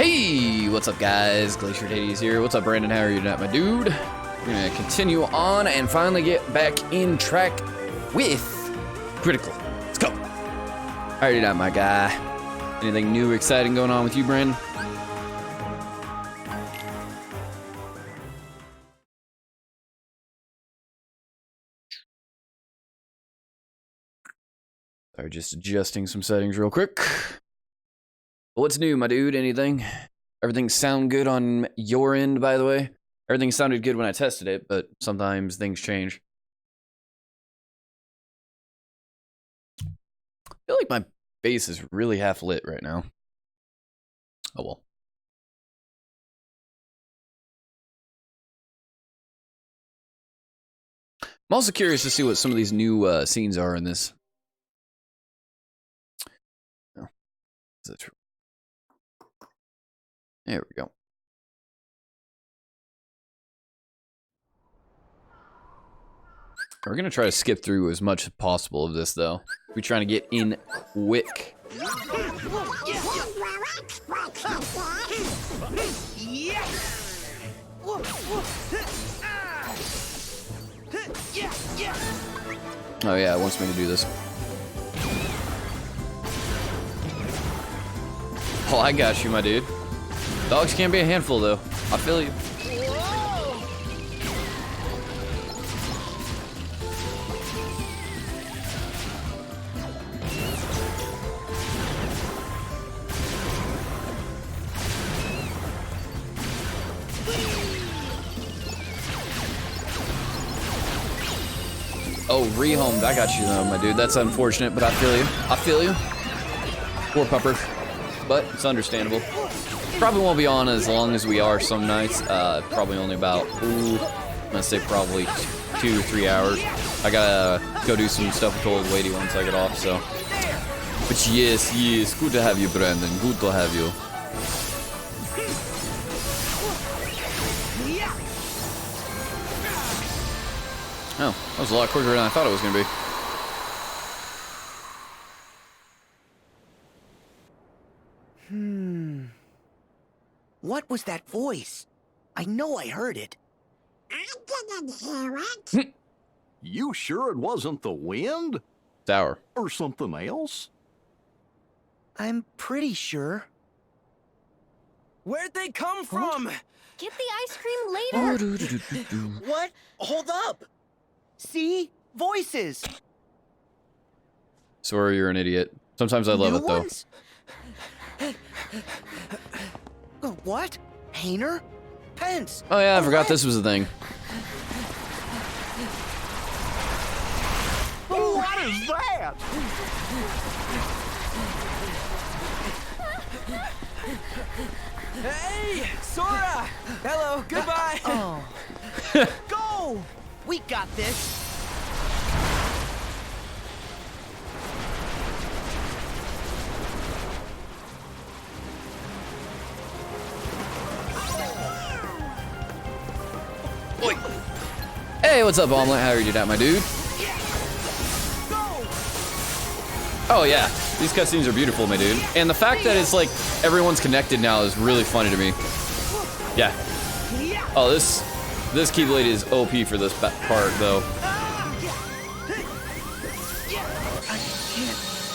Hey, what's up guys? Glacier Hades here. What's up Brandon? How are you tonight, my dude? We're gonna continue on and finally get back in track with Critical. Let's go. How are you tonight, my guy? Anything new, exciting going on with you, Brandon? Sorry, just adjusting some settings real quick. What's new, my dude? Anything? Everything sound good on your end, by the way? Everything sounded good when I tested it, but sometimes things change. I feel like my face is really half lit right now. Oh well. I'm also curious to see what some of these new scenes are in this. Oh, is that true? There we go. We're gonna try to skip through as much as possible of this, though. We're trying to get in quick. Oh yeah, it wants me to do this. Oh, I got you, my dude. Dogs can't be a handful, though. I feel you. Oh, rehomed. I got you, though, my dude. That's unfortunate, but I feel you. I feel you. Poor pupper. But it's understandable. Probably won't be on as long as we are some nights. Probably only about, I'm gonna say probably 2-3 hours. I gotta go do some stuff with old lady once I get off, so. But yes, yes, good to have you, Brandon. Good to have you. Oh, that was a lot quicker than I thought it was gonna be. What was that voice? I know I heard it. I didn't hear it. You sure it wasn't the wind? Sour. Or something else? I'm pretty sure. Where'd they come from? Get the ice cream later. What? Hold up. See? Voices. Sorry, you're an idiot. Sometimes I love New it, though. ones? What? Painter? Pence? Oh yeah, I forgot What? this was a thing. What is that? Hey, Sora! Hello, goodbye. Oh. Go! We got this. Hey, what's up, Omelet? How are you doing, my dude? Oh yeah, these cutscenes are beautiful, my dude. And the fact that it's like everyone's connected now is really funny to me. Yeah. Oh, this Keyblade is OP for this part, though.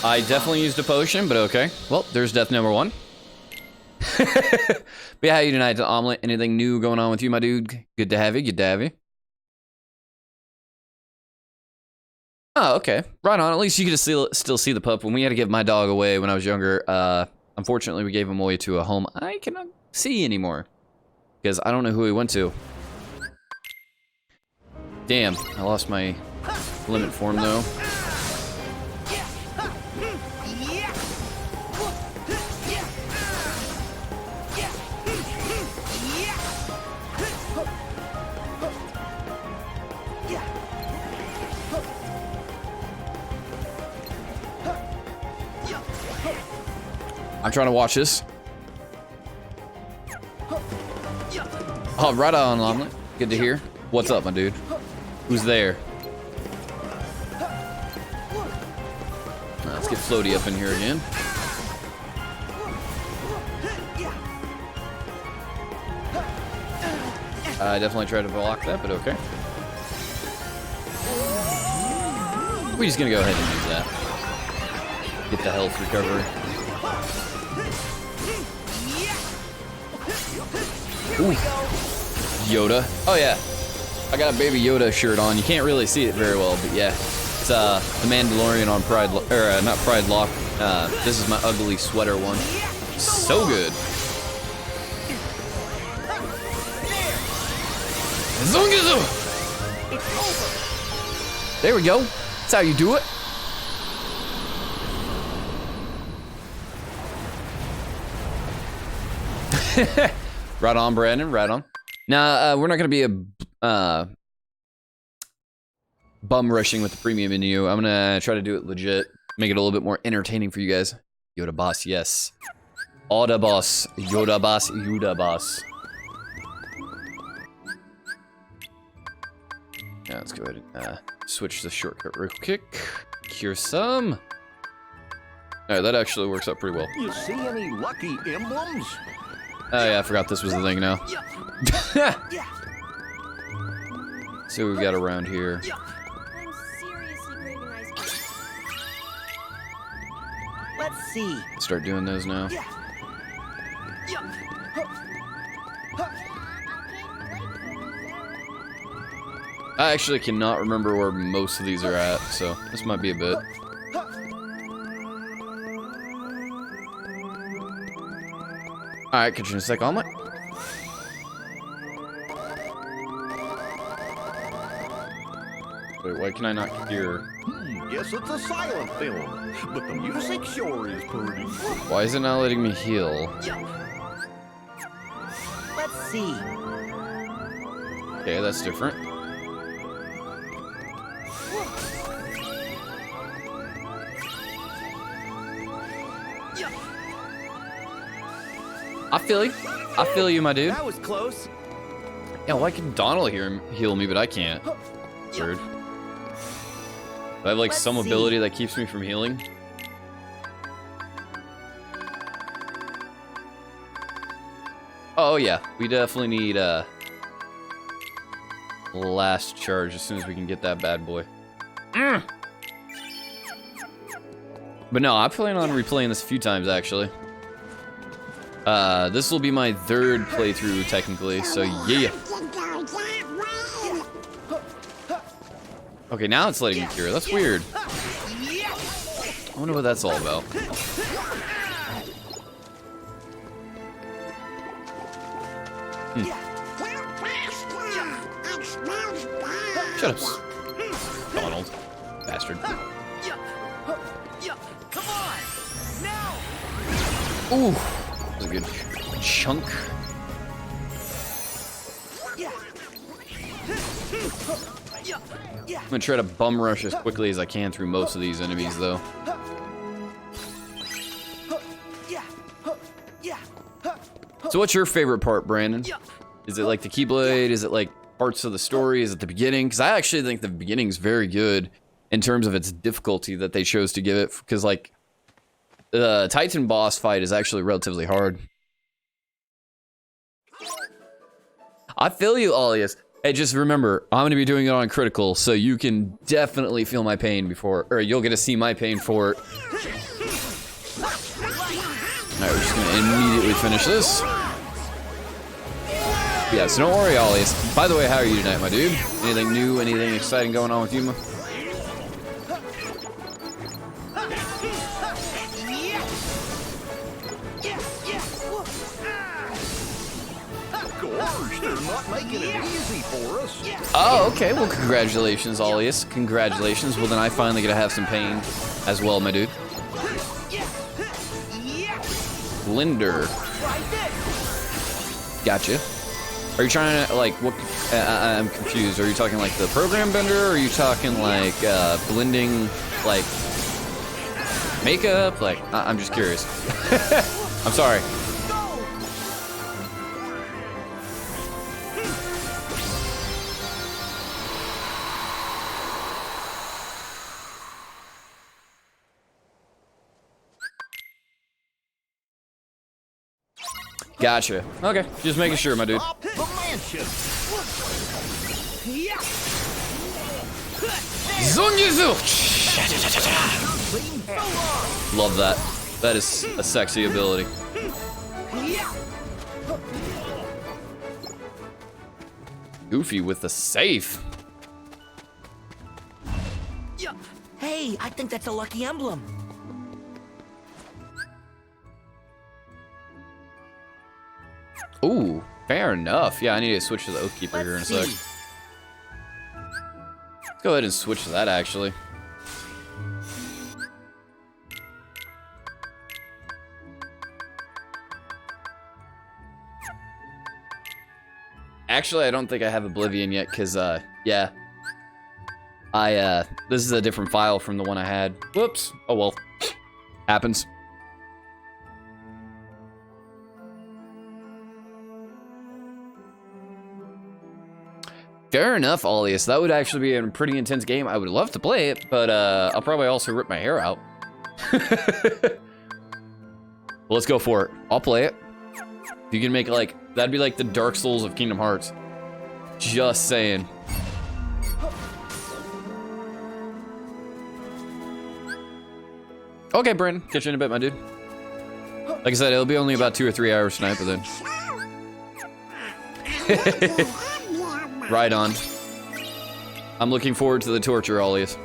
I definitely used a potion, but okay. Well, there's death number 1. But yeah, how you tonight, Omelet? Anything new going on with you, my dude? Good to have you. Good to have you. Oh, okay. Right on. At least you get to still see the pup. When we had to give my dog away when I was younger, unfortunately, we gave him away to a home I cannot see anymore. Because I don't know who he went to. Damn, I lost my limit form, though. I'm trying to watch this. Oh, right on, Omelet. Good to hear. What's up, my dude? Who's there? Let's get Floaty up in here again. I definitely tried to block that, but okay. We're just gonna go ahead and use that. Get the health recovery. Ooh. Yoda. Oh yeah. I got a Baby Yoda shirt on. You can't really see it very well, but yeah. It's the Mandalorian on Pride, not Pride Lock. This is my ugly sweater one. So good. There we go. That's how you do it. Right on, Brandon. Right on. Now, we're not going to be bum rushing with the premium menu. I'm going to try to do it legit. Make it a little bit more entertaining for you guys. Yoda boss, yes. Oda boss. Yoda boss. Yoda boss. Yeah, let's go ahead and switch the shortcut real quick. Cure some. Alright, that actually works out pretty well. You see any lucky emblems? Oh yeah, I forgot this was the thing now. See what we got around here. I'm seriously craving ice cream. Let's see. Start doing those now. I actually cannot remember where most of these are at, so this might be a bit. Alright, catch you in a sec, omelet. Wait, why can I not hear? Guess it's a silent film, but the music sure is pretty. Why is it not letting me heal? Let's see. Okay, that's different. I feel you. I feel you, my dude. That was close. Yeah, why can Donald heal me, but I can't? Weird. Do I have like Let's some see. ability that keeps me from healing? Oh yeah, we definitely need last charge as soon as we can get that bad boy. But no, I plan on replaying this a few times actually. This will be my third playthrough technically, so yeah. Okay, now it's letting me cure. That's weird. I wonder what that's all about. Shut up, Donald. Bastard. Come on! Now! Ooh, that was a good chunk. I'm gonna try to bum rush as quickly as I can through most of these enemies, though. So what's your favorite part, Brandon? Is it like the Keyblade? Is it like parts of the story? Is it the beginning? Because I actually think the beginning's very good in terms of its difficulty that they chose to give it. Because like the Titan boss fight is actually relatively hard. I feel you, Alias. Hey, just remember, I'm gonna be doing it on critical, so you can definitely feel my pain before, or you'll get to see my pain for it. Alright, we're just gonna immediately finish this. Yeah, so don't worry, Alias. By the way, how are you tonight, my dude? Anything new, anything exciting going on with you? Gosh, they're not making it easy for us. Oh, okay. Well, congratulations, Alias. Congratulations. Well, then I finally get to have some pain as well, my dude. Linder. Gotcha. Are you trying to, like, what? I'm confused. Are you talking, like, the program bender? Or are you talking, like, blending, like, makeup? Like, I'm just curious. I'm sorry. Gotcha. Okay, just making sure, my dude. Up the mansion. Love that. That is a sexy ability. Goofy with the safe. Hey, I think that's a lucky emblem. Ooh, fair enough. Yeah, I need to switch to the Oathkeeper here in a sec. Let's go ahead and switch to that, actually. Actually, I don't think I have Oblivion yet, because, yeah. This is a different file from the one I had. Whoops. Oh, well. Happens. Fair enough, Alias. That would actually be a pretty intense game. I would love to play it, but I'll probably also rip my hair out. Well, let's go for it. I'll play it. If you can make like, that'd be like the Dark Souls of Kingdom Hearts. Just saying. Okay, Brandon. Catch you in a bit, my dude. Like I said, it'll be only about 2 or 3 hours tonight, but then. Right on. I'm looking forward to the torture, Alias.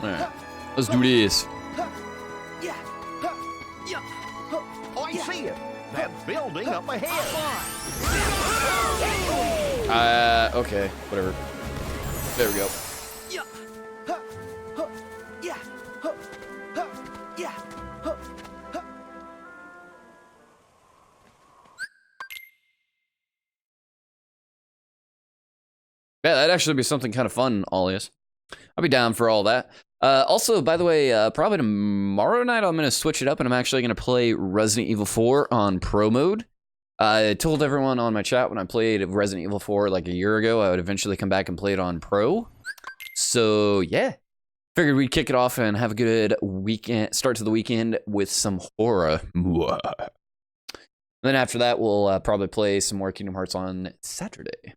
Alright, let's do this. I see it. That building up ahead. Okay, whatever. There we go. Yeah, that'd actually be something kind of fun, Alias. I'll be down for all that. Also, by the way, probably tomorrow night I'm going to switch it up and I'm actually going to play Resident Evil 4 on Pro Mode. I told everyone on my chat when I played Resident Evil 4 like a year ago, I would eventually come back and play it on Pro. So, yeah. Figured we'd kick it off and have a good weekend, start to the weekend with some horror. Then after that, we'll probably play some more Kingdom Hearts on Saturday.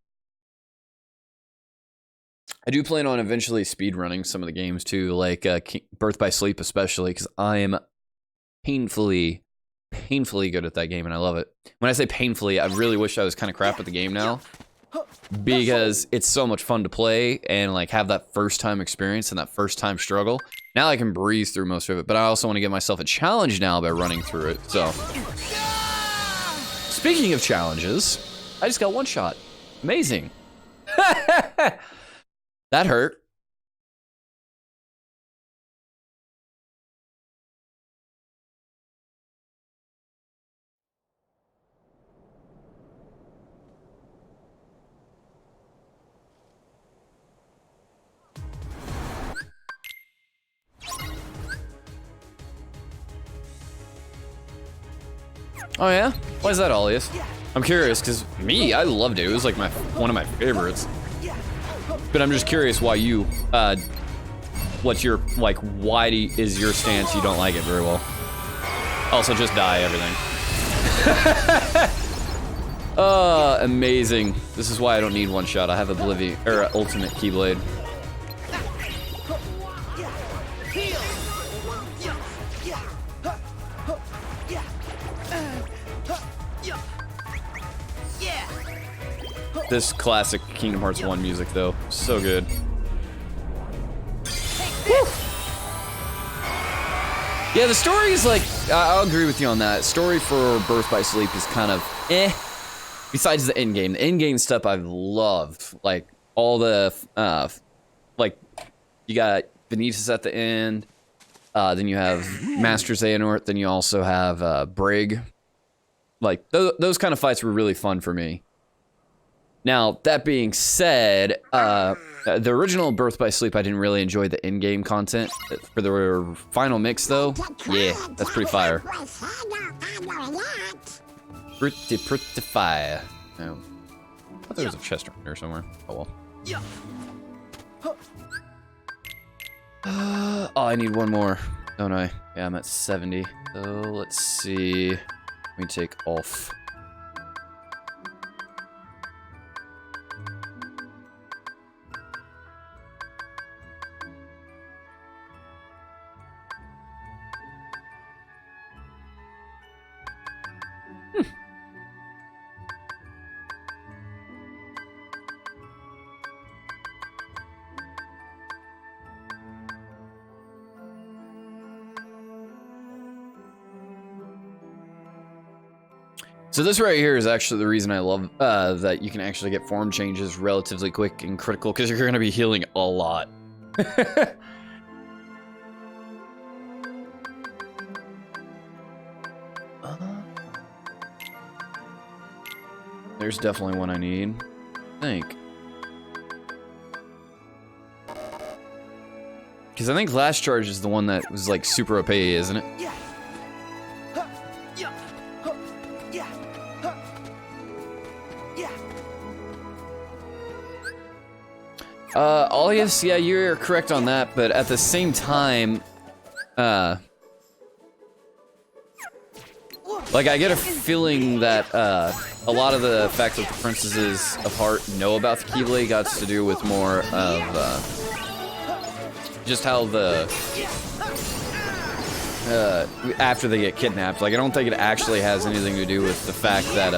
I do plan on eventually speedrunning some of the games too, like Birth by Sleep especially, because I am painfully good at that game, and I love it. When I say painfully, I really wish I was kind of crap at the game now, because it's so much fun to play and like have that first time experience and that first time struggle. Now I can breeze through most of it, but I also want to give myself a challenge now by running through it. So, speaking of challenges, I just got one shot. Amazing. That hurt. Oh yeah? Why is that, Alias? I'm curious, because me, I loved it. It was like one of my favorites. But I'm just curious why you, what's your, like, why is your stance you don't like it very well? Also, just die everything. Amazing. This is why I don't need one shot. I have Oblivion, or Ultimate Keyblade. This classic Kingdom Hearts 1 music, though. So good. Yeah, the story is like, I'll agree with you on that. Story for Birth by Sleep is kind of eh. besides the end game. The end game stuff I've loved. Like all the like you got Vanitas at the end. Then you have Master Xehanort. Then you also have Brig. Like those kind of fights were really fun for me. Now that being said, the original Birth by Sleep, I didn't really enjoy the in-game content. For the final mix, though, yeah, that's pretty fire. Pretty fire. Oh. I thought there was a chest around here somewhere. Oh well. Oh, I need one more, don't I? Yeah, I'm at 70. So let's see. Let me take off. So this right here is actually the reason I love that you can actually get form changes relatively quick and critical, because you're going to be healing a lot. There's definitely one I need, I think. Because I think Last Charge is the one that was like super OP, isn't it? Yeah. Olius, yeah, you're correct on that, but at the same time, like, I get a feeling that, a lot of the fact that the Princesses of Heart know about the Keyblade got to do with more of, just how the, after they get kidnapped. Like, I don't think it actually has anything to do with the fact that,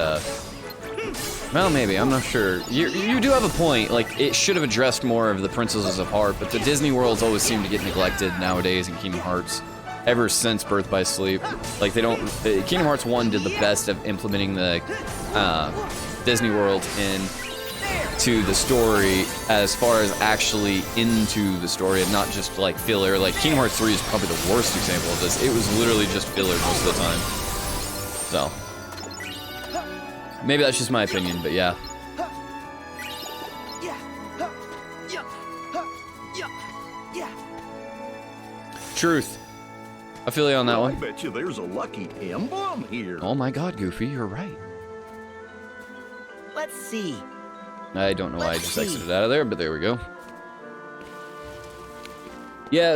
well, maybe, I'm not sure. You do have a point. Like, it should have addressed more of the Princesses of Heart, but the Disney worlds always seem to get neglected nowadays in Kingdom Hearts. Ever since Birth by Sleep. Like, they don't... Kingdom Hearts 1 did the best of implementing the Disney world into the story as far as actually into the story and not just, like, filler. Like, Kingdom Hearts 3 is probably the worst example of this. It was literally just filler most of the time. So... maybe that's just my opinion, but yeah. Truth. I feel you on that Well, I one. bet you there's a lucky emblem here. Oh my god, Goofy, you're right. Let's see. I don't know why I just Let's see. exited out of there, but there we go. Yeah,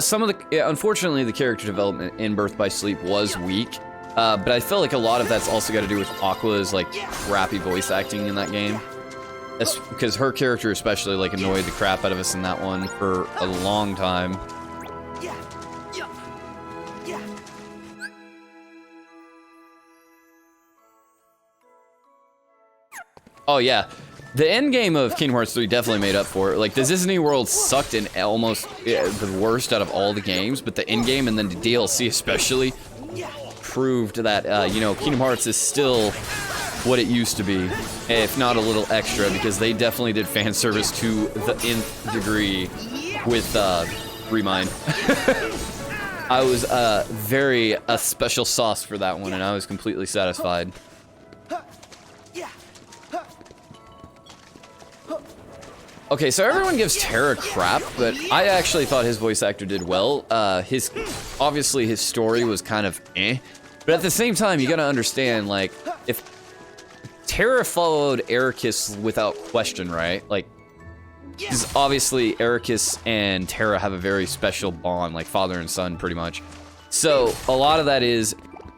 unfortunately, the character development in Birth by Sleep was weak. But I feel like a lot of that's also got to do with Aqua's, like, crappy voice acting in that game. That's because her character especially, like, annoyed the crap out of us in that one for a long time. Oh, yeah. The end game of Kingdom Hearts 3 definitely made up for it. Like, the Disney World sucked in almost the worst out of all the games, but the end game and then the DLC especially proved that, you know, Kingdom Hearts is still what it used to be, if not a little extra, because they definitely did fan service to the nth degree with Remind. I was very a special sauce for that one, and I was completely satisfied. Okay, so everyone gives Terra crap, but I actually thought his voice actor did well. Obviously his story was kind of eh, but at the same time, you gotta understand, like, if Terra followed Ericus without question, right? Like, because obviously Ericus and Terra have a very special bond, like father and son, pretty much. So a lot of that is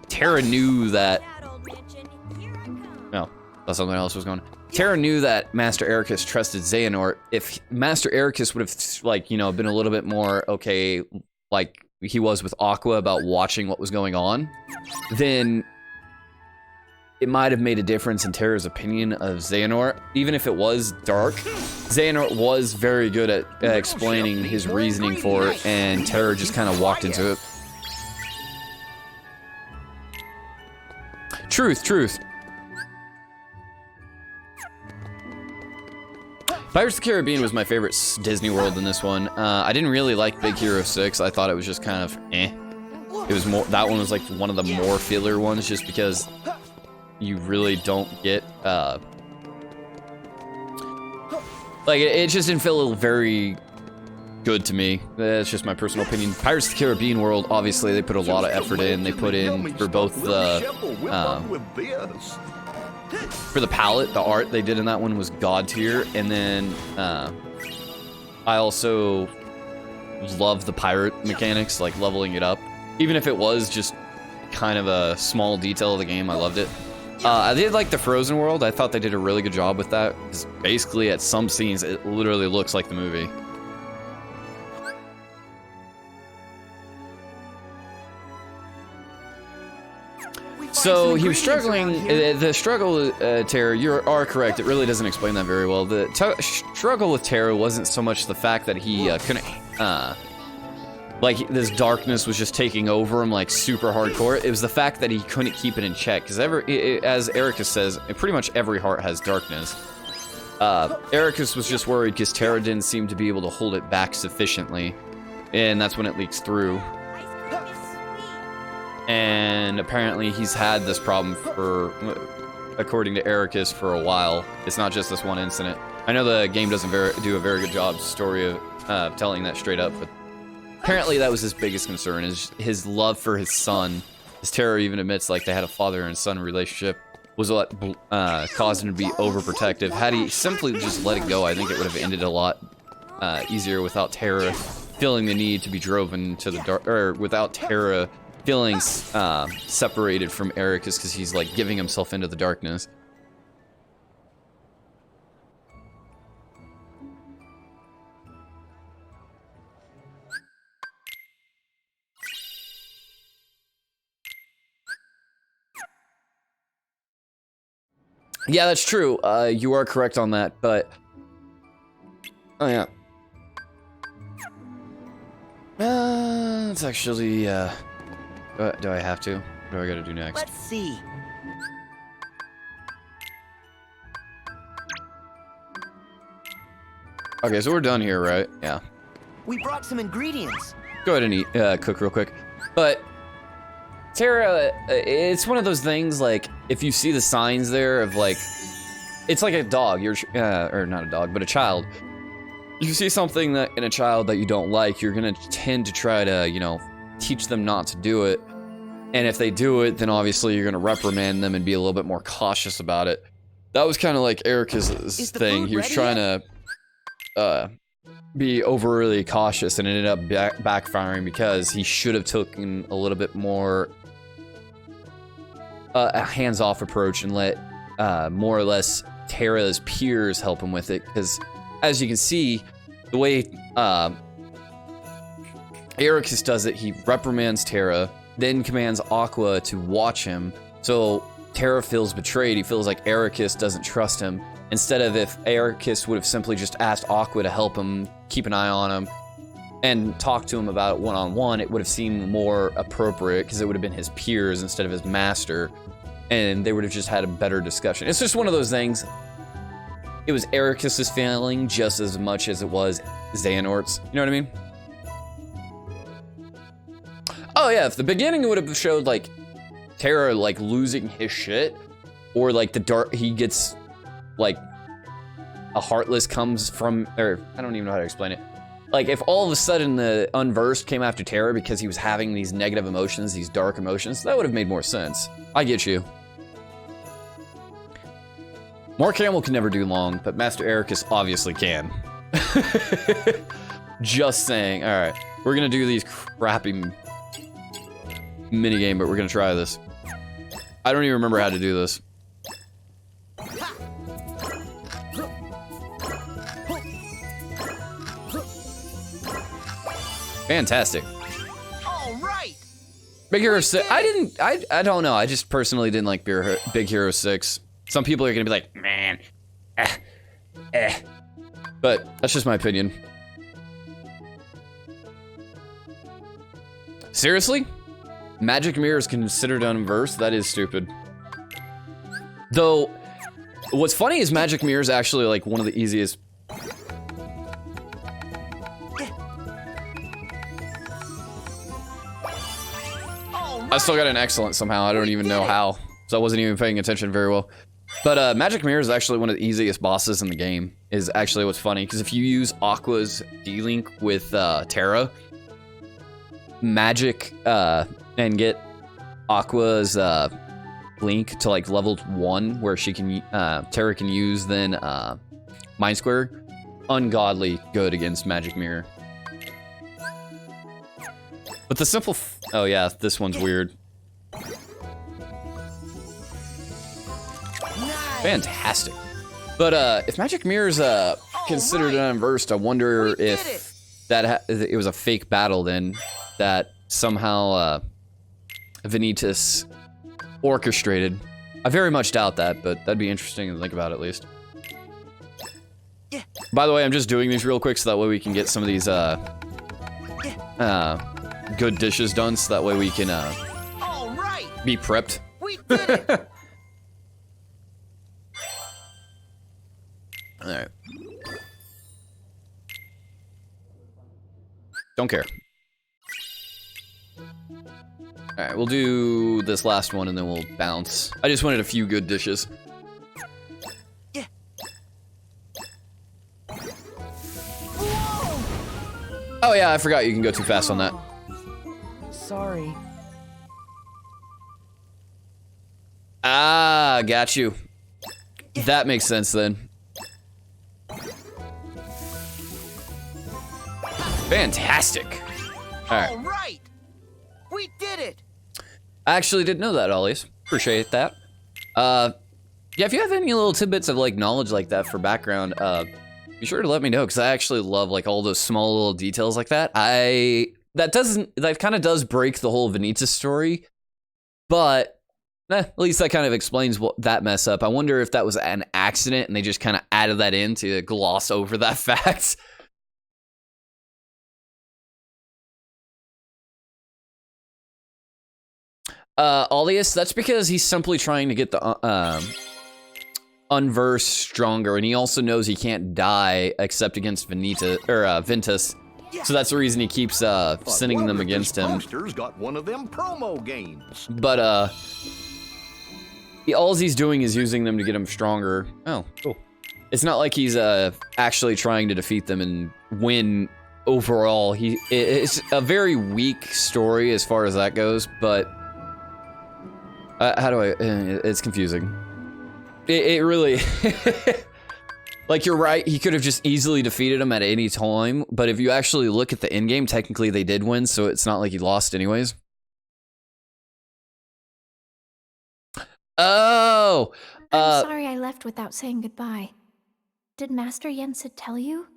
Terra knew that. That old mansion, here I come. No, thought something else was going on. Terra knew that Master Ericus trusted Xehanort. If Master Ericus would have, like, you know, been a little bit more okay, like he was with Aqua about watching what was going on, then it might have made a difference in Terra's opinion of Xehanort. Even if it was dark, Xehanort was very good at explaining his reasoning for it, and Terra just kind of walked into it. Truth. Pirates of the Caribbean was my favorite Disney World in this one. I didn't really like Big Hero 6. I thought it was just kind of eh. It was more, that one was like one of the more filler ones just because you really don't get, like, it just didn't feel very good to me. That's just my personal opinion. Pirates of the Caribbean World, obviously, they put a lot of effort in. They put in for both the, for the palette, the art they did in that one was god tier. And then, I also love the pirate mechanics, like leveling it up. Even if it was just kind of a small detail of the game, I loved it. I did like the Frozen World. I thought they did a really good job with that. Because basically, at some scenes, it literally looks like the movie. So he was struggling. The struggle, Terra, you are correct. It really doesn't explain that very well. The struggle with Terra wasn't so much the fact that he couldn't, like this darkness was just taking over him like super hardcore. It was the fact that he couldn't keep it in check. Because as Ericus says, pretty much every heart has darkness. Ericus was just worried because Terra didn't seem to be able to hold it back sufficiently, and that's when it leaks through. Ice cream is sweet. And apparently he's had this problem for, according to Ericus, for a while. It's not just this one incident. I know the game doesn't do a very good job story of telling that straight up, but apparently that was his biggest concern, is his love for his son. His Terror even admits like they had a father and son relationship was what caused him to be overprotective. Had he simply just let it go, I think it would have ended a lot easier without Terra feeling the need to be driven to the dark, or without Terra feeling separated from Ericus because he's like giving himself into the darkness. Yeah, that's true. You are correct on that, but... Oh, yeah. It's actually, do I have to? What do I gotta do next? Let's see. Okay, so we're done here, right? Yeah. We brought some ingredients. Go ahead and eat, cook real quick. But... Terra, it's one of those things, like, if you see the signs there of, like, it's like a dog, you're, or not a dog, but a child. You see something that in a child that you don't like, you're gonna tend to try to, you know, teach them not to do it. And if they do it, then obviously you're gonna reprimand them and be a little bit more cautious about it. That was kind of like Eric's thing. He was trying to, be overly cautious and ended up backfiring because he should have taken a little bit more a hands-off approach and let more or less Terra's peers help him with it, because as you can see, the way Ericus does it, he reprimands Terra, then commands Aqua to watch him, so Terra feels betrayed. He feels like Ericus doesn't trust him, instead of if Ericus would have simply just asked Aqua to help him, keep an eye on him, and talk to him about it one-on-one, it would have seemed more appropriate, because it would have been his peers instead of his master, and they would have just had a better discussion. It's just one of those things. It was Ericus's failing just as much as it was Xehanort's. You know what I mean? Oh yeah, if the beginning would have showed, like, Terra, like, losing his shit, or, like, he gets, like, a Heartless comes from, or, I don't even know how to explain it. Like, if all of a sudden the Unversed came after Terra because he was having these negative emotions, these dark emotions, that would have made more sense. I get you. Mark Hamill can never do long, but Master Ericus obviously can. Just saying. Alright, we're gonna do these crappy minigame, but we're gonna try this. I don't even remember how to do this. Fantastic. All right. Big Hero 6. I don't know. I just personally didn't like Big Hero 6. Some people are gonna be like, man, but that's just my opinion. Seriously? Magic Mirror is considered unversed? That is stupid. Though, what's funny is Magic Mirror is actually like one of the easiest I still got an excellent somehow. I don't even know how. So I wasn't even paying attention very well. But Magic Mirror is actually one of the easiest bosses in the game, is actually what's funny. Because if you use Aqua's D-Link with Terra, Magic, and get Aqua's Link to like level 1, where she can, Terra can use then Mind Square, ungodly good against Magic Mirror. But the simple, oh yeah, this one's weird. Fantastic. But if Magic Mirror's considered an unversed, I wonder if it was a fake battle then that somehow Vanitas orchestrated. I very much doubt that, but that'd be interesting to think about at least. By the way, I'm just doing these real quick so that way we can get some of these good dishes done, so that way we can be prepped. We did it! Alright. Don't care. Alright, we'll do this last one and then we'll bounce. I just wanted a few good dishes. Yeah. Oh yeah, I forgot you can go too fast on that. Sorry. Ah, got you. That makes sense then. Fantastic. All right. We did it. I actually didn't know that, Ollies. Appreciate that. Yeah, if you have any little tidbits of like knowledge like that for background, be sure to let me know, because I actually love like all those small little details like that. That kind of does break the whole Vanitas story, but at least that kind of explains that mess up. I wonder if that was an accident and they just kind of added that in to gloss over that fact. Allius, that's because he's simply trying to get the unverse stronger, and he also knows he can't die except against Ventus. So that's the reason he keeps sending them against him. Poster's got one of them promo games. But all he's doing is using them to get him stronger. Oh, cool. It's not like he's actually trying to defeat them and win overall. It's a very weak story as far as that goes, but how do I? It's confusing. It really. Like, you're right, he could have just easily defeated him at any time, but if you actually look at the endgame, technically they did win, so it's not like he lost anyways. Oh! I'm sorry I left without saying goodbye. Did Master Yensid tell you?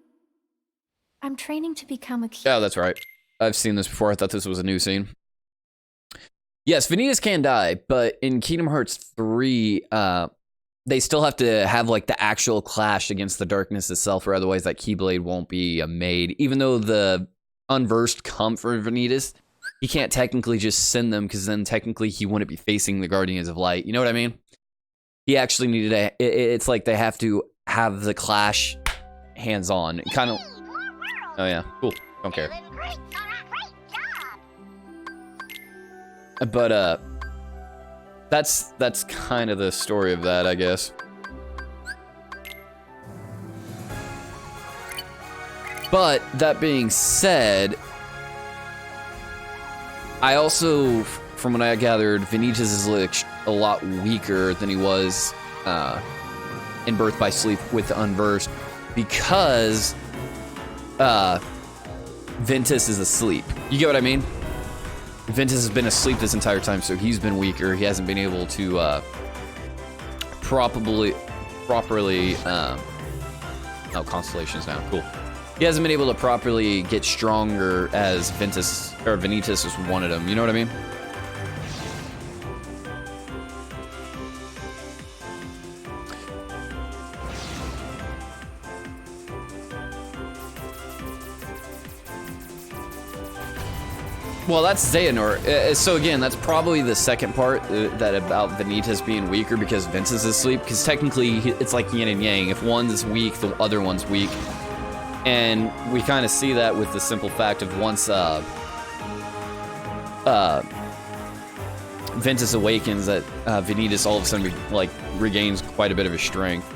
I'm training to become a Yeah, that's right. I've seen this before. I thought this was a new scene. Yes, Vanitas can die, but in Kingdom Hearts 3, they still have to have like the actual clash against the darkness itself, or otherwise that Keyblade won't be made. Even though the unversed come for Vanitas, he can't technically just send them, because then technically he wouldn't be facing the Guardians of Light. You know what I mean? He actually needed it's like they have to have the clash hands-on. Kind of. Oh yeah, cool. Don't care. But that's kind of the story of that, I guess. But that being said, I also, from what I gathered, Vanitas is like a lot weaker than he was in Birth by Sleep with the Unversed, because Ventus is asleep. You get what I mean? Ventus has been asleep this entire time, so he's been weaker. He hasn't been able to properly oh, Constellation's down. Cool. He hasn't been able to properly get stronger as Vanitas has wanted him. You know what I mean? Well, that's Xehanort. So again, that's probably the second part that about Vanitas being weaker because Vince is asleep. Because technically, it's like yin and yang. If one is weak, the other one's weak. And we kind of see that with the simple fact of once Ventus awakens, that Vanitas all of a sudden like regains quite a bit of his strength.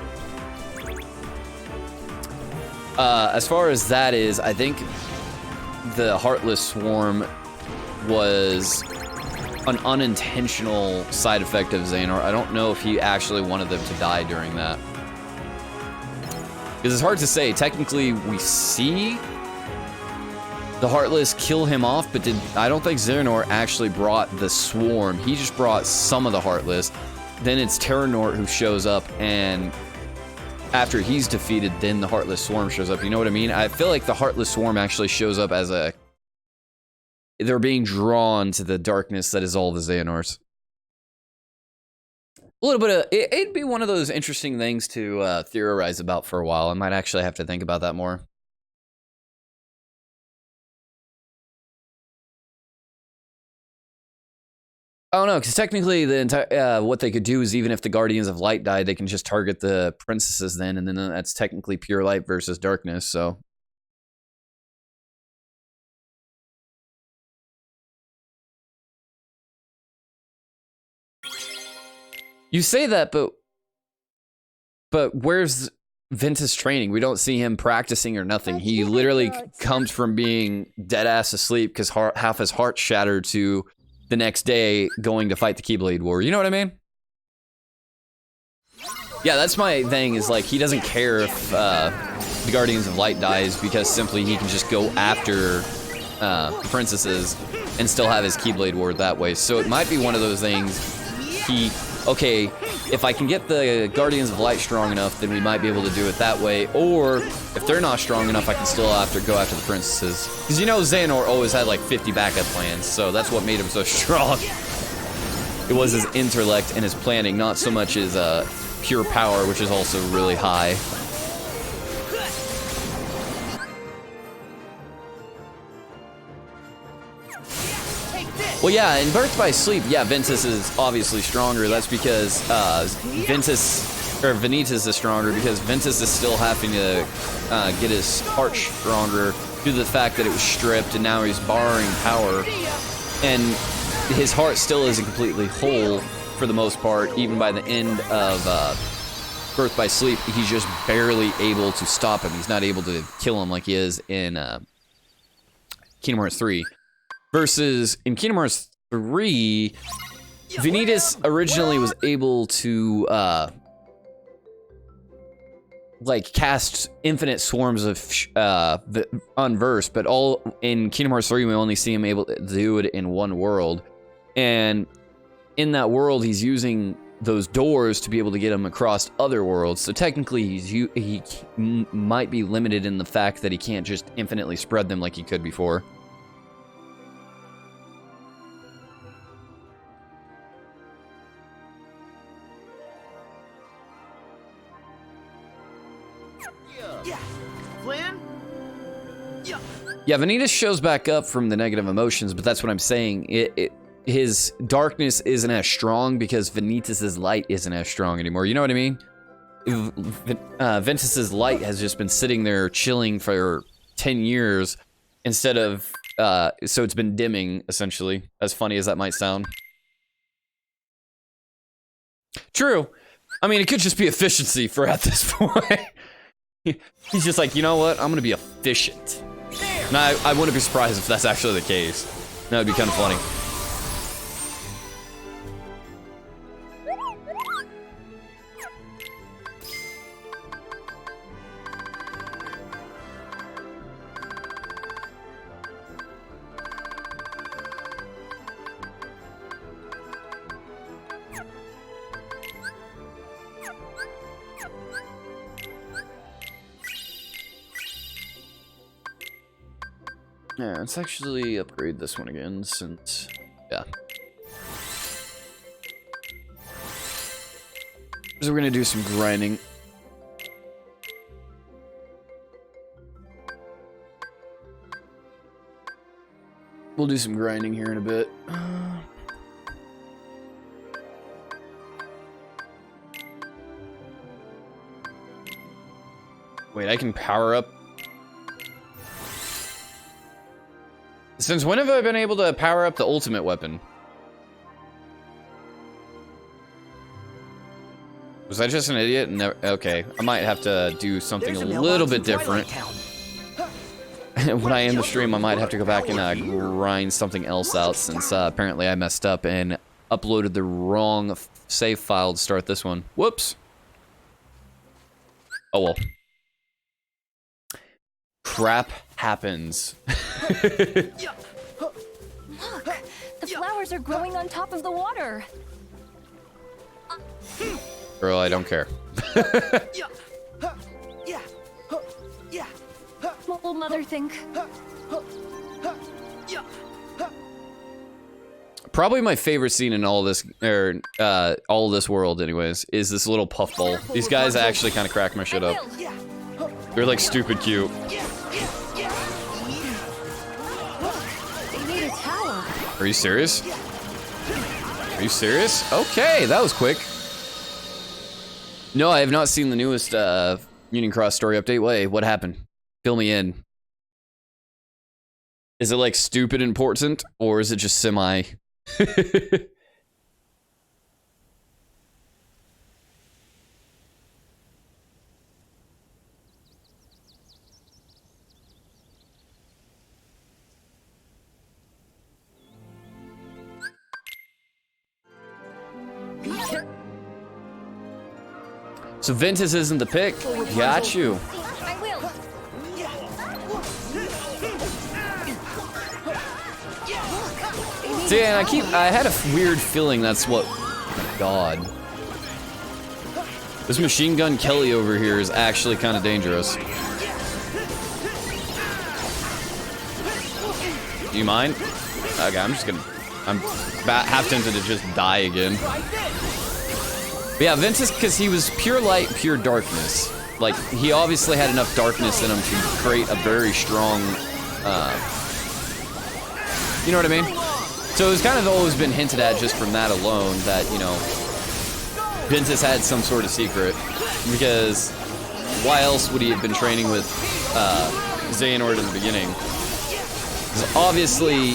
As far as that is, I think the Heartless Swarm was an unintentional side effect of Xehanort. I don't know if he actually wanted them to die during that. Because it's hard to say. Technically, we see the Heartless kill him off, but I don't think Xehanort actually brought the Swarm. He just brought some of the Heartless. Then it's Terranort who shows up, and after he's defeated, then the Heartless Swarm shows up. You know what I mean? I feel like the Heartless Swarm actually shows up as a... They're being drawn to the darkness that is all the Xehanorts. A little bit of... It'd be one of those interesting things to theorize about for a while. I might actually have to think about that more. I don't know, because technically the entire what they could do is even if the Guardians of Light died, they can just target the princesses then, and then that's technically pure light versus darkness, so... You say that, but where's Ventus training? We don't see him practicing or nothing. He literally comes from being dead-ass asleep because half his heart shattered to the next day going to fight the Keyblade War. You know what I mean? Yeah, that's my thing, is like, he doesn't care if the Guardians of Light dies because simply he can just go after the princesses and still have his Keyblade War that way. So it might be one of those things, okay, if I can get the Guardians of Light strong enough, then we might be able to do it that way. Or, if they're not strong enough, I can still go after the princesses. Because you know Xehanort always had like 50 backup plans, so that's what made him so strong. It was his intellect and his planning, not so much his pure power, which is also really high. Well, yeah, in Birth by Sleep, yeah, Ventus is obviously stronger. That's because Vanitas is stronger because Ventus is still having to get his heart stronger due to the fact that it was stripped and now he's borrowing power. And his heart still isn't completely whole for the most part. Even by the end of Birth by Sleep, he's just barely able to stop him. He's not able to kill him like he is in Kingdom Hearts 3. Versus, in Kingdom Hearts 3, Vanitas originally was able to, like, cast infinite swarms of unversed, but in Kingdom Hearts 3, we only see him able to do it in one world. And in that world, he's using those doors to be able to get him across other worlds. So technically, he might be limited in the fact that he can't just infinitely spread them like he could before. Yeah, Vanitas shows back up from the negative emotions, but that's what I'm saying. His darkness isn't as strong because Vanitas' light isn't as strong anymore. You know what I mean? Ventus's light has just been sitting there chilling for 10 years instead of... so it's been dimming, essentially. As funny as that might sound. True. I mean, it could just be efficiency for at this point. He's just like, you know what? I'm gonna be efficient. And I wouldn't be surprised if that's actually the case. That would be kind of funny. Yeah, let's actually upgrade this one again, since... yeah. So we're gonna do some grinding. We'll do some grinding here in a bit. Wait, I can power up... Since when have I been able to power up the ultimate weapon? Was I just an idiot? No, okay, I might have to do something There's a a little mailbox bit in different. Twilight Town. When I end the stream, I might have to go back and grind something else out since apparently I messed up and uploaded the wrong save file to start this one. Whoops. Oh well. Crap happens. Look, the flowers are growing on top of the water. Girl, I don't care. What will Mother think? Probably my favorite scene in all this, all this world, anyways, is this little puffball. These guys actually kind of crack my shit up. They're like stupid cute. They need a tower. Are you serious? Are you serious? Okay, that was quick. No, I have not seen the newest Union Cross story update. Wait, what happened? Fill me in. Is it like stupid important, or is it just semi? So Ventus isn't the pick. Got you. I will. See, and I had a weird feeling that's what. Oh my God. This Machine Gun Kelly over here is actually kind of dangerous. Do you mind? Okay, I'm just gonna. I'm half tempted to just die again. But yeah, Ventus, because he was pure light, pure darkness. Like, he obviously had enough darkness in him to create a very strong, you know what I mean? So it's kind of always been hinted at just from that alone that, you know, Ventus had some sort of secret. Because why else would he have been training with Xehanort in the beginning? Because obviously,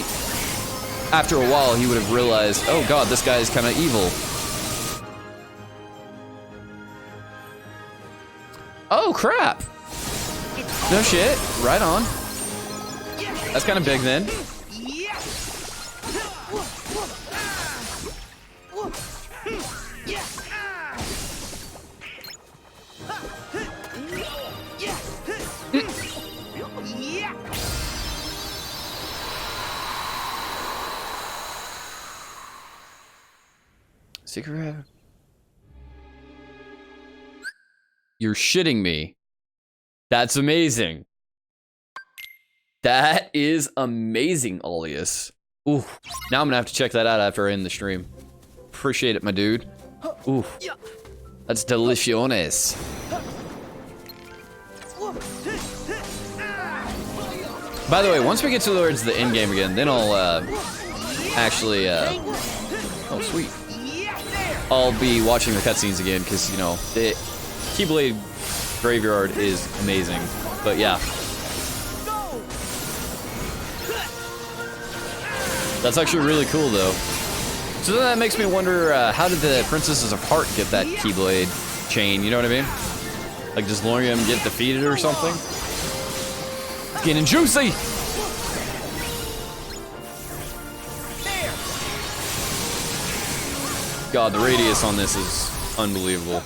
after a while, he would have realized, oh God, this guy is kind of evil. Oh, crap. No shit. Right on. That's kind of big then. Secret. You're shitting me. That's amazing. That is amazing, Alias. Ooh, now I'm gonna have to check that out after I end the stream. Appreciate it, my dude. Ooh, that's delicious. By the way, once we get towards the end game again, then I'll actually, oh sweet. I'll be watching the cutscenes again because, you know, the Keyblade Graveyard is amazing. But yeah. That's actually really cool though. So then that makes me wonder, how did the Princesses of Heart get that Keyblade chain, you know what I mean? Like, does Lorium get defeated or something? It's getting juicy! God, the radius on this is unbelievable.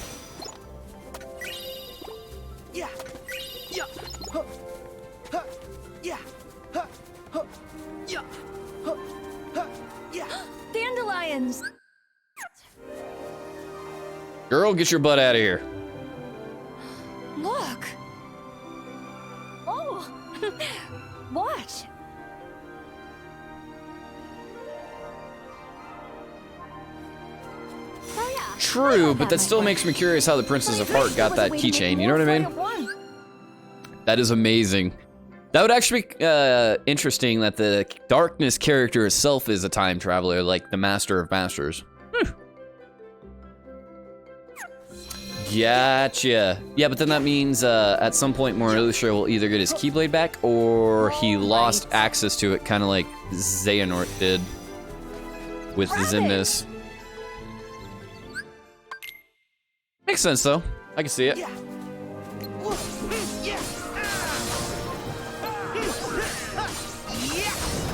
Dandelions. Girl, get your butt out of here. Look. Oh. Watch. Oh, yeah. True, but that still makes me curious how the Princess of Heart got that keychain, you know what I mean? That is amazing. That would actually be interesting that the Darkness character itself is a time traveler, like the Master of Masters. Gotcha. Yeah, but then that means at some point Morticia will either get his Keyblade back or he lost access to it, kind of like Xehanort did with Xemnas. Makes sense though. I can see it.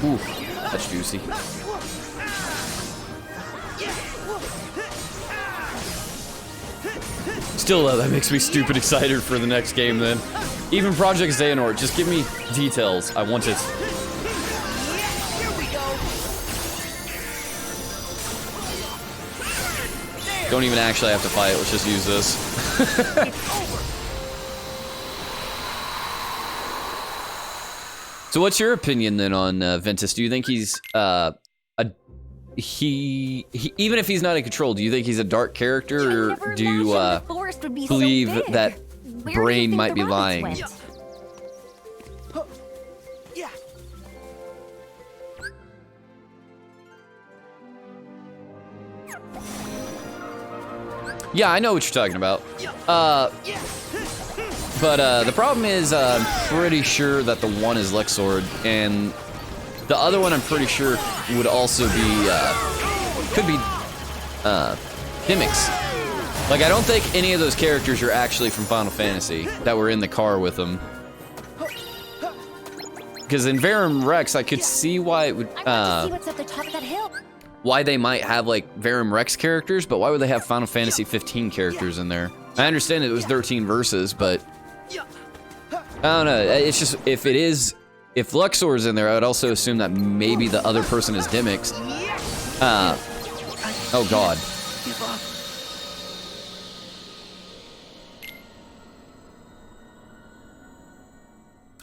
Ooh, that's juicy. Still, that makes me stupid excited for the next game then. Even Project Xehanort, just give me details. I want it. Don't even actually have to fight, let's just use this. So what's your opinion then on Ventus? Do you think he's even if he's not in control, do you think he's a dark character, or do you believe that Brain might be lying? Yeah, I know what you're talking about. But the problem is, I'm pretty sure that the one is Lexord, and the other one I'm pretty sure would also be, could be, Dimix. Like, I don't think any of those characters are actually from Final Fantasy that were in the car with them. Because in Verum Rex, I could see why it would, why they might have, like, Verum Rex characters, but why would they have Final Fantasy 15 characters in there? I understand it was 13 verses, but I don't know. It's just, if Luxor's in there, I would also assume that maybe the other person is Dimix. Oh god.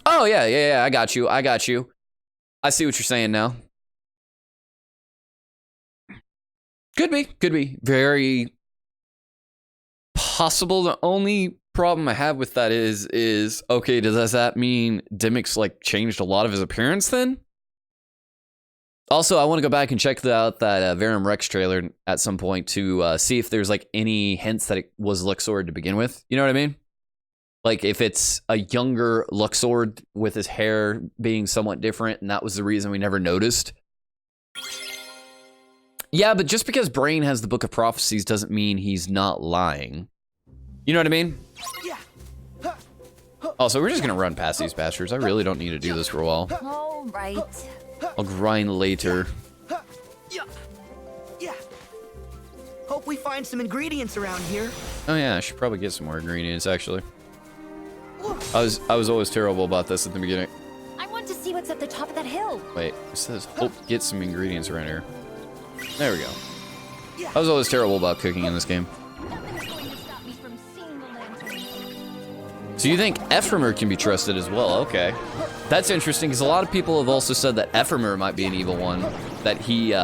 Oh yeah, I got you. I see what you're saying now. Could be. Very possible. The only problem I have with that is okay, does that mean Dimix like changed a lot of his appearance then? Also, I want to go back and check out that Verum Rex trailer at some point to see if there's like any hints that it was Luxord to begin with. You know what I mean? Like if it's a younger Luxord with his hair being somewhat different, and that was the reason we never noticed. Yeah, but just because Brain has the Book of Prophecies doesn't mean he's not lying. You know what I mean? Also, we're just gonna run past these bastards. I really don't need to do this for a while. All right. I'll grind later. Hope we find some ingredients around here. Oh yeah, I should probably get some more ingredients, actually. I was always terrible about this at the beginning. I want to see what's at the top of that hill. Wait, it says hope get some ingredients around here. There we go. I was always terrible about cooking in this game. Nothing's going to stop me from seeing the lantern. So you think Ephemer can be trusted as well? Okay. That's interesting, because a lot of people have also said that Ephemer might be an evil one. That he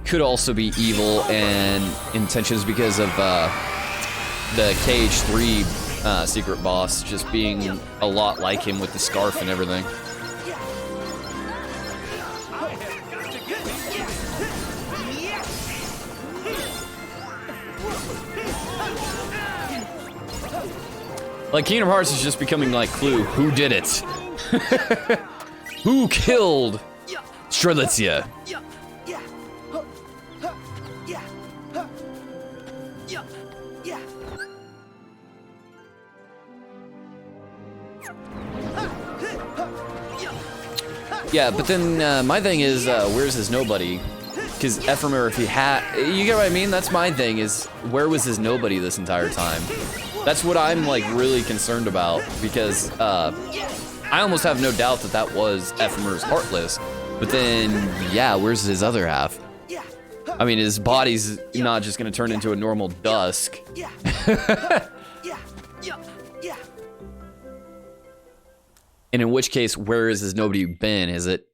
could also be evil and intentions because of the KH3 secret boss just being a lot like him with the scarf and everything. Like, Kingdom Hearts is just becoming like Clue. Who did it? Who killed Strelitzia? Yeah, but then my thing is, where's his nobody? Because Ephemer, if he had... You get what I mean? That's my thing, is where was his nobody this entire time? That's what I'm, like, really concerned about, because I almost have no doubt that that was Ephemer's Heartless. But then, yeah, where's his other half? I mean, his body's not just going to turn into a normal Dusk. And in which case, where has his nobody been? Has it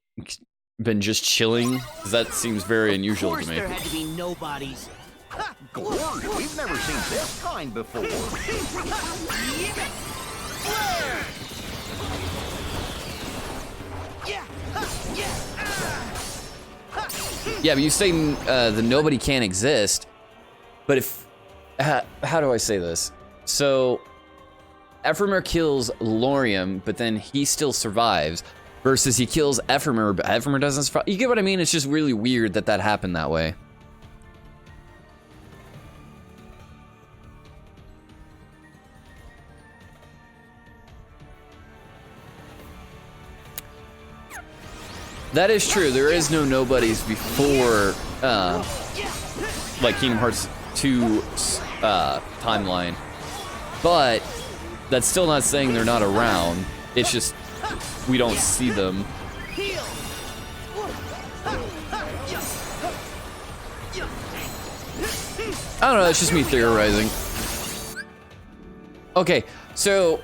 been just chilling? Because that seems very unusual to me. There had to be nobodies. Gloria, we've never seen this kind before. Yeah, but you say the nobody can't exist, but if... how do I say this? So, Ephemer kills Lorium, but then he still survives, versus he kills Ephemer, but Ephemer doesn't survive. You get what I mean? It's just really weird that that happened that way. That is true. There is no nobodies before, like Kingdom Hearts 2 timeline. But that's still not saying they're not around. It's just we don't see them. I don't know. It's just me theorizing. Okay, so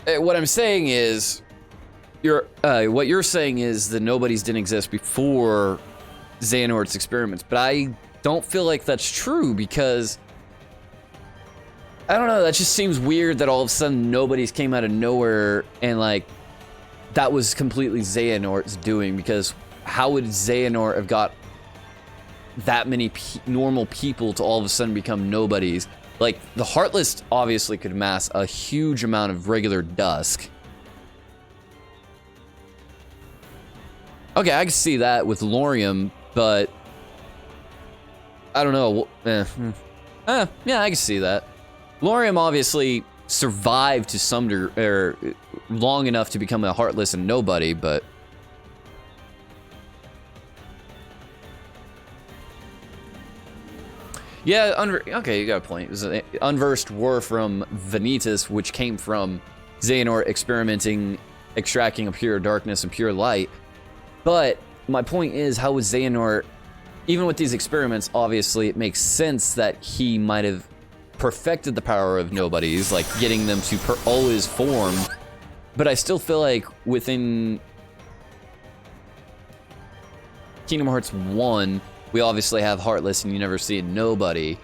what I'm saying is, what you're saying is the nobodies didn't exist before Xehanort's experiments, but I don't feel like that's true because I don't know. That just seems weird that all of a sudden nobodies came out of nowhere and like that was completely Xehanort's doing. Because how would Xehanort have got that many normal people to all of a sudden become nobodies? Like, the Heartless obviously could amass a huge amount of regular Dusk. Okay, I can see that with Lorium, but I don't know. Yeah, I can see that. Lorium obviously survived to some degree, long enough to become a Heartless and nobody, but yeah, okay, you got a point. It was an unversed war from Vanitas, which came from Xehanort experimenting, extracting a pure darkness and pure light. But my point is, how was Xehanort, even with these experiments, obviously it makes sense that he might have perfected the power of nobodies, like getting them to always form. But I still feel like within Kingdom Hearts 1, we obviously have Heartless and you never see a nobody.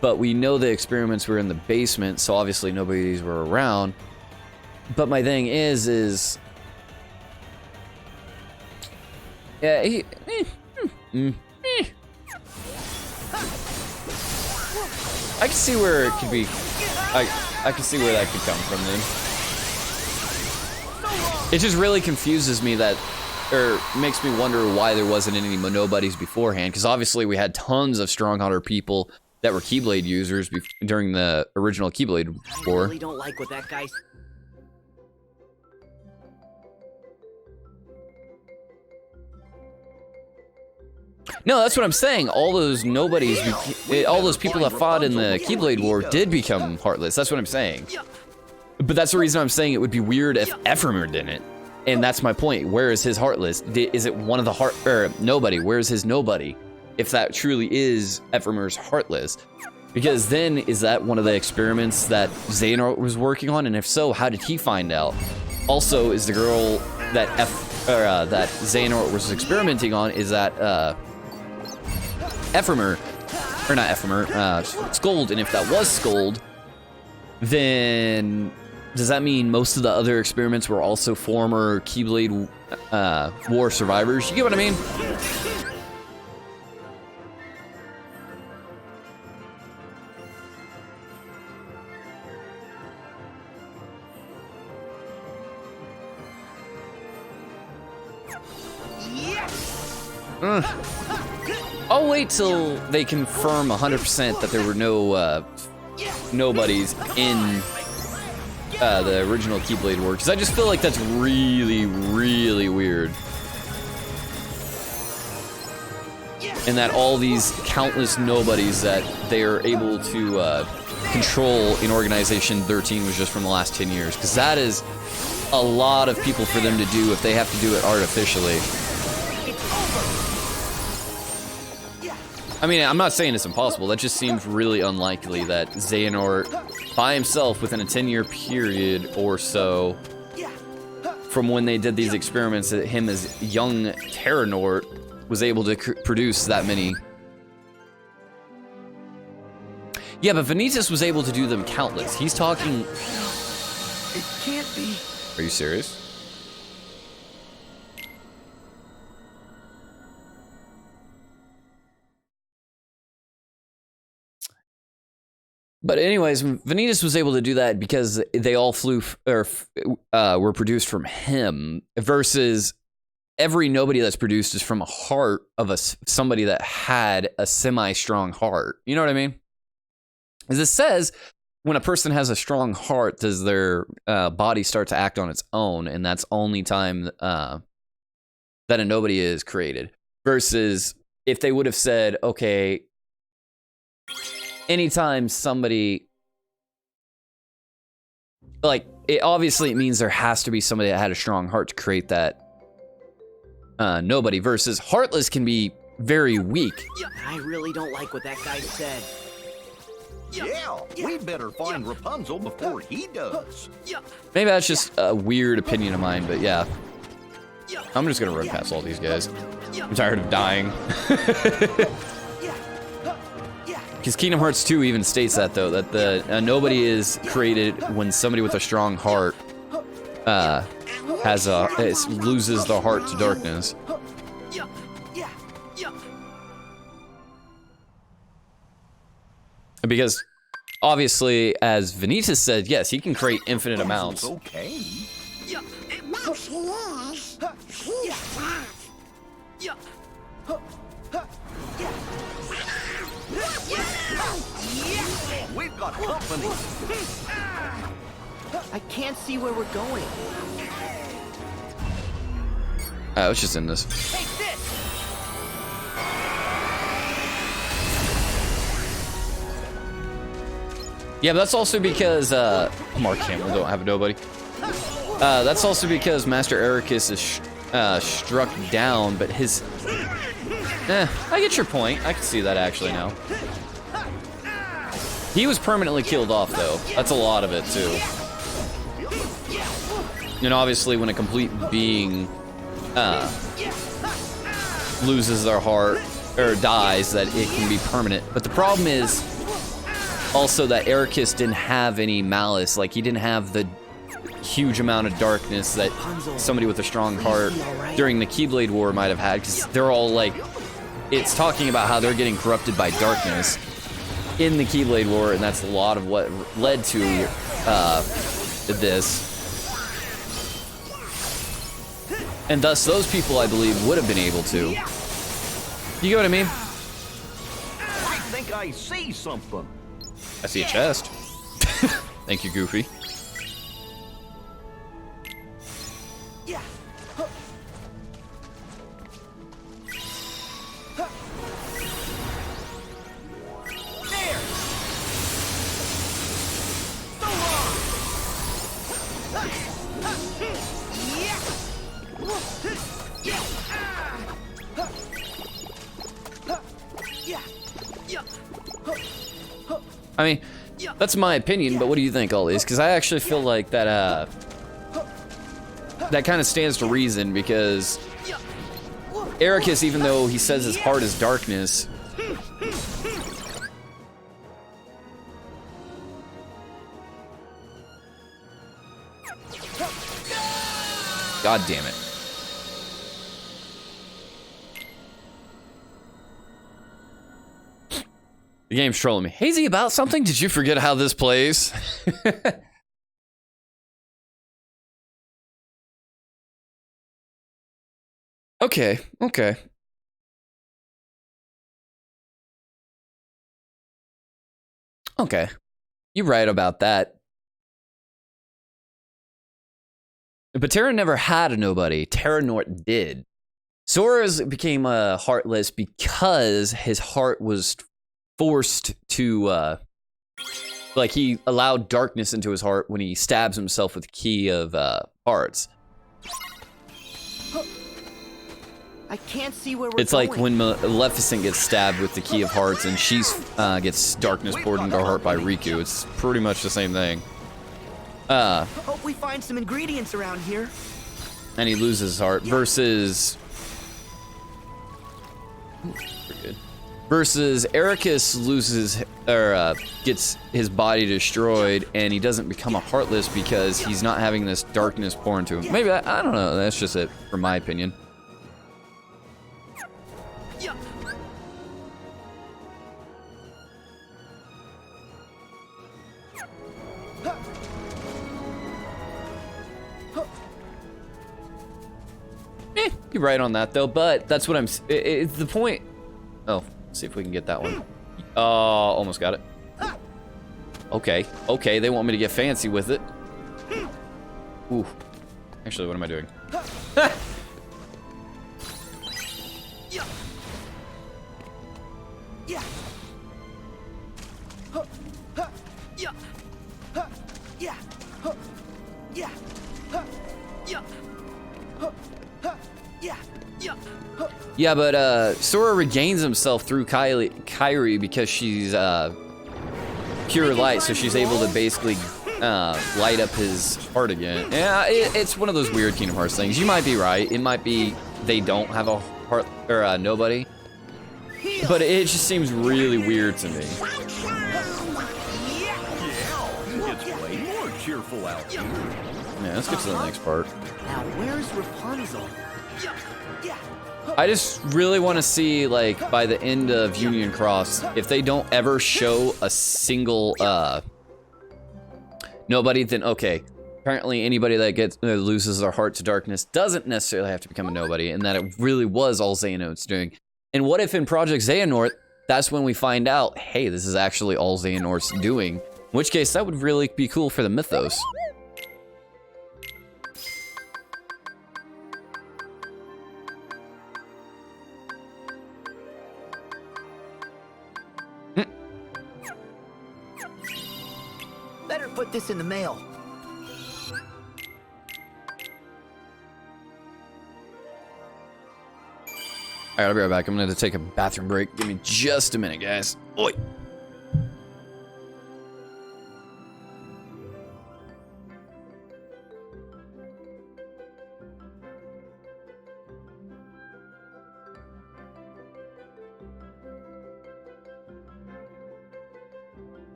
But we know the experiments were in the basement, so obviously nobodies were around. But my thing is... Yeah, I can see where it could be... I can see where that could come from then. It just really confuses me that... Or makes me wonder why there wasn't any nobodies beforehand, because obviously we had tons of Strongholder people that were Keyblade users during the original Keyblade War. I really don't like what that guy's... No, that's what I'm saying. All those nobodies, all those people that fought in the Keyblade War did become Heartless. That's what I'm saying. But that's the reason I'm saying it would be weird if Ephemer didn't. And that's my point. Where is his Heartless? Is it one of the nobody? Where's his nobody? If that truly is Ephemer's Heartless. Because then, is that one of the experiments that Xehanort was working on? And if so, how did he find out? Also, is the girl that that Xehanort was experimenting on, is that Ephemer, or not Ephemer, Scold? And if that was Scold, then does that mean most of the other experiments were also former Keyblade War survivors? You get what I mean? I'll wait till they confirm 100% that there were no nobodies in the original Keyblade War, because I just feel like that's really, really weird. And that all these countless nobodies that they are able to control in Organization 13 was just from the last 10 years, because that is a lot of people for them to do if they have to do it artificially. I mean, I'm not saying it's impossible. That just seems really unlikely that Xehanort, by himself, within a 10-year period or so, from when they did these experiments, that him as young Terranort was able to produce that many. Yeah, but Vanitas was able to do them countless. He's talking... It can't be. Are you serious? But anyways, Vanitas was able to do that because they all flew or were produced from him, versus every nobody that's produced is from a heart of somebody that had a semi-strong heart. You know what I mean? As it says, when a person has a strong heart, does their body start to act on its own, and that's only time that a nobody is created. Versus if they would have said, okay, anytime somebody, like, it obviously means there has to be somebody that had a strong heart to create that nobody, versus heartless can be very weak. I really don't like what that guy said. Yeah, we better find Rapunzel before he does. Maybe that's just a weird opinion of mine, but yeah. I'm just gonna run past all these guys. I'm tired of dying. Because Kingdom Hearts 2 even states that, though, that the nobody is created when somebody with a strong heart loses the heart to darkness. Because obviously, as Vanitas said, yes, he can create infinite amounts. Okay. No, she is. She's tough. We've got company. I can't see where we're going. Let's just end this. Take this! Yeah, but that's also because Mark Hamill don't have a nobody. That's also because Master Ericus is struck down, but his. I get your point. I can see that actually now. He was permanently killed off, though. That's a lot of it too. And obviously, when a complete being loses their heart or dies, that it can be permanent. But the problem is also that Ericus didn't have any malice. Like, he didn't have the huge amount of darkness that somebody with a strong heart during the Keyblade War might have had, because they're all like, it's talking about how they're getting corrupted by darkness in the Keyblade War, and that's a lot of what led to this. And thus, those people, I believe, would have been able to. You get what I mean? I think I see something. I see a chest. Thank you, Goofy. I mean, that's my opinion, but what do you think, Ollies? Because I actually feel like that, that kind of stands to reason, because Ericus, even though he says his heart is darkness, God damn it. The game's trolling me. Hazy, about something? Did you forget how this plays? Okay, okay. Okay. You're right about that. But Terra never had a nobody. Terra Nort did. Sora's became heartless because his heart was forced to, like, he allowed darkness into his heart when he stabs himself with the key of hearts. I can't see where we're It's going. like when Maleficent gets stabbed with the key of hearts and she's gets darkness poured into her heart by Riku. It's pretty much the same thing. Hope we find some ingredients around here. And he loses his heart versus... Ooh, pretty good. Versus Ericus loses, or gets his body destroyed, and he doesn't become a heartless because he's not having this darkness pour into him. Maybe, I don't know, that's just it, from my opinion. You're right on that, though, but that's what I'm... It's the point... Oh, let's see if we can get that one. Almost got it. Okay, okay, they want me to get fancy with it. Ooh. Actually, what am I doing? Yeah. Huh. Huh. Yeah. Huh. Yeah. Huh. Yeah. Huh. Yeah. Huh. Huh. Yeah. Yeah. Huh. Yeah, but Sora regains himself through Kairi because she's pure light, so she's able to basically light up his heart again. Yeah, it's one of those weird Kingdom Hearts things. You might be right. It might be they don't have a heart or nobody, but it just seems really weird to me. Yeah, it's way more cheerful out here. Yeah, let's get to the next part. Now where's Rapunzel? Yeah. Yeah. I just really want to see, like, by the end of Union Cross, if they don't ever show a single nobody, then okay. Apparently, anybody that loses their heart to darkness doesn't necessarily have to become a nobody, and that it really was all Xehanort's doing. And what if in Project Xehanort, that's when we find out, hey, this is actually all Xehanort's doing? In which case, that would really be cool for the mythos. Better put this in the mail. Alright, I'll be right back. I'm gonna take a bathroom break. Give me just a minute, guys. Oi!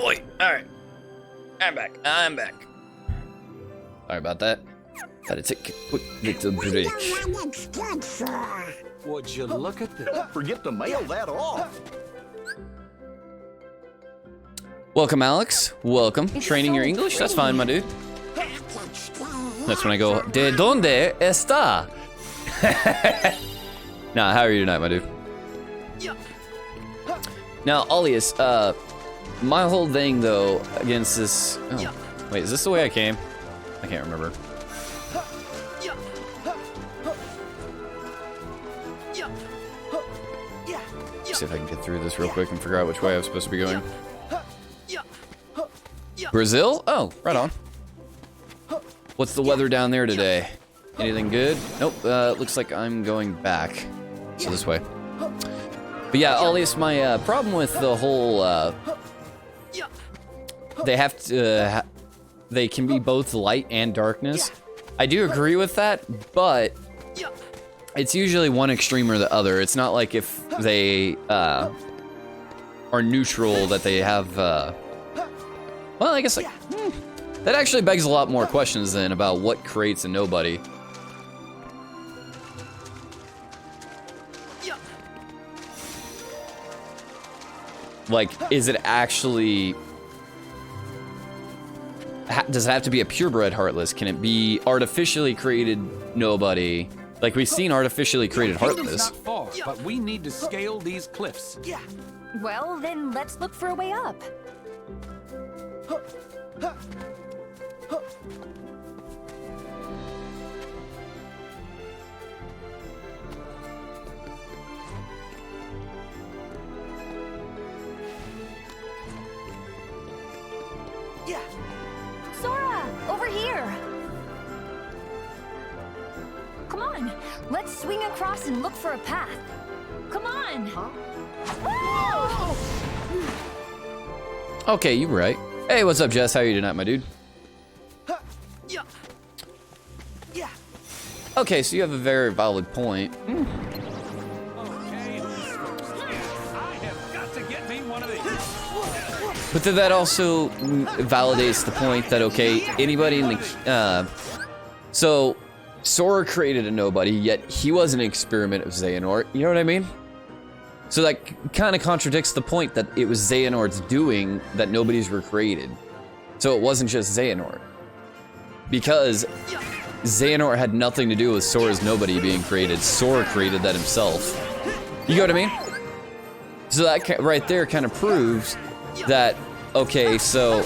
Oi! Alright. I'm back. I'm back. Sorry about that. Gotta take a quick little break. Would you look at this? Forget to mail that off. Welcome, Alex. Welcome. Training your English? That's fine, my dude. That's when I go, ¿De dónde está? Nah, how are you tonight, my dude? Now, Olius, my whole thing, though, against this... Oh, wait, is this the way I came? I can't remember. See if I can get through this real quick and figure out which way I'm supposed to be going. Brazil? Oh, right on. What's the weather down there today? Anything good? Nope, looks like I'm going back. So this way. But yeah, Olius, my problem with the whole... they have to... they can be both light and darkness. I do agree with that, but... it's usually one extreme or the other. It's not like if they are neutral that they have... well, I guess like... that actually begs a lot more questions then about what creates a nobody. Like, is it actually... does it have to be a purebred Heartless? Can it be artificially created nobody? Like, we've seen artificially created Heartless. Not far, but we need to scale these cliffs. Yeah. Well, then let's look for a way up. Yeah. Let's swing across and look for a path. Come on! Okay, you right. Hey, what's up, Jess? How you tonight, my dude? Yeah. Yeah. Okay, so you have a very valid point. Okay, who's first? I have got to get me one of these. But then that also validates the point that, okay, anybody in the... so, Sora created a nobody, yet he was an experiment of Xehanort. You know what I mean? So that kind of contradicts the point that it was Xehanort's doing that nobodies were created. So it wasn't just Xehanort. Because Xehanort had nothing to do with Sora's nobody being created. Sora created that himself. You know what I mean? So that right there kind of proves that, okay, so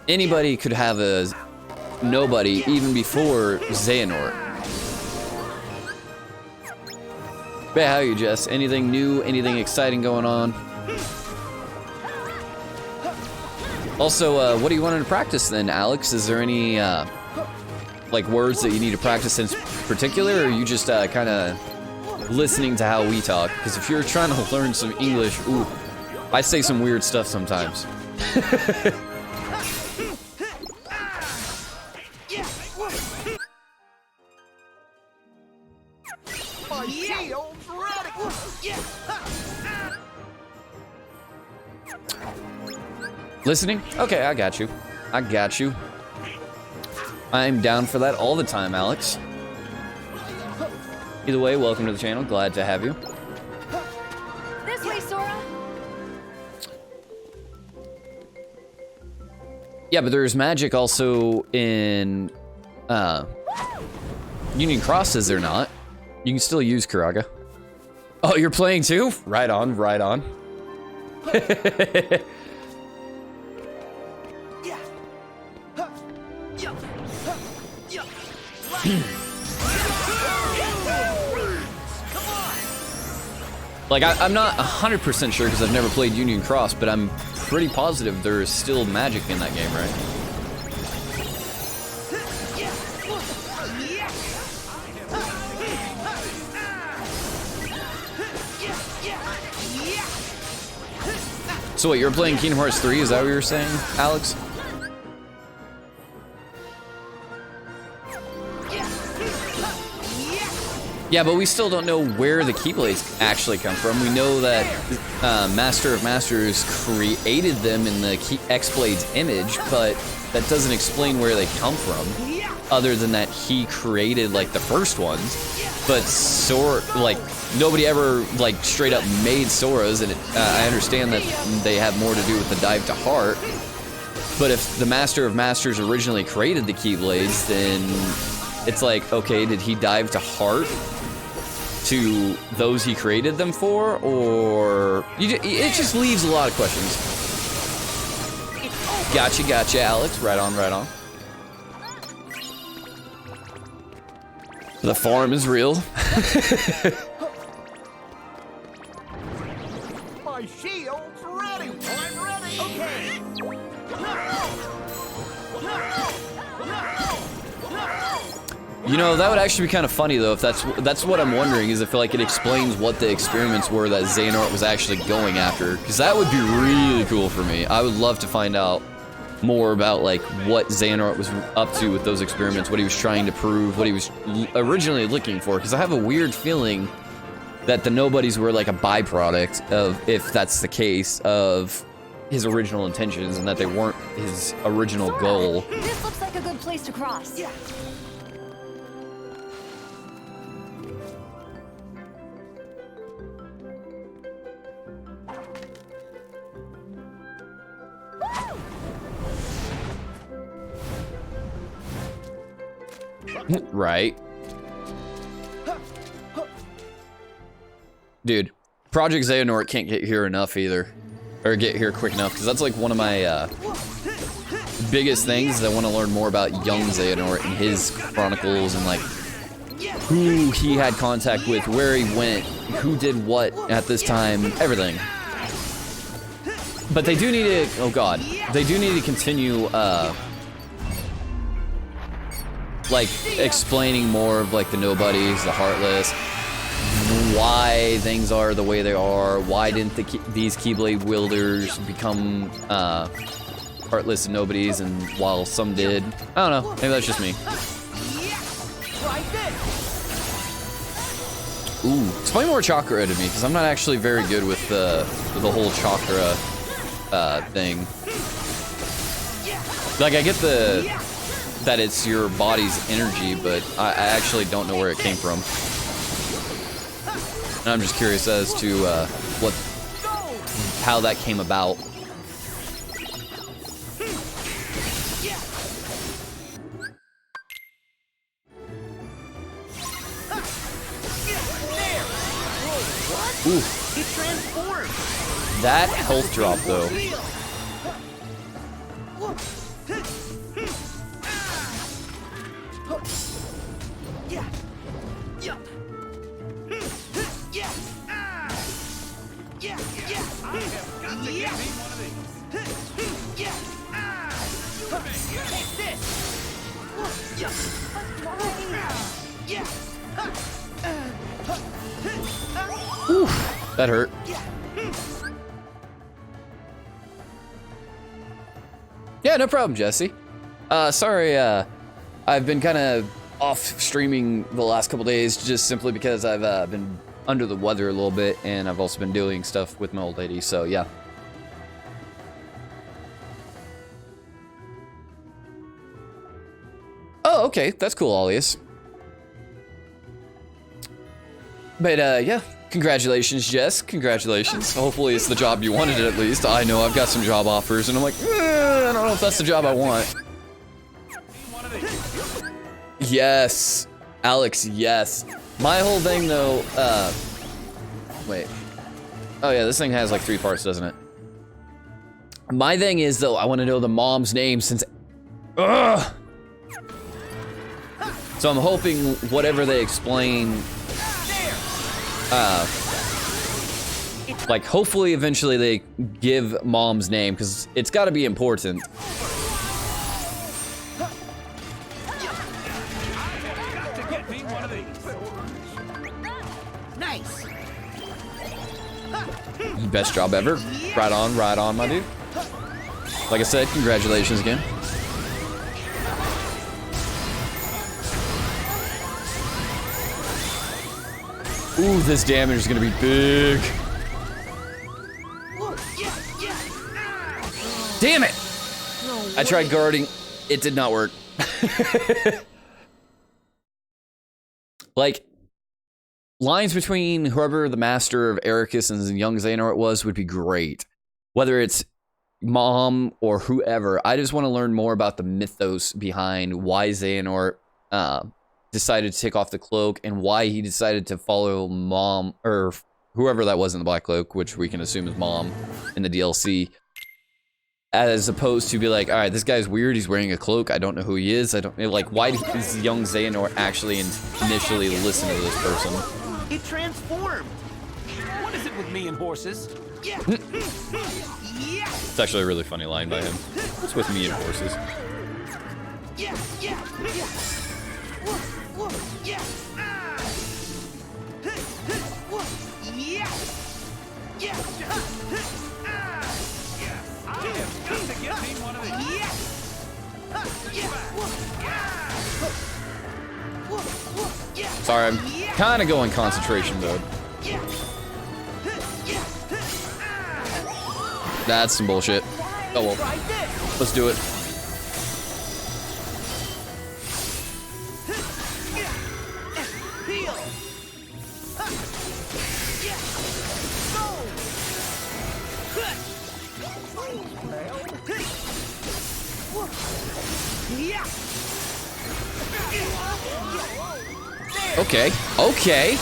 anybody could have a nobody even before Xehanort. But how are you, Jess? Anything new? Anything exciting going on? Also, what are you wanting to practice then, Alex? Is there any like words that you need to practice in particular, or are you just kind of listening to how we talk? Because if you're trying to learn some English, ooh, I say some weird stuff sometimes. My shield's ready. Listening? Okay, I got you. I got you. I'm down for that all the time, Alex. Either way, welcome to the channel. Glad to have you. This way, Sora! Yeah, but there's magic also in Union Cross, is there not? You can still use Karaga. Oh, you're playing too? Right on, right on. Like, I'm not 100% sure because I've never played Union Cross, but I'm pretty positive there is still magic in that game, right? So what, you're playing Kingdom Hearts 3? Is that what you were saying, Alex? Yeah, but we still don't know where the Keyblades actually come from. We know that Master of Masters created them in the X-Blade's image, but that doesn't explain where they come from, other than that he created, like, the first ones. But Sora, like, nobody ever, like, straight up made Sora's, and I understand that they have more to do with the dive to heart. But if the Master of Masters originally created the Keyblades, then it's like, okay, did he dive to heart to those he created them for, or it just leaves a lot of questions. Gotcha, Alex. Right on, right on. The farm is real. My shield's ready. I'm ready. Okay. You know, that would actually be kind of funny though, if that's what I'm wondering, is if like it explains what the experiments were that Xehanort was actually going after, because that would be really cool for me. I would love to find out more about like what Xehanort was up to with those experiments, what he was trying to prove, what he was originally looking for, because I have a weird feeling that the nobodies were like a byproduct of, if that's the case, of his original intentions, and that they weren't his original goal. This looks like a good place to cross. Yeah. Right. Dude, Project Xehanort can't get here enough either. Or get here quick enough, because that's like one of my biggest things, is I want to learn more about young Xehanort and his chronicles, and like who he had contact with, where he went, who did what at this time, everything. But they do need to, oh god, they do need to continue like explaining more of like the nobodies, the heartless, why things are the way they are, why didn't these Keyblade wielders become heartless and nobodies, and while some did. I don't know, maybe that's just me. Ooh, explain more chakra to me, because I'm not actually very good with the whole chakra thing. Like, I get that it's your body's energy, but I actually don't know where it came from. And I'm just curious as to how that came about. Ooh. It transformed. That health drop, though. Ooh, that hurt. Yeah, no problem, Jesse. Sorry, I've been kind of off streaming the last couple days just simply because I've been under the weather a little bit, and I've also been doing stuff with my old lady, so yeah. Oh, okay, that's cool, Alias. But yeah, congratulations, Jess. Congratulations. Hopefully it's the job you wanted at least. I know I've got some job offers, and I'm like, I don't know if that's the job I want. Yes, Alex, yes. My whole thing, though, wait. Oh, yeah, this thing has, like, 3 parts, doesn't it? My thing is, though, I want to know the mom's name since... Ugh! So I'm hoping whatever they explain... like, hopefully, eventually, they give mom's name, because it's got to be important. Nice. Best job ever. Right on, my dude. Like I said, congratulations again. Ooh, this damage is gonna be big. Damn it! I tried guarding. It did not work. Like, lines between whoever the master of Ericus and young Xehanort was would be great. Whether it's mom or whoever, I just want to learn more about the mythos behind why Xehanort decided to take off the cloak and why he decided to follow mom, or whoever that was in the black cloak, which we can assume is mom in the DLC. As opposed to be like, all right, this guy's weird, he's wearing a cloak, I don't know who he is, I don't, like, why does young Xehanort actually initially listen to this person? It transformed. What is it with me and horses? It's actually a really funny line by him. What's with me and horses? I have got to get me one of these. Sorry, I'm kind of going concentration mode. That's some bullshit. Oh well. Let's do it. Okay, okay.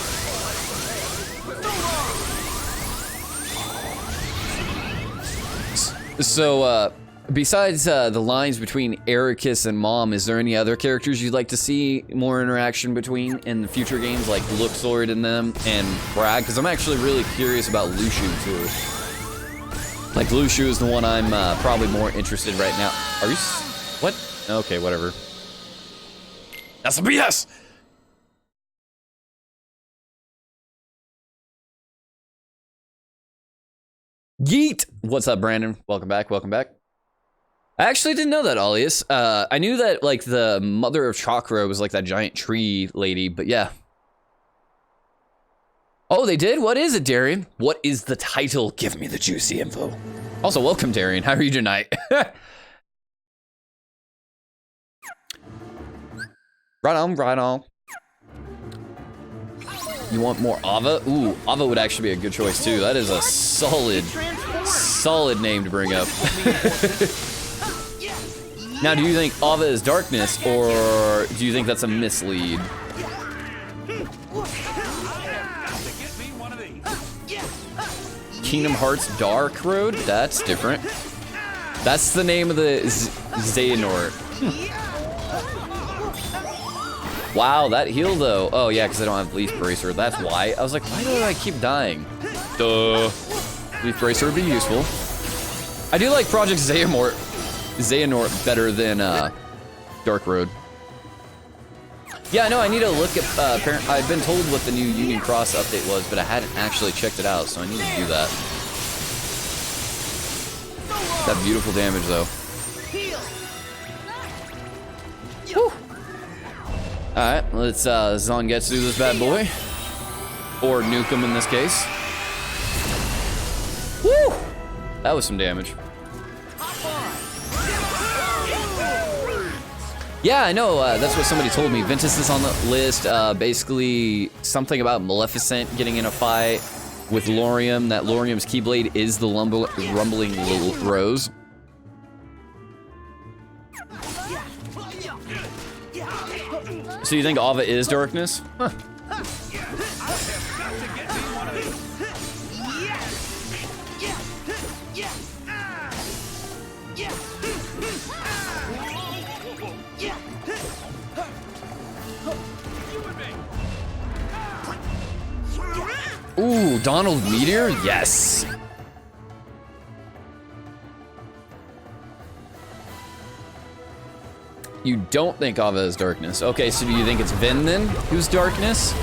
So, besides the lines between Ericus and Mom, is there any other characters you'd like to see more interaction between in the future games, like Luxord and them, and Bragg? Because I'm actually really curious about Lushu, too. Like, Lushu is the one I'm probably more interested right now. Are you... What? Okay, whatever. That's some BS. Yeet. What's up, Brandon? Welcome back. Welcome back. I actually didn't know that, Alias. I knew that, like, the mother of Chakra was, like, that giant tree lady, but yeah. Oh, they did? What is it, Darian? What is the title? Give me the juicy info. Also, welcome, Darian. How are you tonight? Right on, right on. You want more Ava? Ooh, Ava would actually be a good choice, too. That is a solid name to bring up. Now, do you think Ava is darkness, or do you think that's a mislead? Kingdom Hearts Dark Road? That's different. That's the name of the Xehanort. Wow, that heal though. Oh yeah, because I don't have Leaf Bracer. That's why. I was like, why do I keep dying? Duh. Leaf Bracer would be useful. I do like Project Xehanort better than Dark Road. Yeah, I know. I need to look at. I've been told what the new Union Cross update was, but I hadn't actually checked it out, so I need to do that. That beautiful damage, though. All right, let's Zangetsu this bad boy, or nuke him in this case. Woo! That was some damage. Yeah, I know, that's what somebody told me. Ventus is on the list, basically something about Maleficent getting in a fight with Laurium, that Laurium's Keyblade is the rumbling rose. So you think Ava is darkness? Huh. Ooh, Donald Meteor? Yes. You don't think Ava is darkness. Okay, so do you think it's Vin then, who's darkness?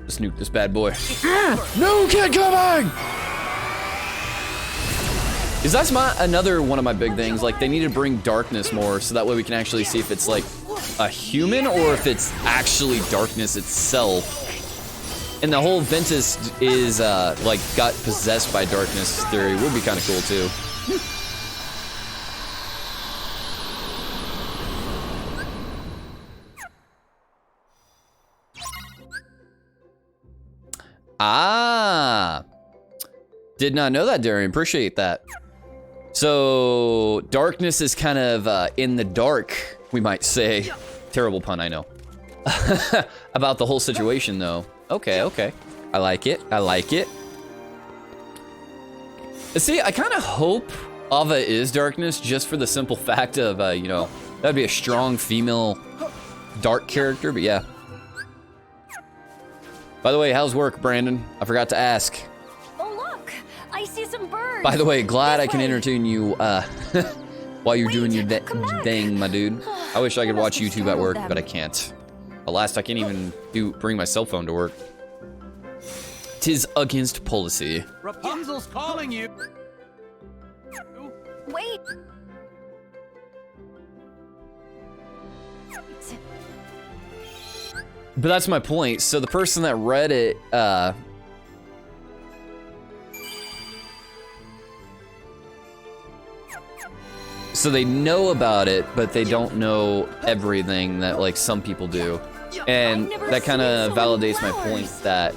Let's nuke this bad boy. No kid coming! Because that's another one of my big things. Like, they need to bring darkness more, so that way we can actually see if it's like a human or if it's actually darkness itself. And the whole Ventus is like got possessed by darkness theory would be kind of cool too. Ah, did not know that, Darian. Appreciate that. So darkness is kind of in the dark, we might say. Terrible pun, I know. About the whole situation, though. Okay, okay. I like it. I like it. See, I kind of hope Ava is darkness just for the simple fact of, you know, that'd be a strong female dark character, but yeah. By the way, how's work, Brandon? I forgot to ask. Oh, look! I see some birds! By the way, glad I can entertain you, while you're doing your thing, my dude. I wish I could watch YouTube at work, but I can't. Alas, I can't even bring my cell phone to work. 'Tis against policy. Rapunzel's calling you. Wait! But that's my point. So the person that read it, so they know about it, but they don't know everything that, like, some people do. And that kind of validates my point that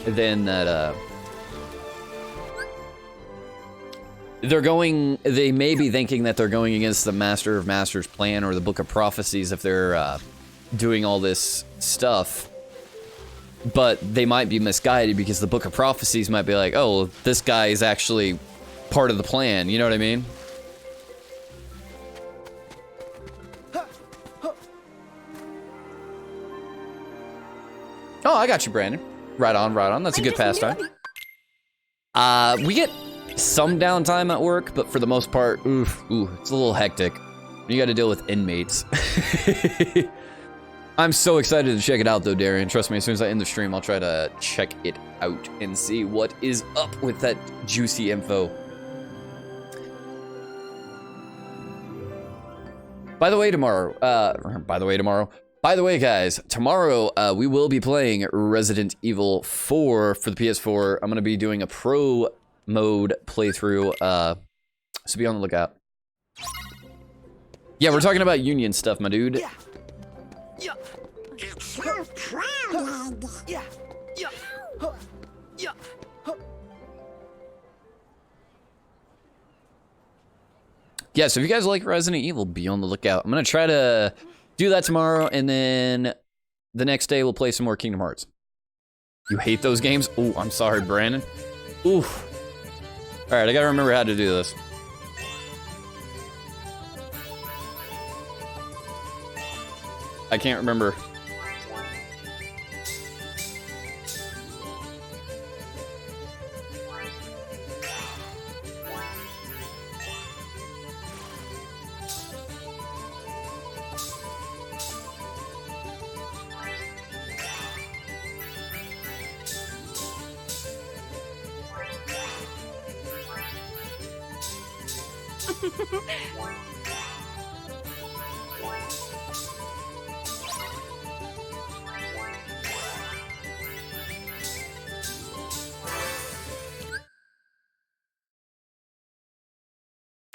then that, they may be thinking that they're going against the Master of Masters plan or the Book of Prophecies if they're, doing all this stuff, but they might be misguided because the Book of Prophecies might be like, oh, this guy is actually part of the plan, you know what I mean? Oh, I got you, Brandon. Right on, right on. That's a good pastime. We get some downtime at work, but for the most part, it's a little hectic. You got to deal with inmates. I'm so excited to check it out, though, Darian. Trust me, as soon as I end the stream, I'll try to check it out and see what is up with that juicy info. By the way, guys, tomorrow we will be playing Resident Evil 4 for the PS4. I'm going to be doing a pro mode playthrough, so be on the lookout. Yeah, we're talking about union stuff, my dude. Yeah. Yeah. It's so crowded. Yeah. Yeah. Huh. Yeah. Huh. Yeah, so if you guys like Resident Evil, be on the lookout. I'm going to try to do that tomorrow, and then the next day we'll play some more Kingdom Hearts. You hate those games? Oh, I'm sorry, Brandon. Oof. All right, I got to remember how to do this. I can't remember.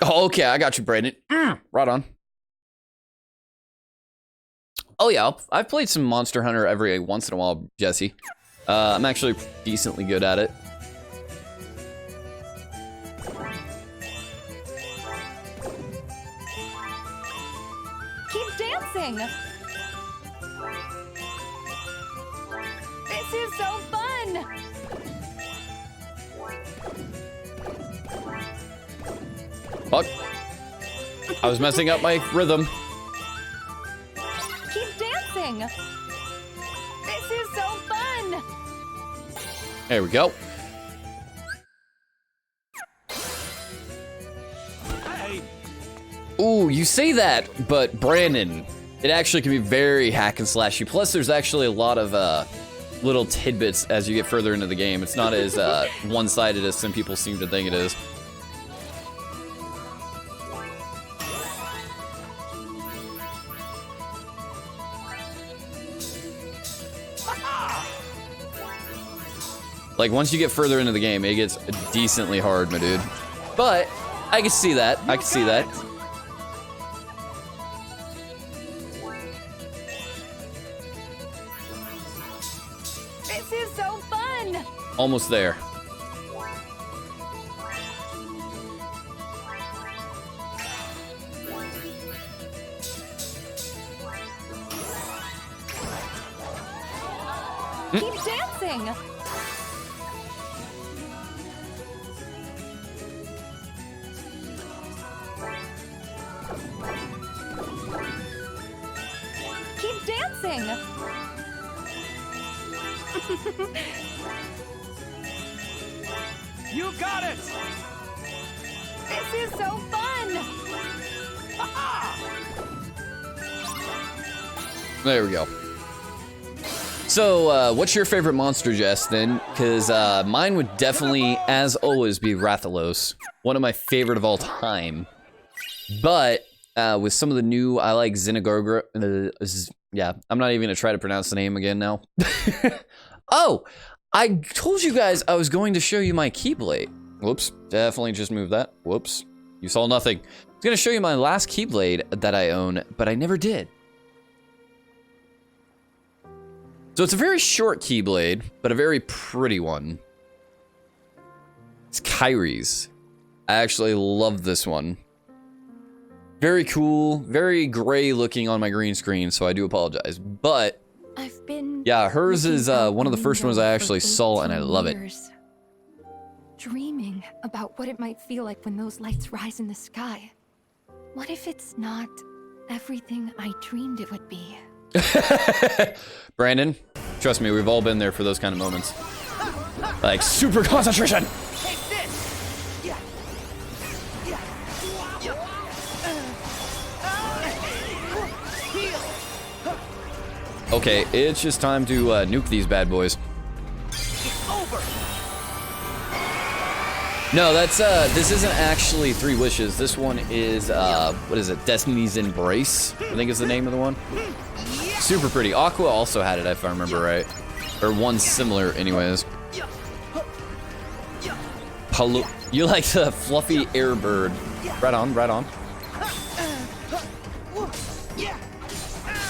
Oh, okay, I got you, Brandon. Right on. Oh yeah, I've played some Monster Hunter every once in a while, Jesse. I'm actually decently good at it. Keep dancing! This is so fun! Fuck. I was messing up my rhythm. Keep dancing! This is so fun! There we go. Hey, Ooh, you say that, but Brandon, it actually can be very hack and slashy. Plus, there's actually a lot of little tidbits as you get further into the game. It's not as one-sided as some people seem to think it is. Like, once you get further into the game, it gets decently hard, my dude. But, I can see that. I can see that. This is so fun! Almost there. Keep dancing! Keep dancing! you got it! This is so fun! There we go. So, what's your favorite monster, Jess, then? Because mine would definitely, as always, be Rathalos. One of my favorite of all time. But, with some of the new, I like Xenogargra. Yeah, I'm not even going to try to pronounce the name again now. Oh! I told you guys I was going to show you my Keyblade. Whoops. Definitely just moved that. Whoops. You saw nothing. I was going to show you my last Keyblade that I own, but I never did. So it's a very short Keyblade, but a very pretty one. It's Kyrie's. I actually love this one. Very cool, very gray looking on my green screen, so I do apologize. But, I've been yeah, hers is one of the first ones I window actually for saw, and I 18 love it. years, dreaming about what it might feel like when those lights rise in the sky. What if it's not everything I dreamed it would be? Brandon, trust me, we've all been there for those kind of moments. Like, super concentration! Okay, it's just time to nuke these bad boys. It's over. No, that's this isn't actually 3 Wishes. This one is what is it? Destiny's Embrace, I think is the name of the one. Super pretty. Aqua also had it, if I remember right, or one similar, anyways. You like the fluffy air bird? Right on, right on.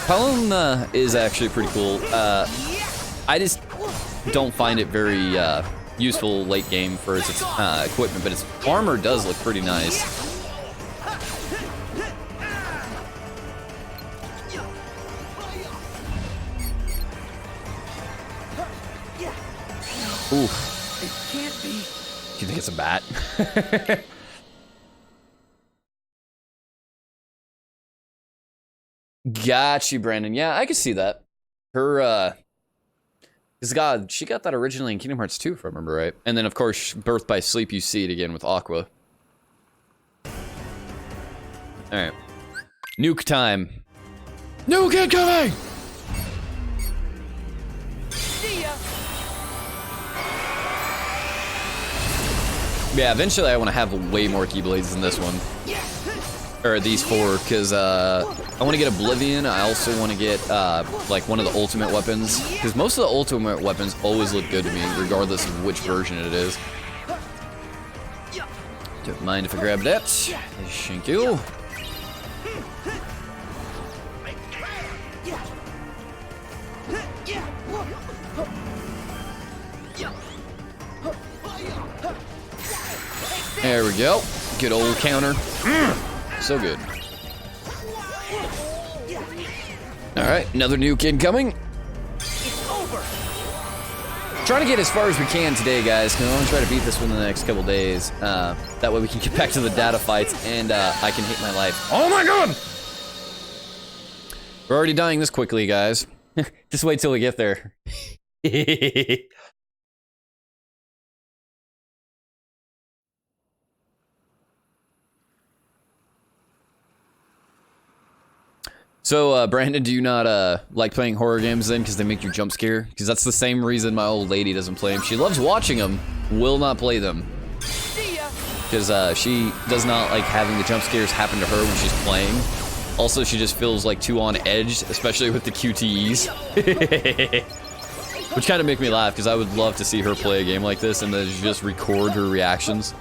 Palom is actually pretty cool. I just don't find it very useful late game for its equipment, but its armor does look pretty nice. Ooh. It can't be. Do you think it's a bat? Got you, Brandon. Yeah, I can see that. Her, God, she got that originally in Kingdom Hearts 2, if I remember right. And then, of course, Birth by Sleep, you see it again with Aqua. Alright. Nuke time. Nuke incoming! See ya. Yeah, eventually I want to have way more Keyblades than this one. Or these 4, because I want to get Oblivion. I also want to get like one of the ultimate weapons, because most of the ultimate weapons always look good to me, regardless of which version it is. Don't mind if I grab that. Thank you. There we go. Good old counter. So good. Alright, another nuke incoming. It's over. Trying to get as far as we can today, guys, because I want to try to beat this one in the next couple days. That way we can get back to the data fights, and I can hate my life. Oh my god! We're already dying this quickly, guys. Just wait till we get there. So, Brandon, do you not like playing horror games then because they make you jump scare? Because that's the same reason my old lady doesn't play them. She loves watching them, will not play them. Because she does not like having the jump scares happen to her when she's playing. Also, she just feels like too on edge, especially with the QTEs. Which kind of make me laugh because I would love to see her play a game like this and then just record her reactions.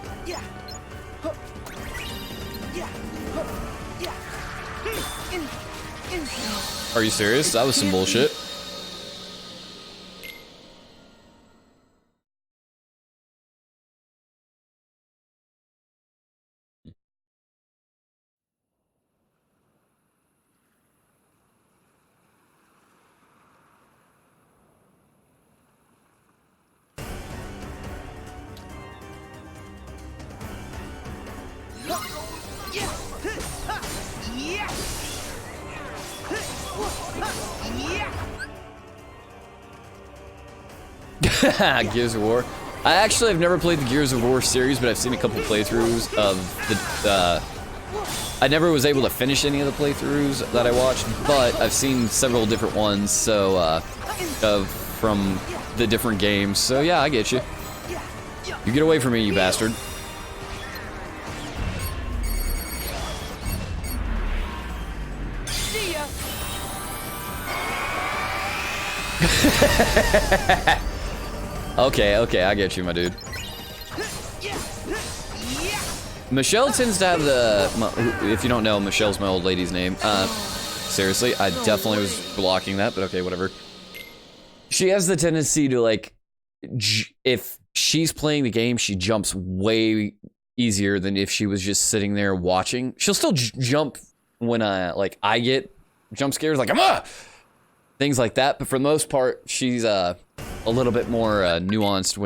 Are you serious? That was some bullshit. Gears of War. I actually have never played the Gears of War series, but I've seen a couple playthroughs of the. I never was able to finish any of the playthroughs that I watched, but I've seen several different ones. So, from the different games. So yeah, I get you. You get away from me, you bastard. Okay, I get you, my dude. Michelle tends to have if you don't know, Michelle's my old lady's name. Seriously, I definitely was blocking that, but okay, whatever. She has the tendency to, like, if she's playing the game, she jumps way easier than if she was just sitting there watching. She'll still jump when I get jump scares, like, things like that, but for the most part, she's a little bit more nuanced a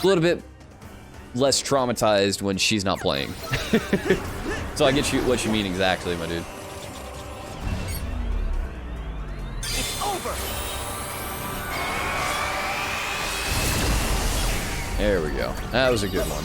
little bit less traumatized when she's not playing. So I get you what you mean exactly, my dude. It's over. There we go. That was a good one.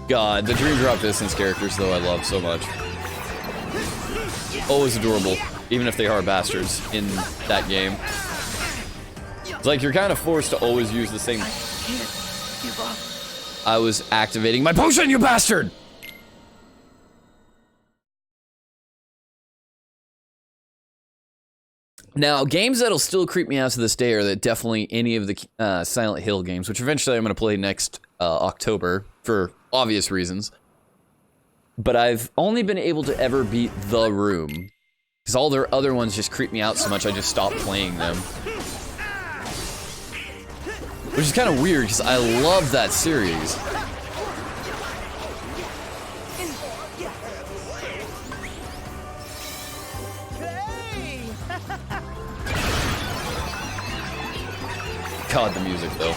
God, the Dream Drop Distance characters, though, I love so much. Always adorable, even if they are bastards in that game. It's like you're kind of forced to always use the same. I was activating my potion, you bastard! Now, games that'll still creep me out to this day are that definitely any of the Silent Hill games, which eventually I'm going to play next October for obvious reasons. But I've only been able to ever beat The Room, because all their other ones just creep me out so much I just stopped playing them. Which is kind of weird, because I love that series. God, the music, though.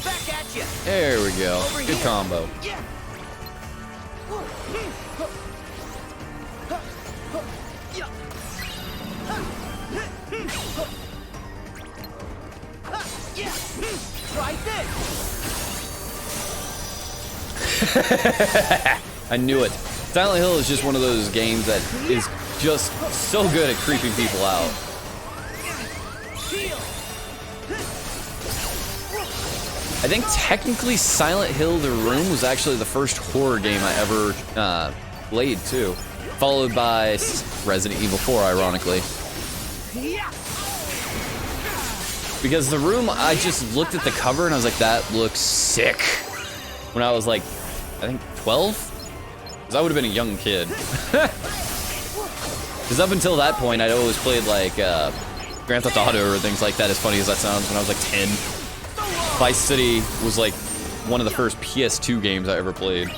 Back at you. There we go. Good combo. Try this. I knew it. Silent Hill is just one of those games that is just so good at creeping people out. I think technically Silent Hill The Room was actually the first horror game I ever played too. Followed by Resident Evil 4, ironically. Because The Room, I just looked at the cover and I was like, that looks sick. When I was like, I think 12? Because I would have been a young kid. Because up until that point, I'd always played like Grand Theft Auto or things like that, as funny as that sounds, when I was like 10. Vice City was like one of the first PS2 games I ever played.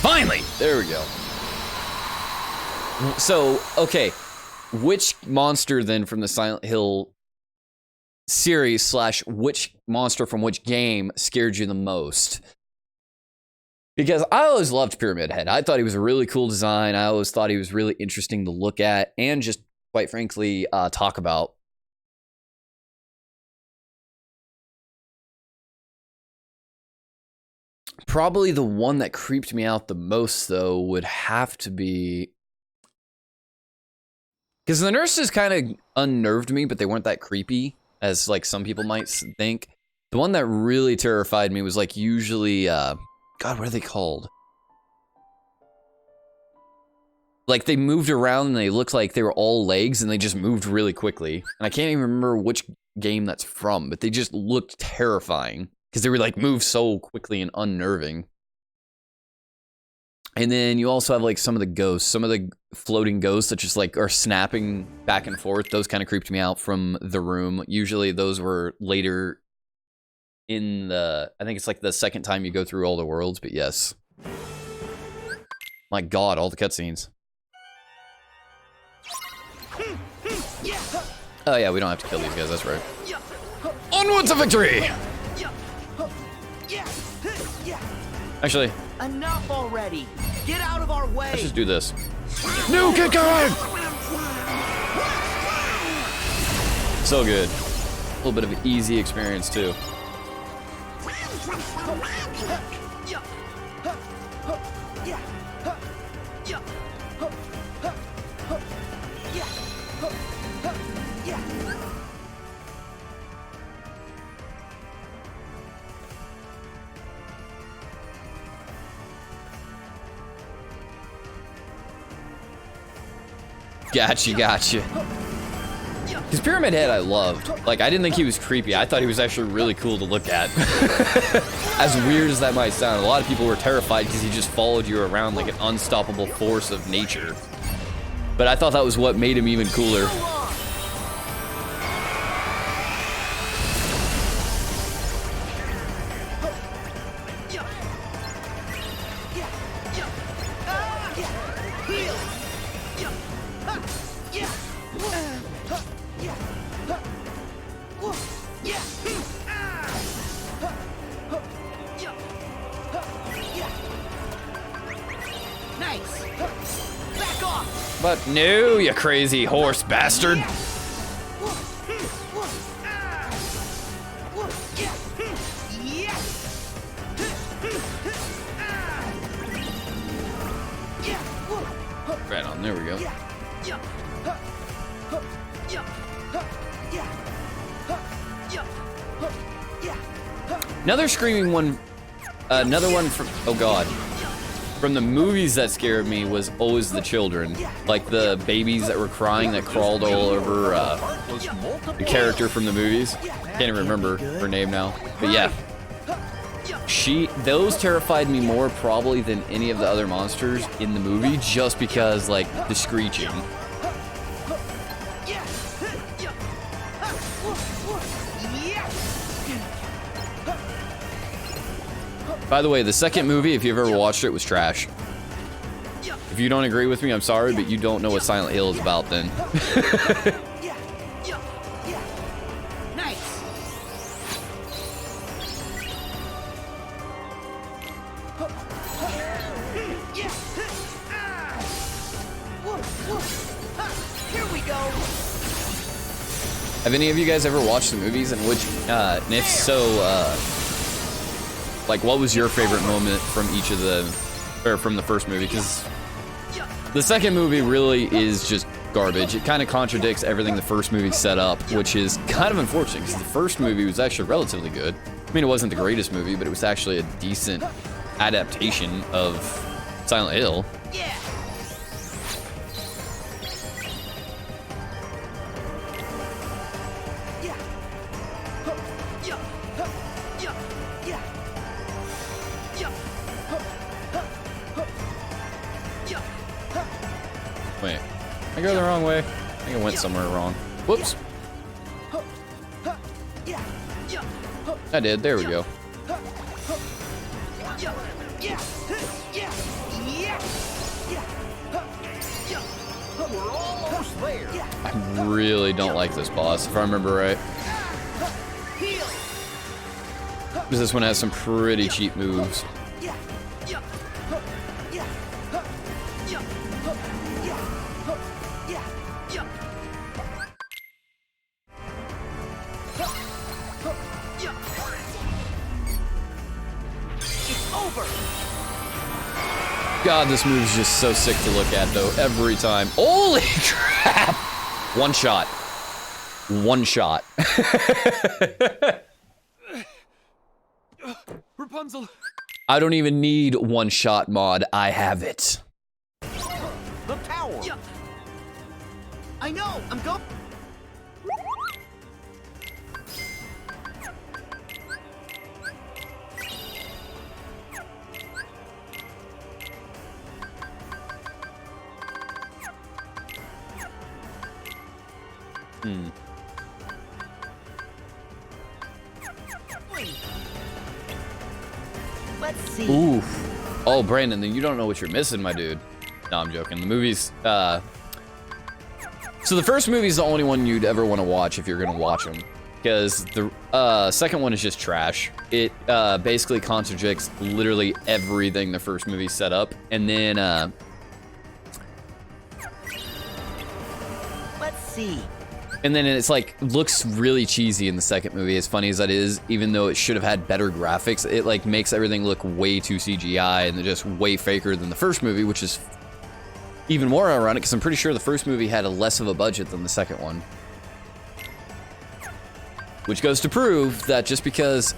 Finally! There we go. So, okay. Which monster then from the Silent Hill series / which monster from which game scared you the most? Because I always loved Pyramid Head. I thought he was a really cool design. I always thought he was really interesting to look at and just, quite frankly, talk about. Probably the one that creeped me out the most, though, would have to be... Because the nurses kind of unnerved me, but they weren't that creepy, as like some people might think. The one that really terrified me was like usually... God, what are they called? Like, they moved around and they looked like they were all legs and they just moved really quickly. And I can't even remember which game that's from, but they just looked terrifying. Because they were like moved so quickly and unnerving. And then you also have like some of the ghosts. Some of the floating ghosts that just like are snapping back and forth. Those kind of creeped me out from The Room. Usually those were later in the... I think it's like the second time you go through all the worlds, but yes. My god, all the cutscenes. Oh yeah, we don't have to kill these guys, that's right. Onward to victory! Actually, Enough already. Get out of our way. let's just do this. No, get going! So good. A little bit of an easy experience too. Gotcha. His Pyramid Head I loved. Like, I didn't think he was creepy. I thought he was actually really cool to look at. As weird as that might sound, a lot of people were terrified because he just followed you around like an unstoppable force of nature. But I thought that was what made him even cooler. butt. No, you crazy horse bastard. Right on, there we go. Another screaming one, another one from, oh god. From the movies that scared me was always the children. Like the babies that were crying that crawled all over the character from the movies. Can't even remember her name now. But yeah. Those terrified me more probably than any of the other monsters in the movie, just because, like, the screeching. By the way, the second movie, if you've ever watched it, was trash. If you don't agree with me, I'm sorry, but you don't know what Silent Hill is about then. Have any of you guys ever watched the movies? And which, and if so, like, what was your favorite moment from each of the, or from the first movie? Because the second movie really is just garbage. It kind of contradicts everything the first movie set up, which is kind of unfortunate because the first movie was actually relatively good. I mean, it wasn't the greatest movie, but it was actually a decent adaptation of Silent Hill. Wait, I go the wrong way. I think I went somewhere wrong. Whoops. I did, there we go. We're almost there. I really don't like this boss, if I remember right. Because this one has some pretty cheap moves. God, this move's just so sick to look at, though, every time. Holy crap! One shot. One shot. Rapunzel. I don't even need one shot mod. I have it. The tower. I know. I'm going. Let's see. Oof. Oh, Brandon, then you don't know what you're missing, my dude. No, I'm joking. The movie's, so the first movie's the only one you'd ever want to watch if you're gonna watch them. Because the second one is just trash. It basically contradicts literally everything the first movie set up. And then, Let's see. and then it's like, looks really cheesy in the second movie, as funny as that is, even though it should have had better graphics. It like makes everything look way too CGI and just way faker than the first movie, which is even more ironic because I'm pretty sure the first movie had a less of a budget than the second one. Which goes to prove that just because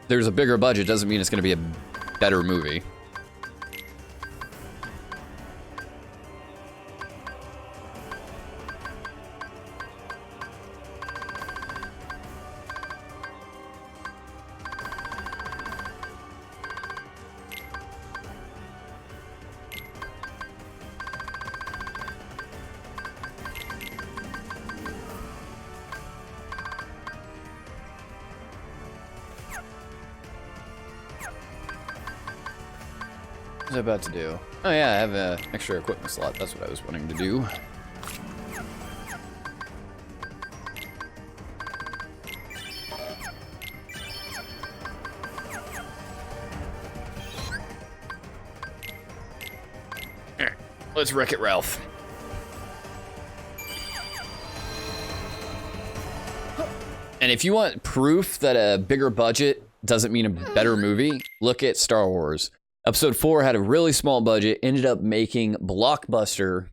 there's a bigger budget doesn't mean it's going to be a better movie. What was I about to do? Oh yeah, I have an extra equipment slot. That's what I was wanting to do. Let's Wreck-It Ralph. And if you want proof that a bigger budget doesn't mean a better movie, look at Star Wars. Episode 4 had a really small budget, ended up making blockbuster.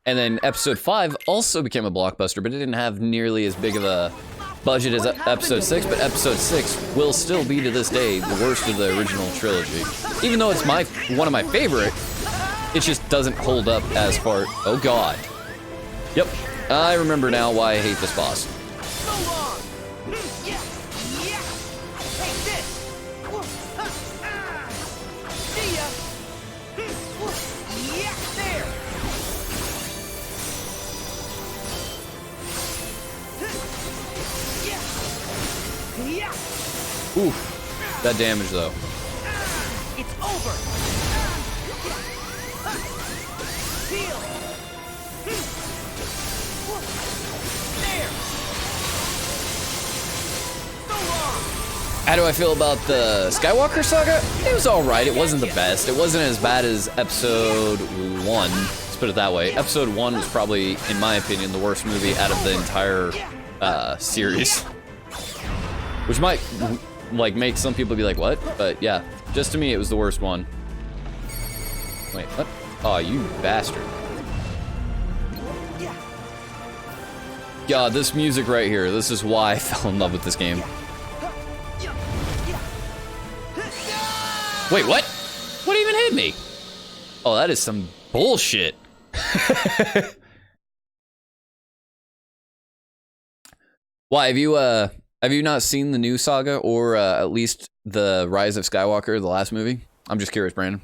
And then episode 5 also became a blockbuster, but it didn't have nearly as big of a budget as episode 6, but episode 6 will still be to this day the worst of the original trilogy. Even though it's one of my favorite, it just doesn't hold up as far. Oh god. Yep, I remember now why I hate this boss. Oof, that damage though. It's over. Heal. There. So long. How do I feel about the Skywalker saga? It was alright, it wasn't the best. It wasn't as bad as episode 1, let's put it that way. Episode 1 was probably, in my opinion, the worst movie out of the entire series. Which might like make some people be like, what? But yeah, just to me it was the worst one. Wait, what? Oh, you bastard. God, this music right here, this is why I fell in love with this game. Wait, what? What even hit me? Oh, that is some bullshit. Why, have you not seen the new saga, or at least the Rise of Skywalker, the last movie? I'm just curious, Brandon.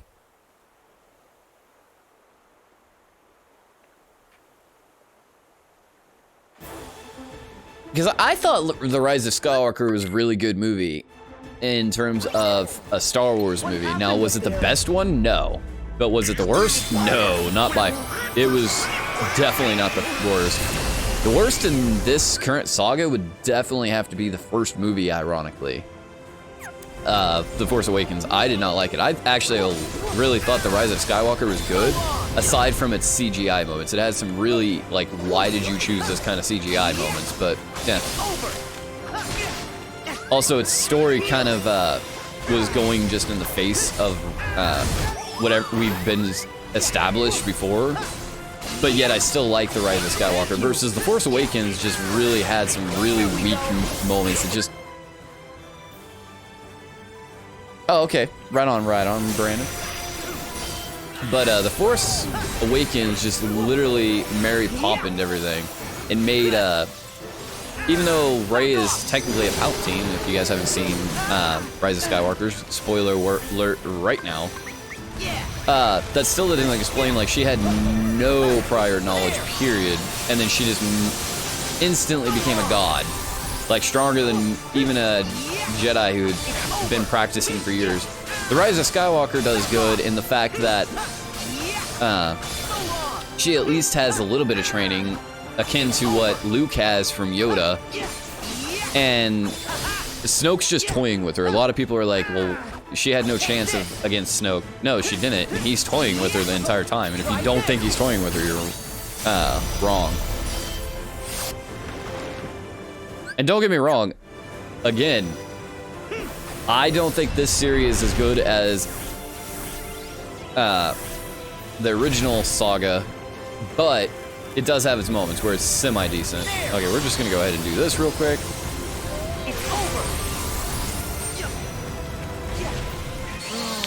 Because I thought the Rise of Skywalker was a really good movie in terms of a Star Wars movie. Now, was it the best one? No. But was it the worst? No, not by... It was definitely not the worst. The worst in this current saga would definitely have to be the first movie, ironically. The Force Awakens. I did not like it. I actually really thought The Rise of Skywalker was good, aside from its CGI moments. It had some really, like, why did you choose this kind of CGI moments, but, yeah. Also, its story kind of was going just in the face of whatever we've been established before. But yet I still like The Rise of Skywalker versus The Force Awakens just really had some really weak moments. It just... Oh, okay. Right on, Brandon. But The Force Awakens just literally Mary Poppin'd everything and made, even though Rey is technically a Palpatine, if you guys haven't seen Rise of Skywalker, spoiler alert right now, that still didn't like explain, like, she had no prior knowledge, period, and then she just instantly became a god, like stronger than even a Jedi who had been practicing for years. The Rise of Skywalker does good in the fact that she at least has a little bit of training akin to what Luke has from Yoda, and Snoke's just toying with her. A lot of people are like, well, she had no chance against Snoke. No, she didn't, and he's toying with her the entire time, and if you don't think he's toying with her, you're wrong. And don't get me wrong, again, I don't think this series is as good as the original saga, but it does have its moments where it's semi-decent. Okay, we're just gonna go ahead and do this real quick.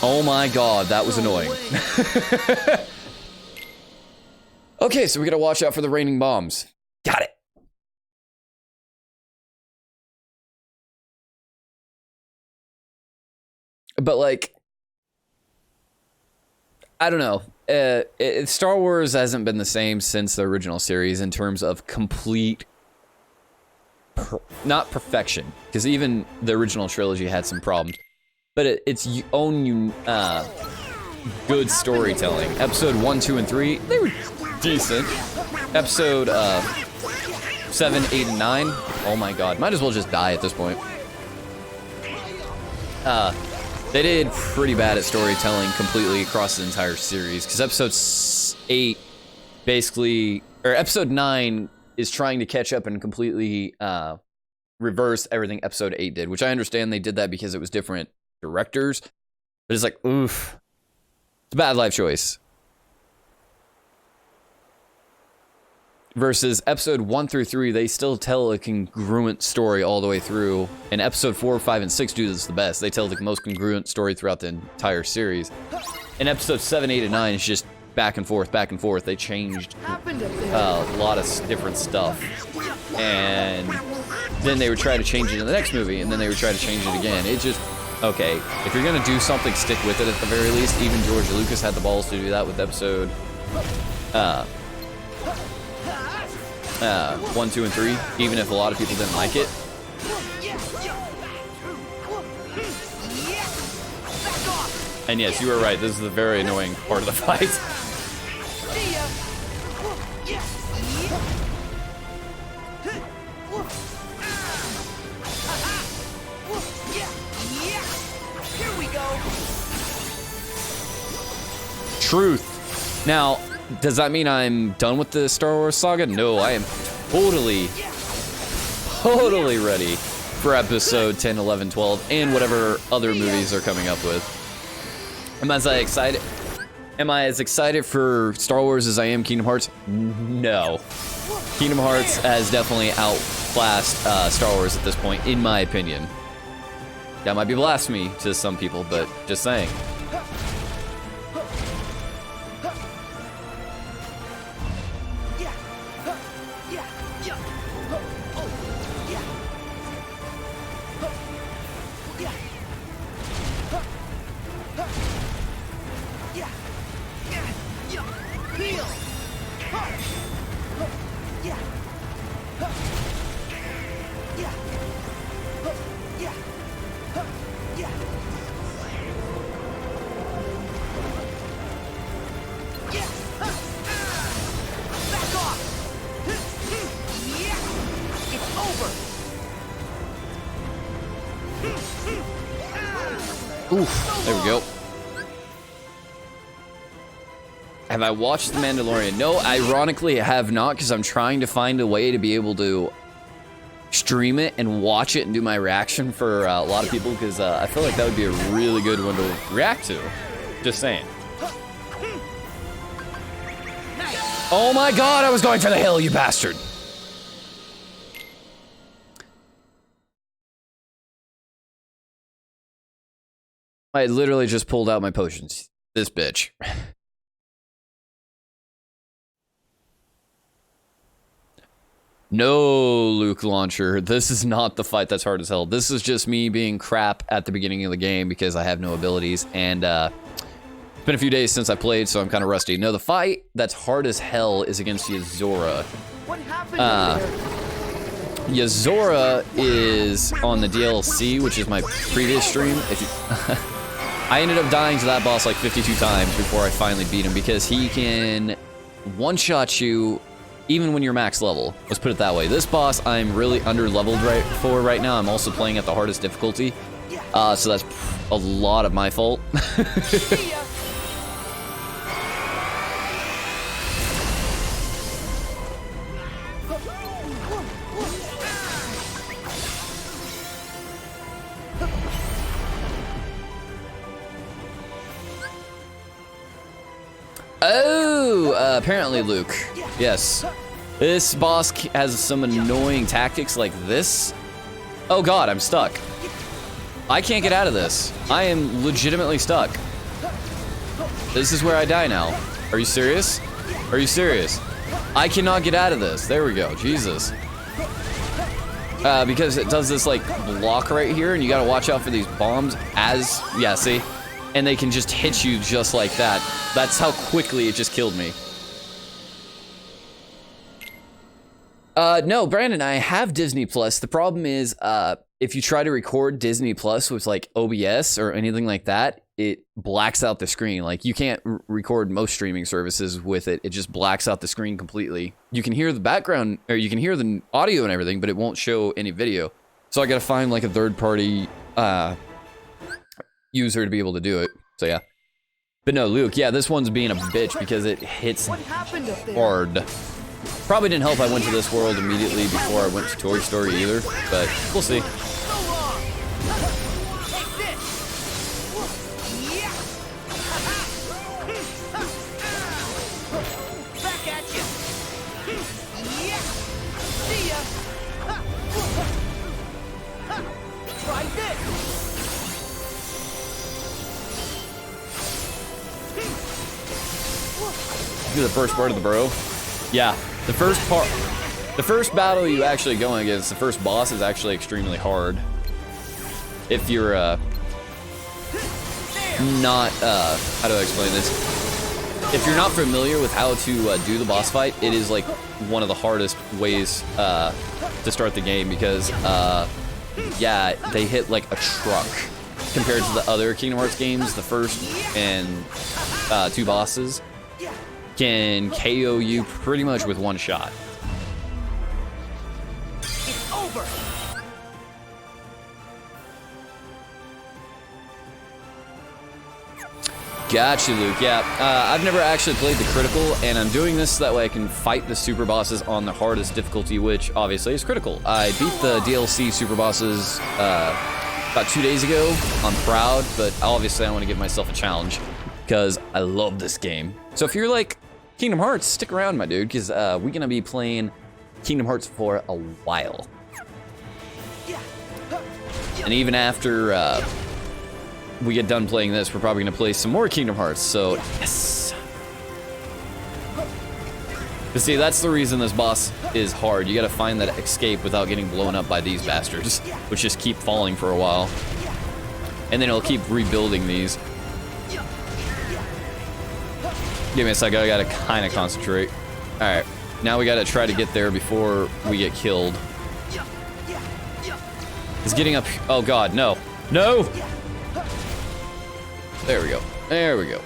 Oh my god, that was annoying. Okay, so we gotta watch out for the raining bombs. Got it. But, like, I don't know. Star Wars hasn't been the same since the original series in terms of complete, not perfection, because even the original trilogy had some problems, but its own good storytelling. Episode 1, 2, and 3, they were decent. Episode 7, 8, and 9, oh my god, might as well just die at this point. They did pretty bad at storytelling completely across the entire series, because episode 8 basically, or episode 9 is trying to catch up and completely reverse everything episode 8 did, which I understand they did that because it was different directors, but it's like, oof, it's a bad life choice. Versus episode 1 through 3, they still tell a congruent story all the way through. And episode 4, 5, and 6 do this the best. They tell the most congruent story throughout the entire series. And episode 7, 8, and 9 is just back and forth, back and forth. They changed a lot of different stuff. And then they would try to change it in the next movie, and then they would try to change it again. It just, okay, if you're gonna do something, stick with it at the very least. Even George Lucas had the balls to do that with episode 1, 2, and 3, even if a lot of people didn't like it. And yes, you were right, this is a very annoying part of the fight. Here we go. Truth. Now, does that mean I'm done with the Star Wars saga? No, I am totally ready for episode 10, 11, 12, and whatever other movies they're coming up with. Am I as excited for Star Wars as I am Kingdom Hearts? No. Kingdom Hearts has definitely outclassed Star Wars at this point, in my opinion. That might be blasphemy to some people, but just saying. Oof, there we go. Have I watched The Mandalorian? No, ironically I have not, because I'm trying to find a way to be able to stream it and watch it and do my reaction for a lot of people, because I feel like that would be a really good one to react to. Just saying. Oh my god, I was going for the hill, you bastard! I literally just pulled out my potions. This bitch. No, Luke Launcher. This is not the fight that's hard as hell. This is just me being crap at the beginning of the game because I have no abilities. And it's been a few days since I played, so I'm kind of rusty. No, the fight that's hard as hell is against Yazora. What happened up there? Yazora is on the DLC, which is my previous stream. If you I ended up dying to that boss like 52 times before I finally beat him, because he can one-shot you even when you're max level. Let's put it that way. This boss I'm really under-leveled right now. I'm also playing at the hardest difficulty, so that's a lot of my fault. Oh, apparently Luke. Yes. This boss has some annoying tactics like this. Oh god, I'm stuck. I can't get out of this. I am legitimately stuck. This is where I die now. Are you serious? Are you serious? I cannot get out of this. There we go. Jesus. Because it does this like block right here, and you gotta watch out for these bombs as, yeah, see? And they can just hit you just like that. That's how quickly it just killed me. No, Brandon, I have Disney Plus. The problem is, if you try to record Disney Plus with like OBS or anything like that, it blacks out the screen. Like you can't record most streaming services with it. It just blacks out the screen completely. You can hear the background, or you can hear the audio and everything, but it won't show any video. So I gotta find like a third party, user to be able to do it. So yeah. But no, Luke, yeah, this one's being a bitch because it hits What happened up there? hard. Probably didn't help I went to this world immediately before I went to Toy Story either, but we'll see. Back at you. Yeah. See ya. Try this. Do the first part of the bro. Yeah, the first battle you actually go against, the first boss is actually extremely hard. If you're not how do I explain this? If you're not familiar with how to do the boss fight, it is like one of the hardest ways to start the game because yeah, they hit like a truck compared to the other Kingdom Hearts games. The first and two bosses can KO you pretty much with one shot. It's over. Gotcha, Luke. Yeah, I've never actually played the critical, and I'm doing this so that way I can fight the super bosses on the hardest difficulty, which obviously is critical. I beat the DLC super bosses about 2 days ago. I'm proud, but obviously I want to give myself a challenge because I love this game. So if you're like Kingdom Hearts, stick around, my dude, because we're gonna be playing Kingdom Hearts for a while. And even after we get done playing this, we're probably gonna play some more Kingdom Hearts, so yes. But see, that's the reason this boss is hard. You gotta find that escape without getting blown up by these bastards, which just keep falling for a while. And then it'll keep rebuilding these. Give me a second, I gotta kinda concentrate. Alright, now we gotta try to get there before we get killed. It's getting up, oh god, no. No! There we go. There we go.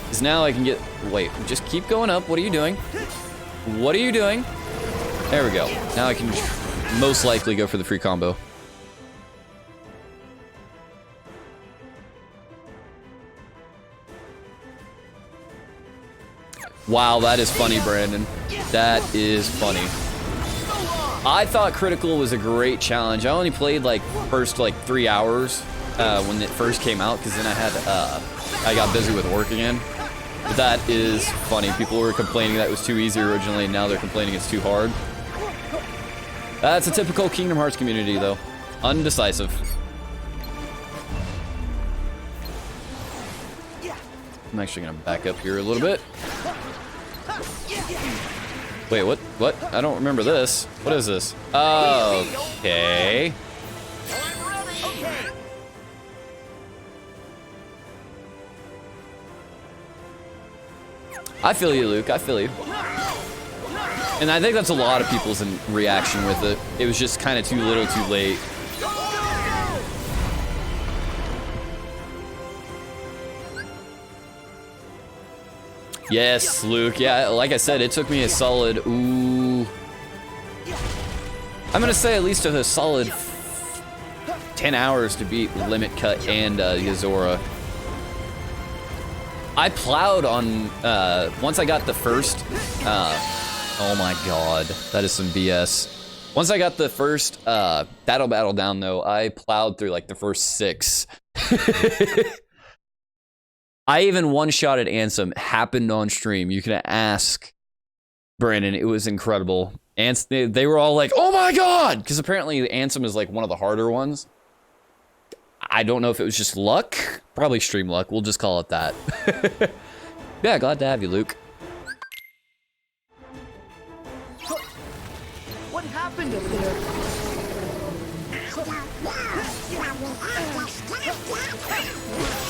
Because now I can get... Wait, just keep going up. What are you doing? What are you doing? There we go. Now I can most likely go for the free combo. Wow, that is funny, Brandon. That is funny. I thought Critical was a great challenge. I only played like first like 3 hours when it first came out because then I got busy with work again. But that is funny. People were complaining that it was too easy originally, and now they're complaining it's too hard. That's a typical Kingdom Hearts community, though. Undecisive. I'm actually gonna back up here a little bit. Wait, what? What? I don't remember this. What is this? Okay. I feel you, Luke. I feel you. And I think that's a lot of people's reaction with it. It was just kind of too little, too late. Yes, Luke. Yeah, like I said, it took me a solid, ooh. I'm gonna say at least a solid 10 hours to beat Limit Cut and Yozora. I plowed on, once I got the first, oh my god, that is some BS. Once I got the first battle down though, I plowed through like the first 6. I even one-shotted Ansem, happened on stream. You can ask Brandon, it was incredible. And they were all like, oh my god! Because apparently Ansem is like one of the harder ones. I don't know if it was just luck. Probably stream luck, we'll just call it that. Yeah, glad to have you, Luke. What happened up there?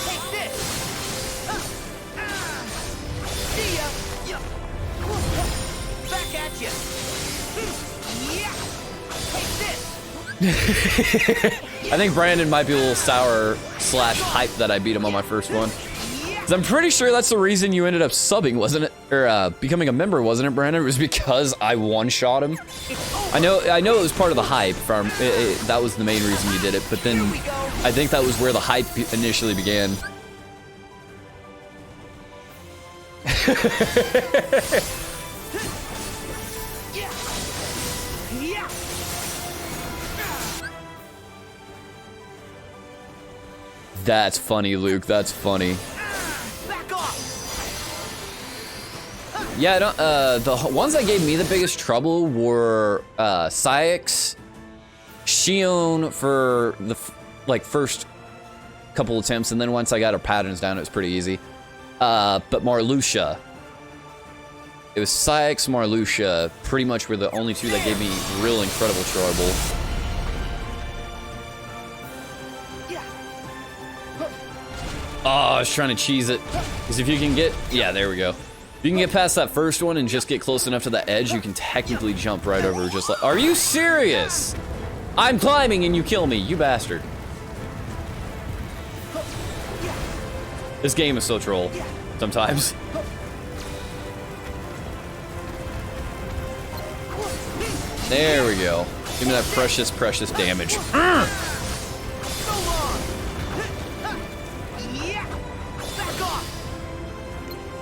Take this! See ya! Back at you! Yeah! Take this! I think Brandon might be a little sour / hype that I beat him on my first one. 'Cause I'm pretty sure that's the reason you ended up subbing, wasn't it? Or becoming a member, wasn't it, Brandon? It was because I one-shot him. I know it was part of the hype. That was the main reason you did it. But then I think that was where the hype initially began. That's funny, Luke. That's funny. Yeah, I don't, the ones that gave me the biggest trouble were Syx, Shion for the first couple attempts, and then once I got her patterns down, it was pretty easy. But Marluxia. It was Syx, Marluxia, pretty much were the only two that gave me real incredible trouble. Oh, I was trying to cheese it. Because if you can get... Yeah, there we go. If you can get past that first one and just get close enough to the edge, you can technically jump right over just like... Are you serious? I'm climbing and you kill me, you bastard. This game is so troll. Sometimes. There we go. Give me that precious, precious damage.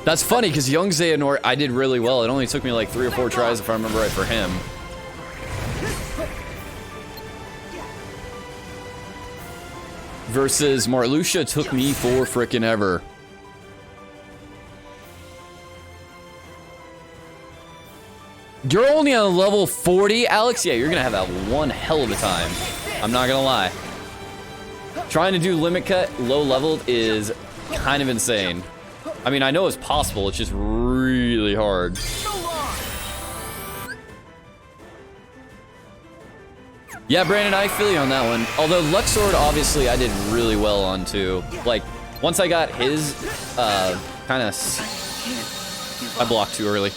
That's funny, because young Xehanort, I did really well. It only took me like 3 or 4 tries, if I remember right, for him. Versus Marluxia took me for frickin' ever. You're only on level 40, Alex? Yeah, you're gonna have that one hell of a time. I'm not gonna lie. Trying to do limit cut low leveled is kind of insane. I mean, I know it's possible, it's just really hard. Yeah, Brandon, I feel you on that one. Although Luxord, obviously, I did really well on too. Like, once I got his, I blocked too early.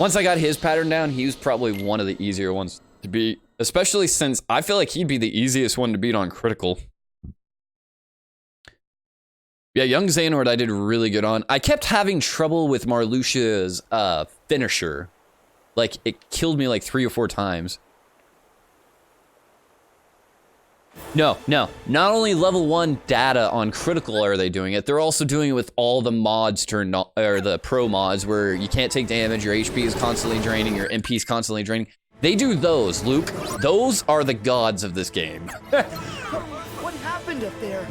Once I got his pattern down, he was probably one of the easier ones to beat. Especially since I feel like he'd be the easiest one to beat on critical. Yeah, young Xehanort I did really good on. I kept having trouble with Marluxia's finisher. Like, it killed me like 3 or 4 times. No. Not only level 1 data on critical are they doing it, they're also doing it with all the mods turned on, or the pro mods where you can't take damage, your HP is constantly draining, your MP is constantly draining. They do those, Luke. Those are the gods of this game. What happened up there?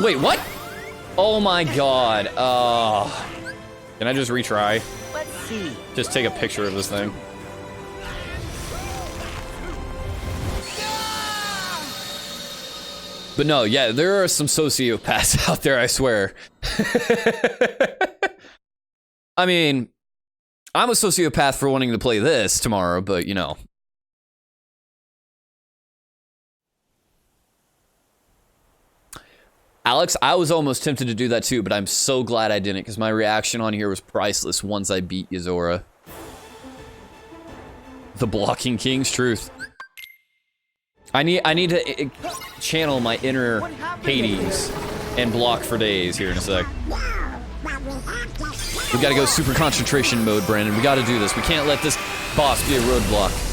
Wait, what? Oh my god. Can I just retry? Let's see. Just take a picture of this thing. But no, yeah, there are some sociopaths out there, I swear. I mean, I'm a sociopath for wanting to play this tomorrow, but you know. Alex, I was almost tempted to do that too, but I'm so glad I didn't, because my reaction on here was priceless once I beat Yuzora. The blocking king's truth. I need to channel my inner Hades and block for days here in a sec. We gotta go super concentration mode, Brandon. We gotta do this. We can't let this boss be a roadblock.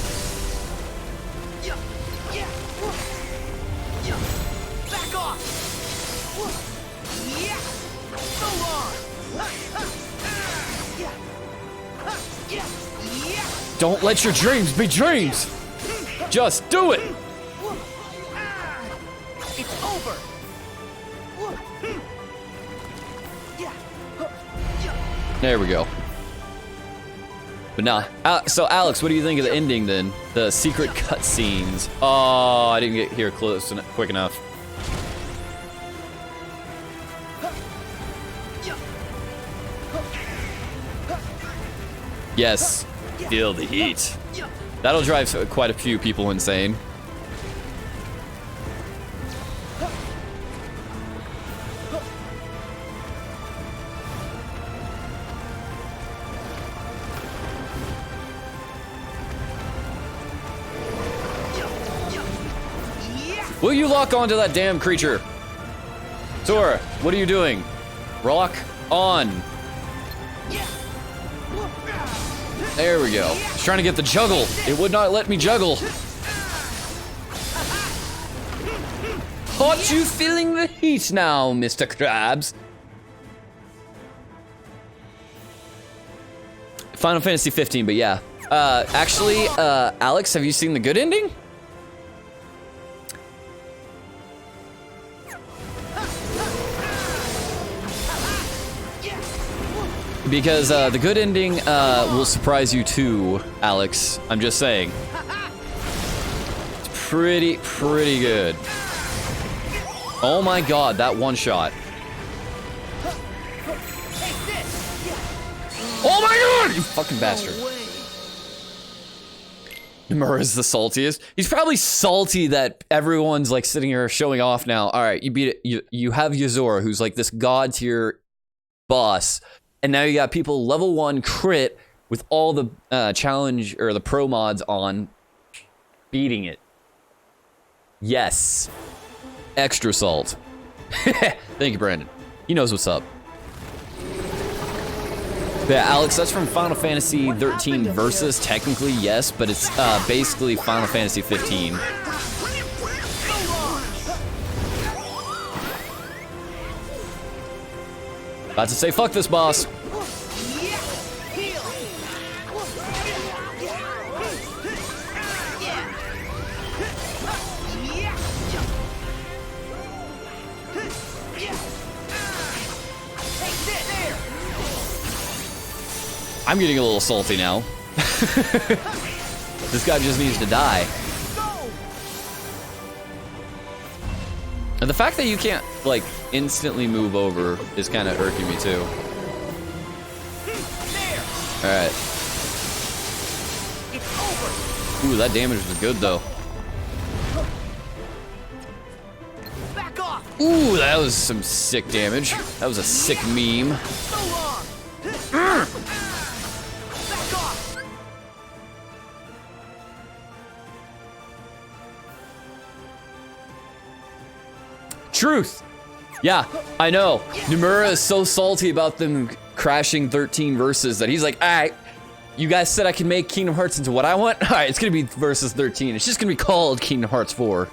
Don't let your dreams be dreams! Just do it! It's over. There we go. But now, so Alex, what do you think of the ending then? The secret cutscenes. Oh, I didn't get here close and quick enough. Yes, feel the heat. That'll drive quite a few people insane. Will you lock onto that damn creature? Sora, what are you doing? Rock on. There we go. I was trying to get the juggle. It would not let me juggle. Aren't you feeling the heat now, Mr. Krabs? Final Fantasy 15, but yeah. Actually, Alex, have you seen the good ending? Because the good ending will surprise you too, Alex. I'm just saying. It's pretty good. Oh my god, that one shot. Oh my god, you fucking bastard. Nomura's the saltiest. He's probably salty that everyone's like sitting here showing off now. All right, you beat it. You have Yuzora, who's like this god tier boss. And now you got people level 1 crit with all the challenge or the pro mods on, beating it. Yes. Extra salt. Thank you, Brandon. He knows what's up. Yeah, Alex, that's from Final Fantasy 13 Versus. Technically, yes, but it's basically Final Fantasy 15. About to say, fuck this boss. I'm getting a little salty now. This guy just needs to die. And the fact that you can't, like, instantly move over is kind of irking me, too. Alright. Ooh, that damage was good, though. Ooh, that was some sick damage. That was a sick meme. Truth. Yeah, I know. Nomura is so salty about them crashing 13 Versus that he's like, all right, you guys said I can make Kingdom Hearts into what I want? All right, it's gonna be Versus 13. It's just gonna be called Kingdom Hearts 4.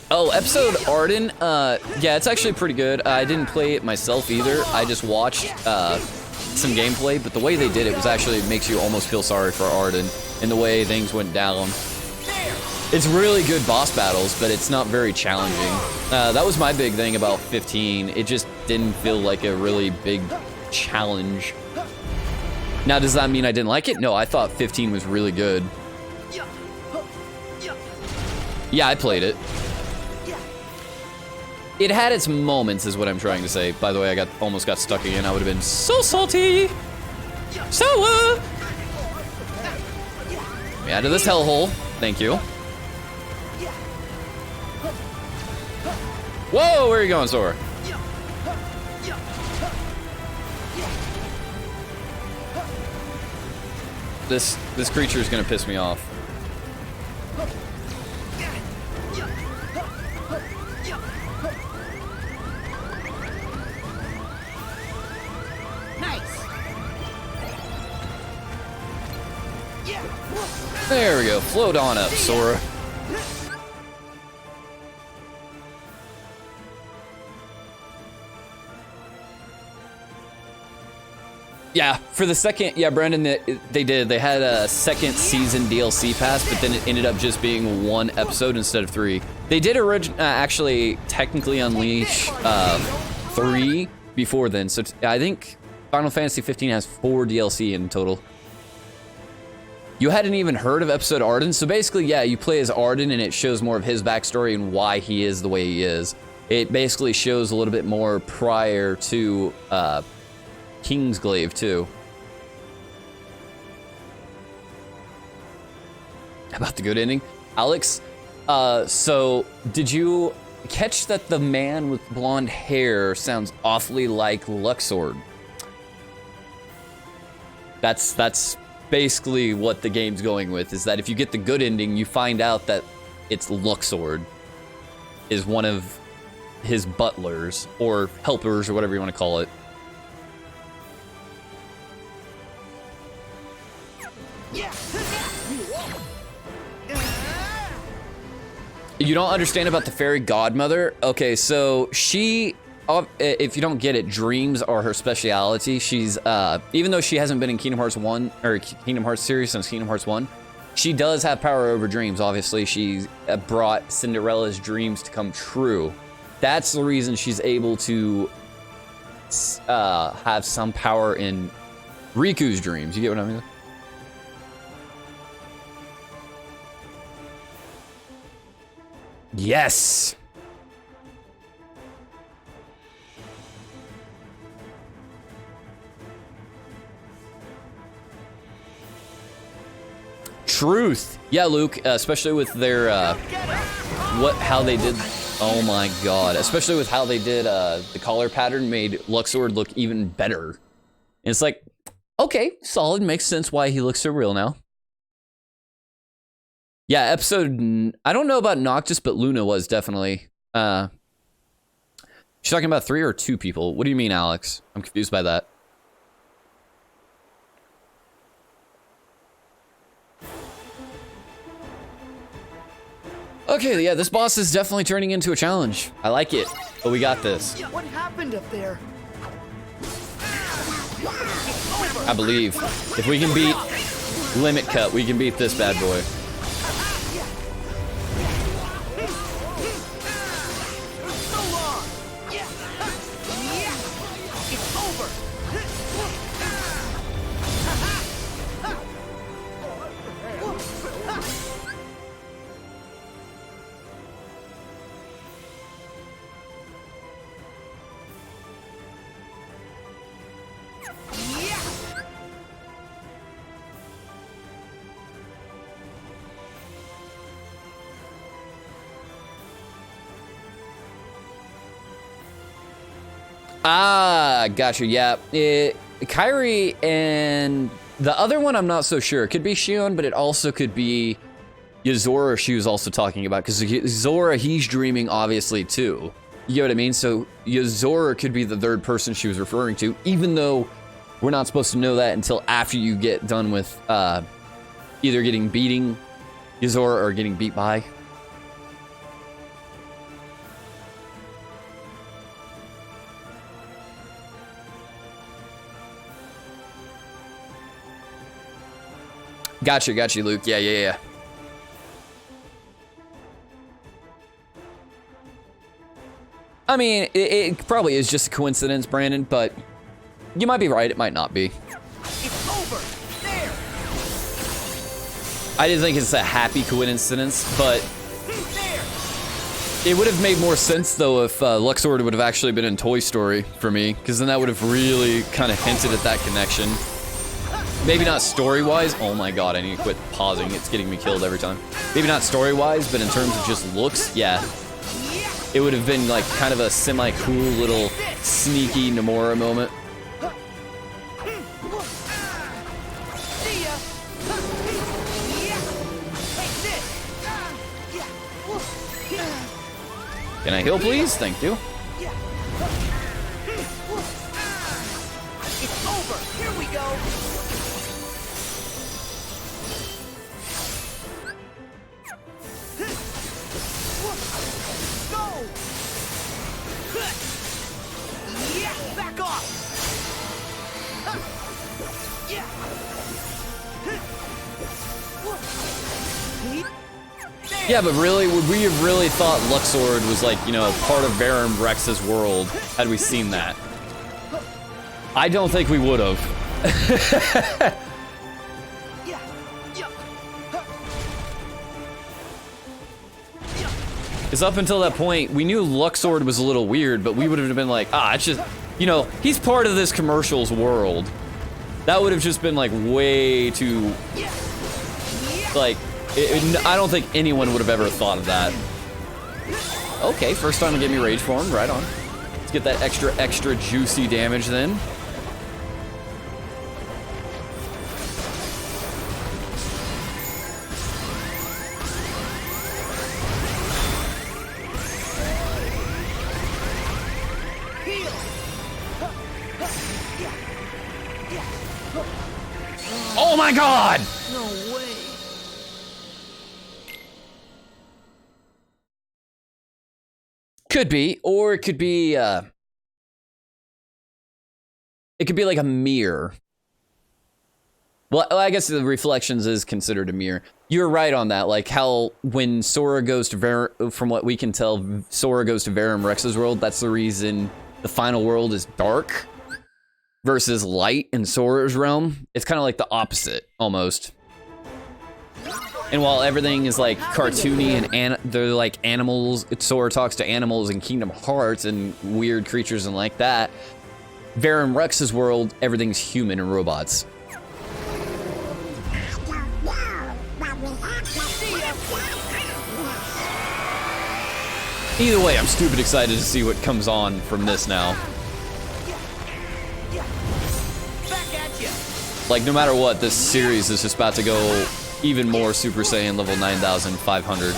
Oh, episode Arden, yeah, it's actually pretty good. I didn't play it myself either. I just watched some gameplay, but the way they did it was actually makes you almost feel sorry for Arden in the way things went down. It's really good boss battles, but it's not very challenging. That was my big thing about 15. It just didn't feel like a really big challenge. Now, does that mean I didn't like it? No, I thought 15 was really good. Yeah, I played it. It had its moments, is what I'm trying to say. By the way, I almost got stuck again. I would have been so salty. So, me out of this hellhole. Thank you. Whoa, where are you going, Sora? This creature is gonna piss me off. There we go. Float on up, Sora. Yeah, for the second, yeah, Brandon, they did. They had a second season DLC pass, but then it ended up just being 1 episode instead of 3. They did actually technically unleash 3 before then, so I think Final Fantasy 15 has 4 DLC in total. You hadn't even heard of episode Arden, so basically, yeah, you play as Arden and it shows more of his backstory and why he is the way he is. It basically shows a little bit more prior to Kingsglaive too. How about the good ending? Alex, so did you catch that the man with blonde hair sounds awfully like Luxord? That's basically what the game's going with, is that if you get the good ending, you find out that it's Luxord is one of his butlers or helpers or whatever you want to call it. You don't understand about the fairy godmother? Okay, so she, if you don't get it, dreams are her speciality. She's, even though she hasn't been in Kingdom Hearts 1, or Kingdom Hearts series since Kingdom Hearts 1, she does have power over dreams. Obviously, she brought Cinderella's dreams to come true. That's the reason she's able to have some power in Riku's dreams. You get what I mean? Yes! Truth. Yeah, Luke, especially with their, how they did, oh my god. Especially with how they did, the collar pattern made Luxord look even better. And it's like, okay, solid, makes sense why he looks so real now. Yeah, episode, I don't know about Noctis, but Luna was definitely, she's talking about 3 or 2 people. What do you mean, Alex? I'm confused by that. Okay, yeah, this boss is definitely turning into a challenge. I like it, but we got this. What happened up there? I believe. If we can beat Limit Cut, we can beat this bad boy. Ah, gotcha. Yeah, Kairi and the other one, I'm not so sure. It could be Shion, but it also could be Yozora. She was also talking about, because Yozora, he's dreaming obviously too. You get what I mean? So Yozora could be the third person she was referring to, even though we're not supposed to know that until after you get done with either beating Yozora or getting beat by. Gotcha, Luke. Yeah. I mean, it probably is just a coincidence, Brandon, but you might be right. It might not be. It's over. There. I didn't think it's a happy coincidence, but There. it would have made more sense, though, if Luxord would have actually been in Toy Story for me, because then that would have really kind of hinted at that connection. Maybe not story-wise. Oh my god, I need to quit pausing. It's getting me killed every time. Maybe not story-wise, but in terms of just looks, yeah. It would have been like kind of a semi-cool little sneaky Nomura moment. See ya. Can I heal, please? Thank you. It's over. Here we go. Go. Yeah, back off. Yeah. Yeah, but really, would we have really thought Luxord was like, you know, part of Baron Rex's world had we seen that? I don't think we would have. Because up until that point, we knew Luxord was a little weird, but we would have been like, it's just, you know, he's part of this commercial's world. That would have just been like way too, like, I don't think anyone would have ever thought of that. Okay, first time to get me rage formed, right on. Let's get that extra juicy damage then. Oh my god! No way. Could be, or it could be like a mirror. Well, I guess the reflections is considered a mirror. You're right on that, like how when Sora goes to from what we can tell, Sora goes to Verum Rex's world, that's the reason the final world is dark versus light in Sora's realm. It's kind of like the opposite, almost. And while everything is like cartoony and they're like animals, Sora talks to animals in Kingdom Hearts and weird creatures and like that, Verum Rex's world, everything's human and robots. Either way, I'm stupid excited to see what comes on from this now. Like, no matter what, this series is just about to go even more Super Saiyan level 9,500.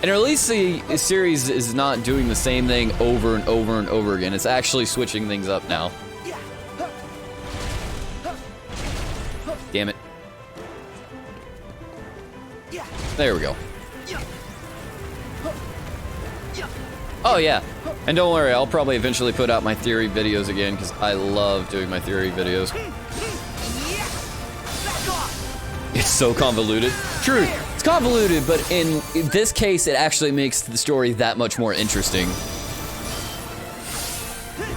And at least the series is not doing the same thing over and over and over again. It's actually switching things up now. Damn it. There we go. Oh yeah, and don't worry, I'll probably eventually put out my theory videos again because I love doing my theory videos. It's so convoluted. True, it's convoluted, but in this case, it actually makes the story that much more interesting.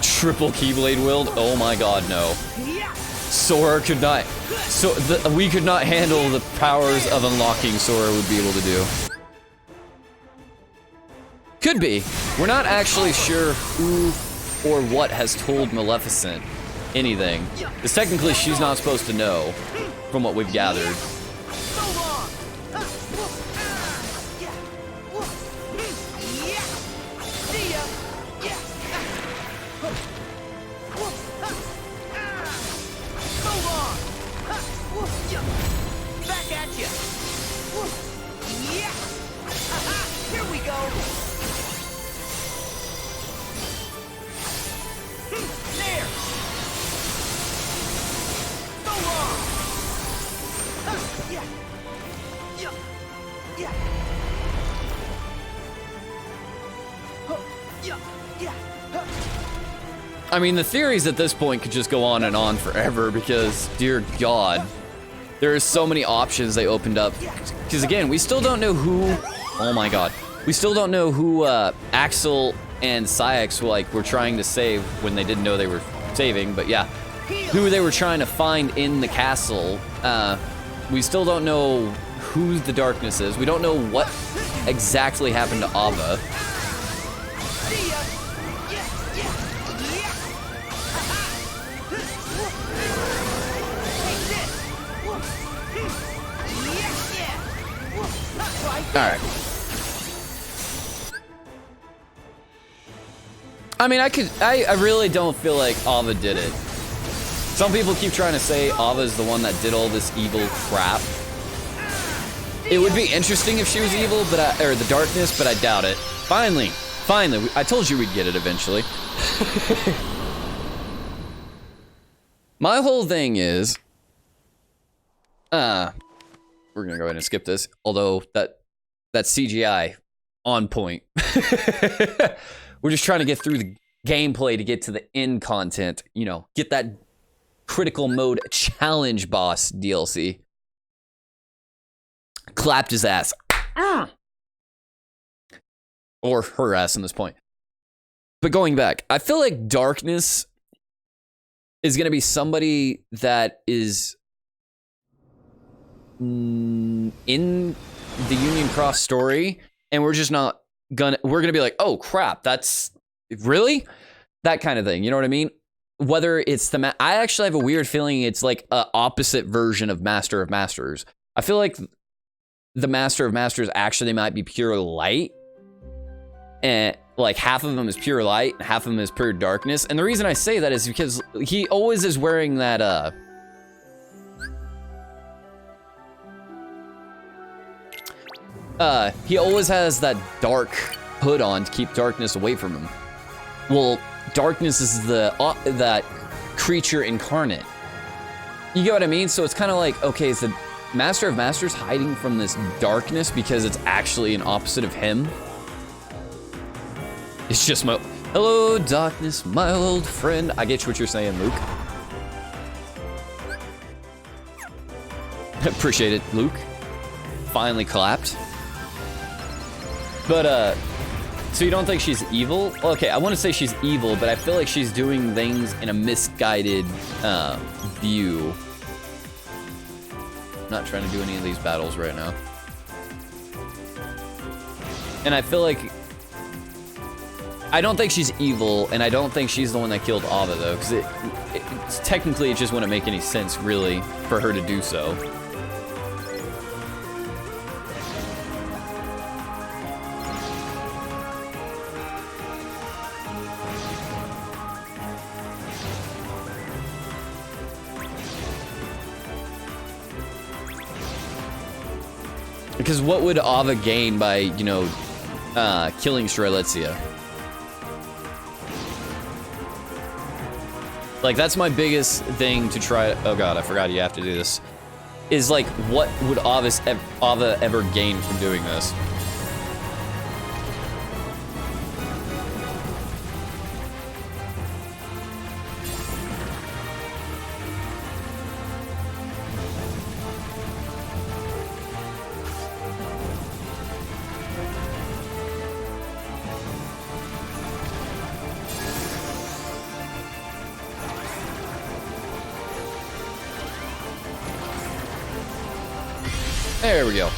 Triple Keyblade wield? Oh my god, no. Sora could not... we could not handle the powers of unlocking Sora would be able to do. Could be. We're not actually sure who or what has told Maleficent anything. Because technically she's not supposed to know, from what we've gathered. Back at you. Yeah. Here we go. There. So long. Yeah. Yeah. Yeah. Yeah. Yeah. I mean, the theories at this point could just go on and on forever because, dear God, there are so many options they opened up. Because again, we still don't know who, oh my God, we still don't know who Axel and Syx were trying to save when they didn't know they were saving, but yeah, who they were trying to find in the castle. We still don't know who the darkness is. We don't know what exactly happened to Ava. Alright. I mean, I really don't feel like Ava did it. Some people keep trying to say Ava is the one that did all this evil crap. It would be interesting if she was evil, but or the darkness, but I doubt it. Finally, I told you we'd get it eventually. My whole thing is, we're gonna go ahead and skip this, although that's CGI on point. We're just trying to get through the gameplay to get to the end content, you know, get that critical mode challenge boss DLC. Clapped his ass. Or her ass in this point. But going back, I feel like Darkness is going to be somebody that is in the Union Cross story, and we're just not gonna, we're gonna be like, oh crap, that's really that kind of thing, you know what I mean? Whether it's the I actually have a weird feeling it's like a opposite version of Master of Masters. I feel like the Master of Masters actually might be pure light, and like half of them is pure light, half of them is pure darkness. And the reason I say that is because he always is wearing that he always has that dark hood on to keep darkness away from him. Well, darkness is that creature incarnate. You get what I mean? So it's kind of like, okay, is the Master of Masters hiding from this darkness because it's actually an opposite of him? It's just my... Hello, darkness, my old friend. I get what you're saying, Luke. Appreciate it, Luke. Finally clapped. But, so you don't think she's evil? Okay, I want to say she's evil, but I feel like she's doing things in a misguided view. I'm not trying to do any of these battles right now. And I feel like... I don't think she's evil, and I don't think she's the one that killed Ava, though, because technically it just wouldn't make any sense, really, for her to do so. Because what would Ava gain by, you know, killing Strelitzia? Like, that's my biggest thing to try. Oh god, I forgot you have to do this. Is like, what would Ava ever gain from doing this? There we go.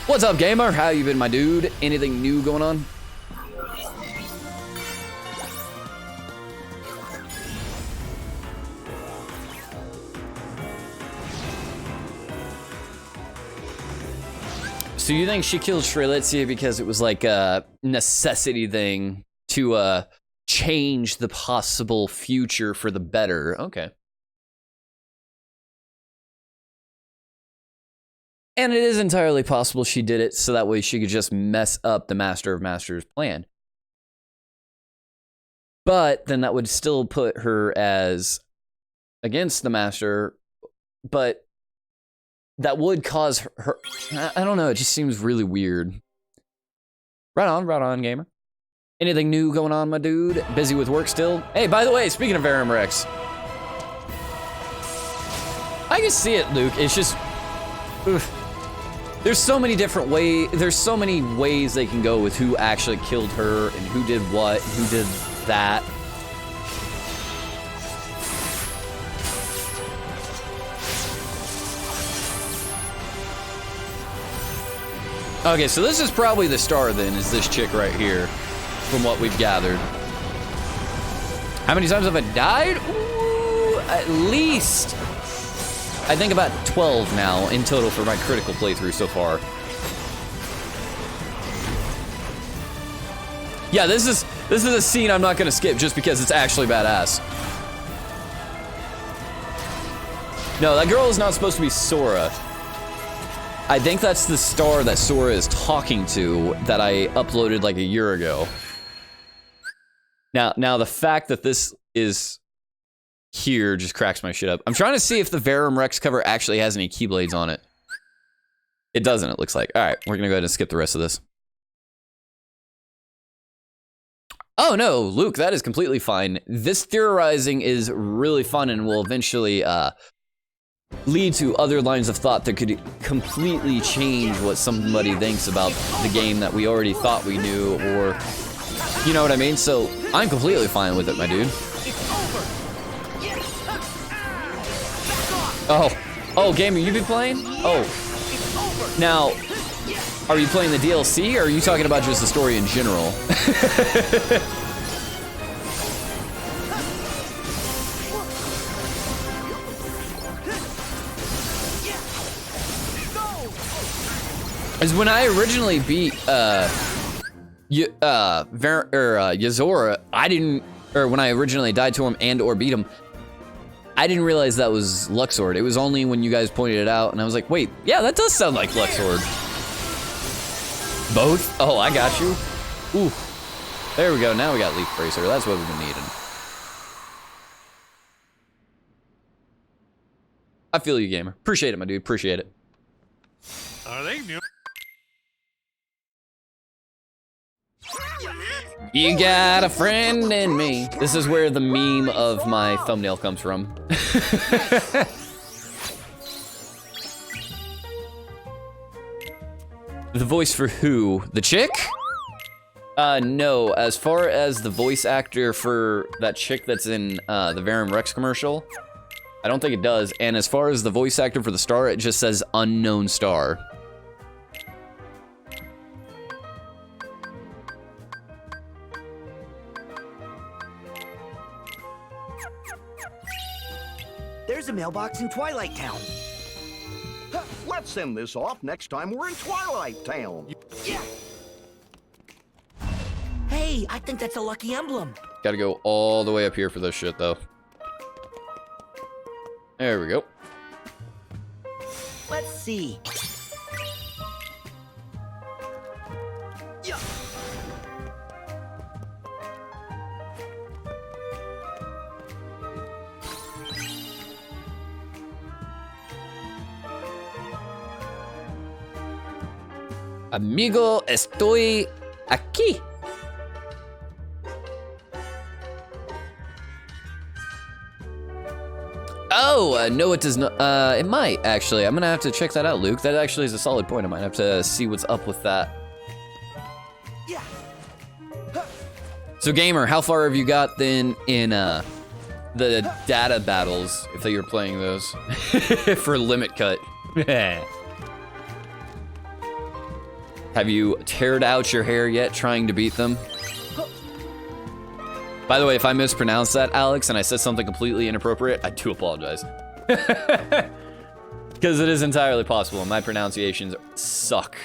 What's up, gamer? How you been, my dude? Anything new going on? So you think she killed Strelitzia because it was like a necessity thing to change the possible future for the better? Okay. And it is entirely possible she did it so that way she could just mess up the Master of Masters' plan. But then that would still put her as against the Master, but that would cause her I don't know, it just seems really weird. Right on, gamer. Anything new going on, my dude? Busy with work still? Hey, by the way, speaking of Verum Rex, I can see it, Luke. It's just... Oof. There's so many different ways. There's so many ways they can go with who actually killed her and who did what, who did that. Okay, so this is probably the star then, is this chick right here, from what we've gathered. How many times have I died? Ooh, at least... I think about 12 now in total for my critical playthrough so far. Yeah, this is a scene I'm not gonna skip just because it's actually badass. No, that girl is not supposed to be Sora. I think that's the star that Sora is talking to that I uploaded like a year ago. Now the fact that this is here just cracks my shit up. I'm trying to see if the Verum Rex cover actually has any Keyblades on it. It doesn't, it looks like. All right, we're gonna go ahead and skip the rest of this. Oh no, Luke, that is completely fine. This theorizing is really fun and will eventually lead to other lines of thought that could completely change what somebody thinks about the game that we already thought we knew, or you know what I mean? So I'm completely fine with it, my dude. Oh, gamer, you been playing? Oh, now, are you playing the DLC, or are you talking about just the story in general? As when I originally beat Yazora, I didn't, or when I originally died to him and or beat him, I didn't realize that was Luxord. It was only when you guys pointed it out, and I was like, wait, yeah, that does sound like Luxord. Both? Oh, I got you. Ooh. There we go. Now we got Leaf Bracer. That's what we've been needing. I feel you, gamer. Appreciate it, my dude. Appreciate it. Are they new? You got a friend in me. This is where the meme of my thumbnail comes from. The voice for who? The chick? No. As far as the voice actor for that chick that's in the Verum Rex commercial, I don't think it does. And as far as the voice actor for the star, it just says unknown star. There's a mailbox in Twilight Town. Let's send this off next time we're in Twilight Town. Hey, I think that's a lucky emblem. Gotta go all the way up here for this shit, though. There we go. Let's see. Amigo, estoy aquí. Oh, no, it does not. It might, actually. I'm gonna have to check that out, Luke. That actually is a solid point. I might have to see what's up with that. So, Gamer, how far have you got then in the data battles, if you're playing those, for Limit Cut? Have you teared out your hair yet trying to beat them? By the way, if I mispronounced that, Alex, and I said something completely inappropriate, I do apologize. Because it is entirely possible, and my pronunciations suck.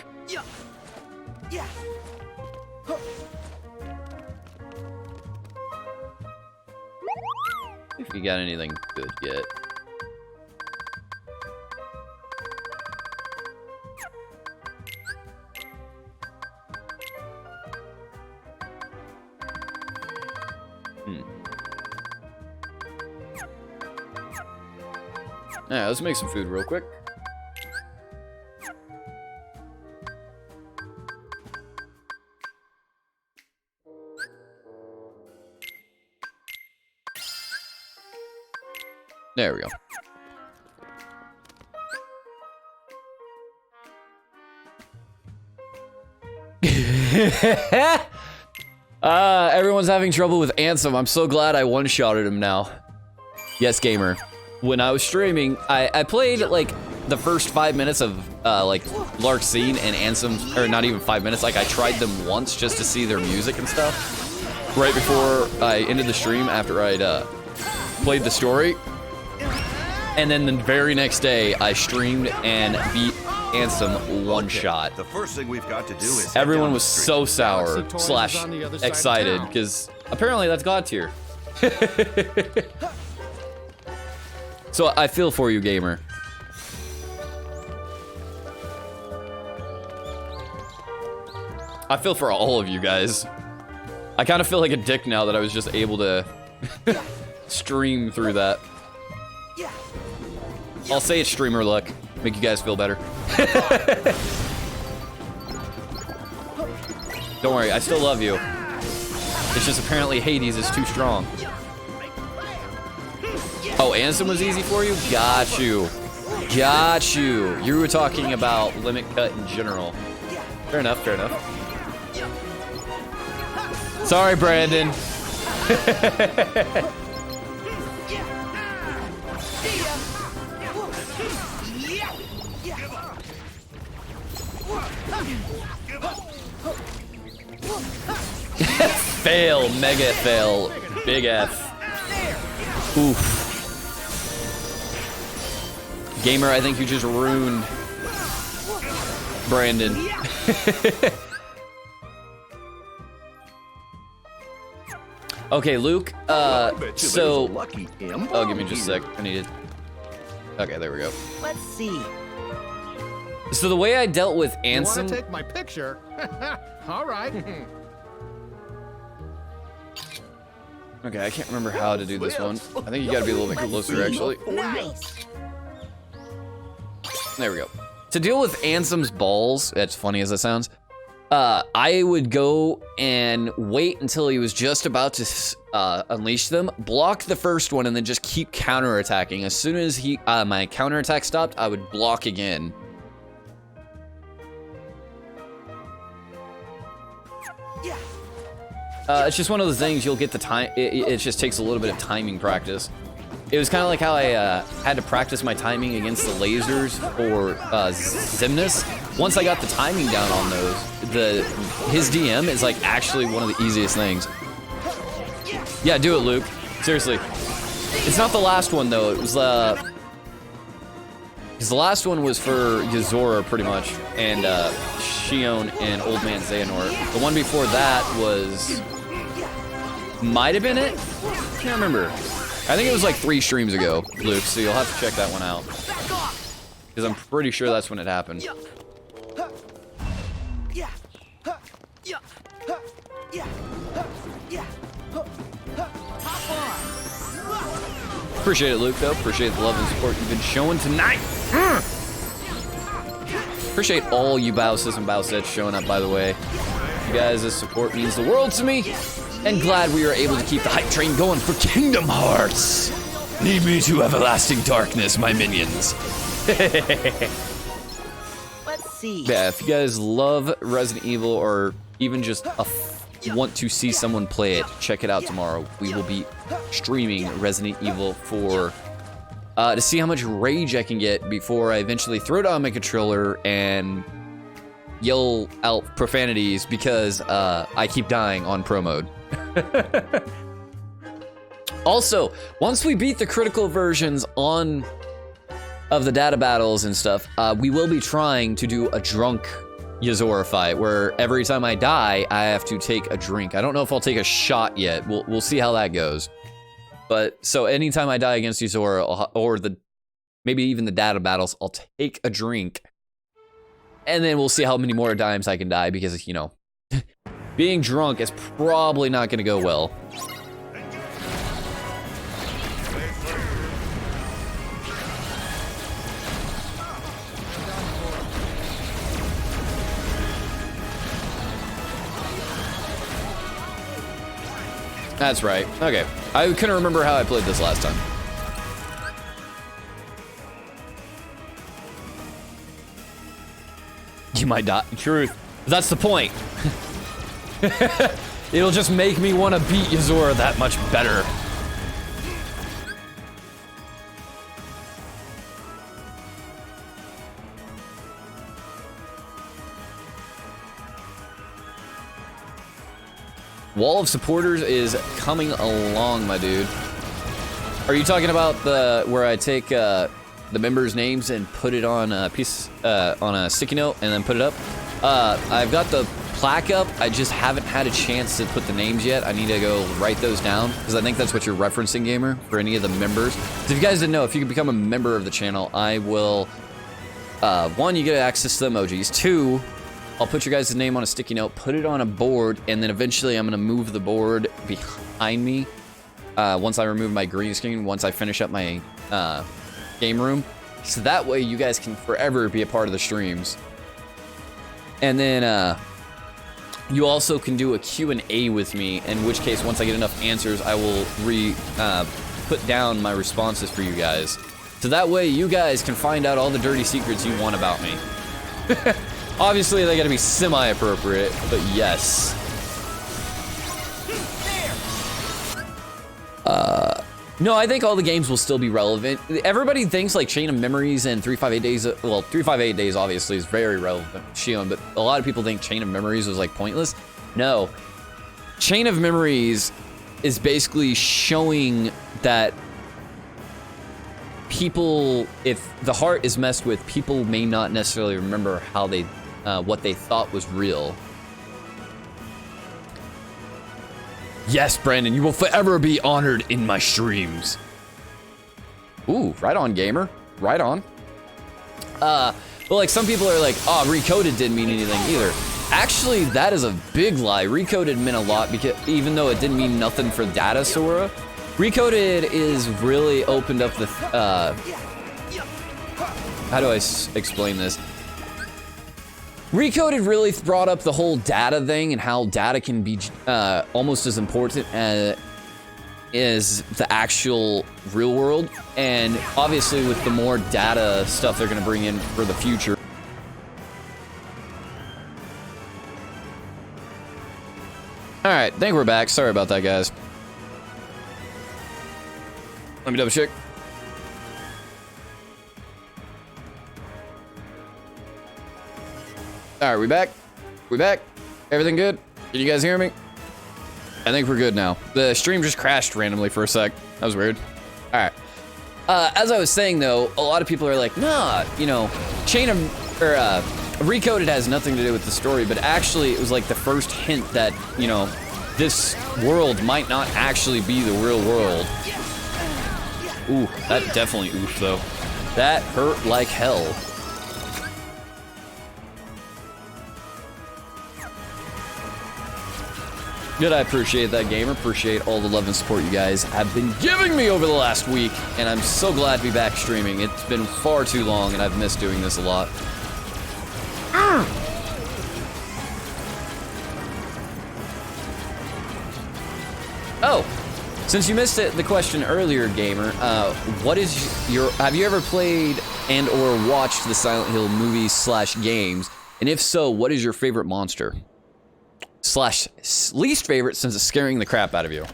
If you got anything good yet. Yeah, let's make some food real quick. There we go. Everyone's having trouble with Ansem. I'm so glad I one-shotted him now. Yes, Gamer. When I was streaming, I played like the first 5 minutes of like Lark's Scene and Ansem, or not even 5 minutes. Like I tried them once just to see their music and stuff. Right before I ended the stream after I'd played the story. And then the very next day, I streamed and beat Ansem one shot. The first thing we've got to do is Everyone was so sour slash excited because apparently that's God tier. So I feel for you, Gamer. I feel for all of you guys. I kind of feel like a dick now that I was just able to stream through that. I'll say it's streamer luck. Make you guys feel better. Don't worry, I still love you. It's just apparently Hades is too strong. Oh, Ansem was easy for you? Got you. Got you. You were talking about Limit Cut in general. Fair enough, fair enough. Sorry, Brandon. Fail, mega fail, big F. Oof. Gamer, I think you just ruined Brandon. Okay, Luke, so... Oh, give me just a sec. I need it. Okay, there we go. Let's see. So the way I dealt with You want Ansem... to take my picture? All right. Okay, I can't remember how to do this one. I think you gotta be a little bit closer, actually. Nice. There we go. To deal with Ansem's balls, as funny as that sounds, I would go and wait until he was just about to unleash them, block the first one, and then just keep counterattacking. As soon as my counterattack stopped, I would block again. It's just one of those things, you'll get the time, it just takes a little bit of timing practice. It was kind of like how I had to practice my timing against the lasers for Xemnas. Once I got the timing down on those, his DM is like actually one of the easiest things. Yeah, do it, Luke. Seriously. It's not the last one though, it was because the last one was for Yuzora pretty much, and Shion and Old Man Xehanort. The one before that was... might have been it? Can't remember. I think it was like 3 streams ago, Luke, so you'll have to check that one out. Because I'm pretty sure that's when it happened. Appreciate it, Luke, though. Appreciate the love and support you've been showing tonight. Appreciate all you Bowsets and Bowsets showing up, by the way. You guys' support means the world to me. And glad we were able to keep the hype train going for Kingdom Hearts. Lead me to everlasting darkness, my minions. Let's see. Yeah, if you guys love Resident Evil or even just want to see someone play it, check it out tomorrow. We will be streaming Resident Evil 4 to see how much rage I can get before I eventually throw down my controller and yell out profanities because I keep dying on pro mode. Also, once we beat the critical versions of the data battles and stuff, we will be trying to do a drunk Yuzora fight where every time I die, I have to take a drink. I don't know if I'll take a shot yet. We'll see how that goes. But so anytime I die against Yuzora or maybe even the data battles, I'll take a drink. And then we'll see how many more times I can die because, you know, being drunk is probably not going to go well. That's right. Okay. I couldn't remember how I played this last time. You might die. Truth. That's the point. It'll just make me want to beat Yuzora that much better. Wall of supporters is coming along, my dude. Are you talking about where I take the members' names and put it on a piece on a sticky note and then put it up? I've got the plaque up. I just haven't had a chance to put the names yet. I need to go write those down because I think that's what you're referencing, gamer, for any of the members. So if you guys didn't know, if you can become a member of the channel, I will. 1, you get access to the emojis. 2, I'll put your guys' name on a sticky note, put it on a board, and then eventually I'm gonna move the board behind me once I remove my green screen, once I finish up my game room. So that way you guys can forever be a part of the streams. And then you also can do a Q&A with me, in which case once I get enough answers, I will put down my responses for you guys. So that way you guys can find out all the dirty secrets you want about me. Obviously, they gotta be semi-appropriate, but yes. No, I think all the games will still be relevant. Everybody thinks like Chain of Memories and 358 Days, well, 358 Days obviously is very relevant, Shion, but a lot of people think Chain of Memories was like pointless. No. Chain of Memories is basically showing that people, if the heart is messed with, people may not necessarily remember how they, what they thought was real. Yes, Brandon, you will forever be honored in my streams. Ooh, right on, gamer. Right on. But like some people are like, oh, recoded didn't mean anything either. Actually, that is a big lie. Recoded meant a lot because even though it didn't mean nothing for data Sora, recoded is really opened up the, how do I explain this? Recoded really brought up the whole data thing and how data can be almost as important as is the actual real world. And obviously with the more data stuff they're gonna bring in for the future. Alright, I think we're back. Sorry about that, guys. Let me double check. Alright, we back? We back? Everything good? Can you guys hear me? I think we're good now. The stream just crashed randomly for a sec. That was weird. Alright. As I was saying though, a lot of people are like, nah, you know, Recoded has nothing to do with the story, but actually it was like the first hint that, you know, this world might not actually be the real world. Ooh, that definitely oofed though. That hurt like hell. Good, I appreciate that, gamer. Appreciate all the love and support you guys have been giving me over the last week, and I'm so glad to be back streaming. It's been far too long, and I've missed doing this a lot. Oh, since you missed the question earlier, gamer, what is your? Have you ever played and or watched the Silent Hill movies / games? And if so, what is your favorite monster? / least favorite since it's scaring the crap out of you.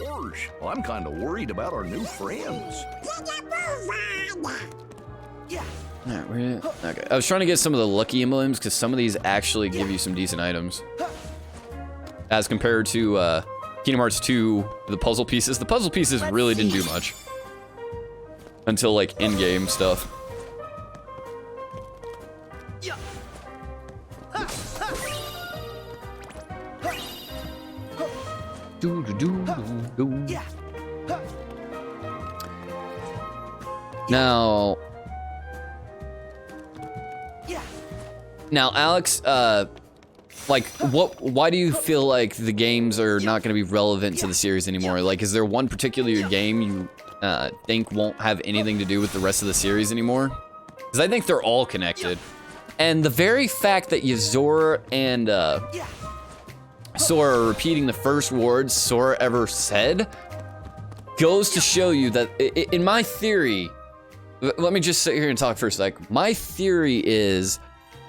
Gosh, well, I'm kind of worried about our new friends. Alright, okay. I was trying to get some of the lucky emblems because some of these actually give you some decent items. As compared to Kingdom Hearts 2, the puzzle pieces. The puzzle pieces really didn't do much. Until like in-game stuff. Now, Alex, like, why do you feel like the games are not going to be relevant to the series anymore? Like, is there one particular game you think won't have anything to do with the rest of the series anymore? Because I think they're all connected. And the very fact that Zora and Sora are repeating the first words Sora ever said goes to show you that, in my theory, let me just sit here and talk for a sec. My theory is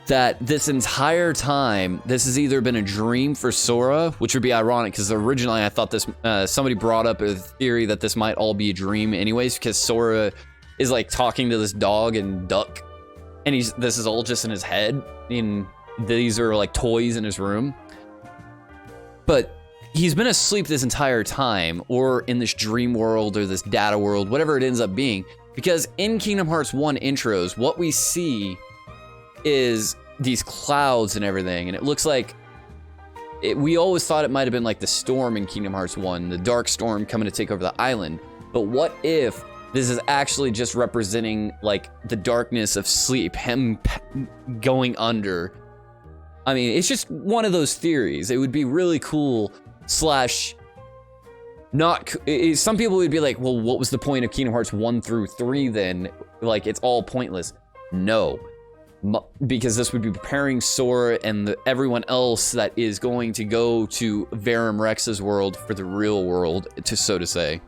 that this entire time, this has either been a dream for Sora, which would be ironic because originally I thought this, somebody brought up a theory that this might all be a dream anyways, because Sora is like talking to this dog and duck, and this is all just in his head, and these are like toys in his room. But he's been asleep this entire time, or in this dream world or this data world, whatever it ends up being, because in Kingdom Hearts 1 intros, what we see is these clouds and everything, and it looks like we always thought it might have been like the storm in Kingdom Hearts 1, the dark storm coming to take over the island. But what if this is actually just representing like the darkness of sleep, him going under? I mean, it's just one of those theories. It would be really cool / not. Some people would be like, well, what was the point of Kingdom Hearts 1 through 3 then? Like, it's all pointless. No. Because this would be preparing Sora and everyone else that is going to go to Verum Rex's world for the real world, so to say.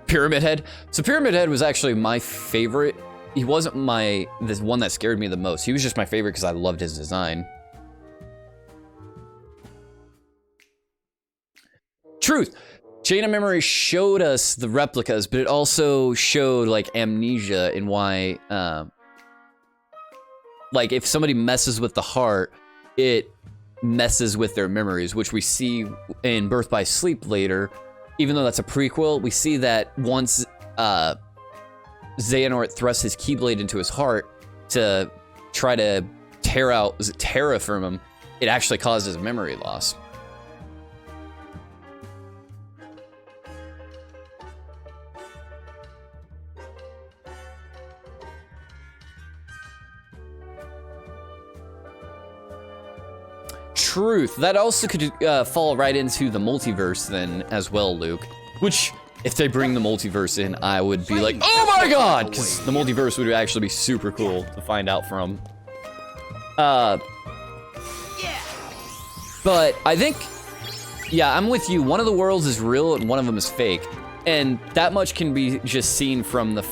Pyramid Head. So Pyramid Head was actually my favorite. He wasn't this one that scared me the most. He was just my favorite because I loved his design. Truth. Chain of Memory showed us the replicas, but it also showed like amnesia and why, like if somebody messes with the heart, it messes with their memories, which we see in Birth by Sleep later. Even though that's a prequel, we see that once Xehanort thrusts his Keyblade into his heart to try to tear out Terra from him, it actually causes memory loss. Truth. That also could fall right into the multiverse then as well, Luke. Which, if they bring the multiverse in, I would be like, oh my god! Because the multiverse would actually be super cool to find out from. But I think, yeah, I'm with you. One of the worlds is real and one of them is fake. And that much can be just seen from the,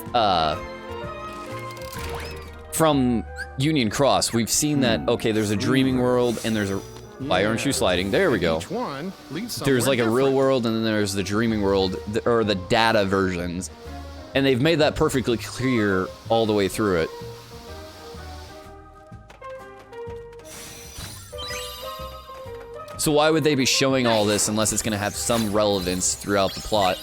from Union Cross. We've seen that, okay, there's a dreaming world and there's a, why aren't you sliding? There we go. Each one leads There's like a somewhere real world and then there's the dreaming world, or the data versions. And they've made that perfectly clear all the way through it. So why would they be showing all this unless it's gonna have some relevance throughout the plot?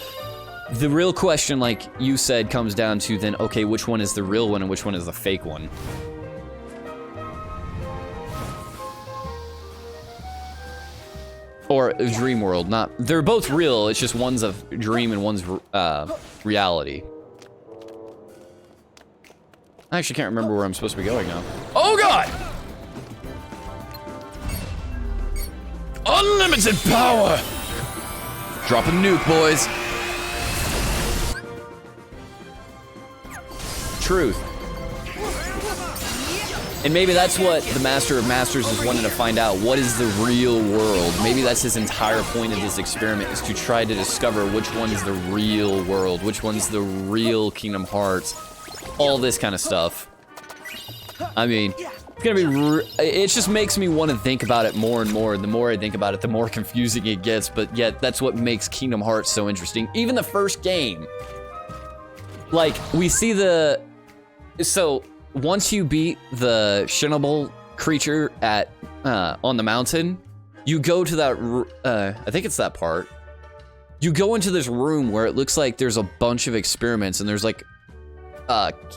The real question, like you said, comes down to then, okay, which one is the real one and which one is the fake one? Or a dream world, not, they're both real, it's just one's a dream and one's reality. I actually can't remember where I'm supposed to be going now. Oh god! Unlimited power! Drop a nuke, boys. Truth. And maybe that's what the Master of Masters is wanting to find out. What is the real world? Maybe that's his entire point of this experiment, is to try to discover which one is the real world, which one's the real Kingdom Hearts, all this kind of stuff. I mean, it's gonna be, it just makes me want to think about it more and more. The more I think about it, the more confusing it gets, but yet that's what makes Kingdom Hearts so interesting. Even the first game. Like, we see the, so once you beat the Shinable creature at, on the mountain, you go to that, I think it's that part. You go into this room where it looks like there's a bunch of experiments and there's like,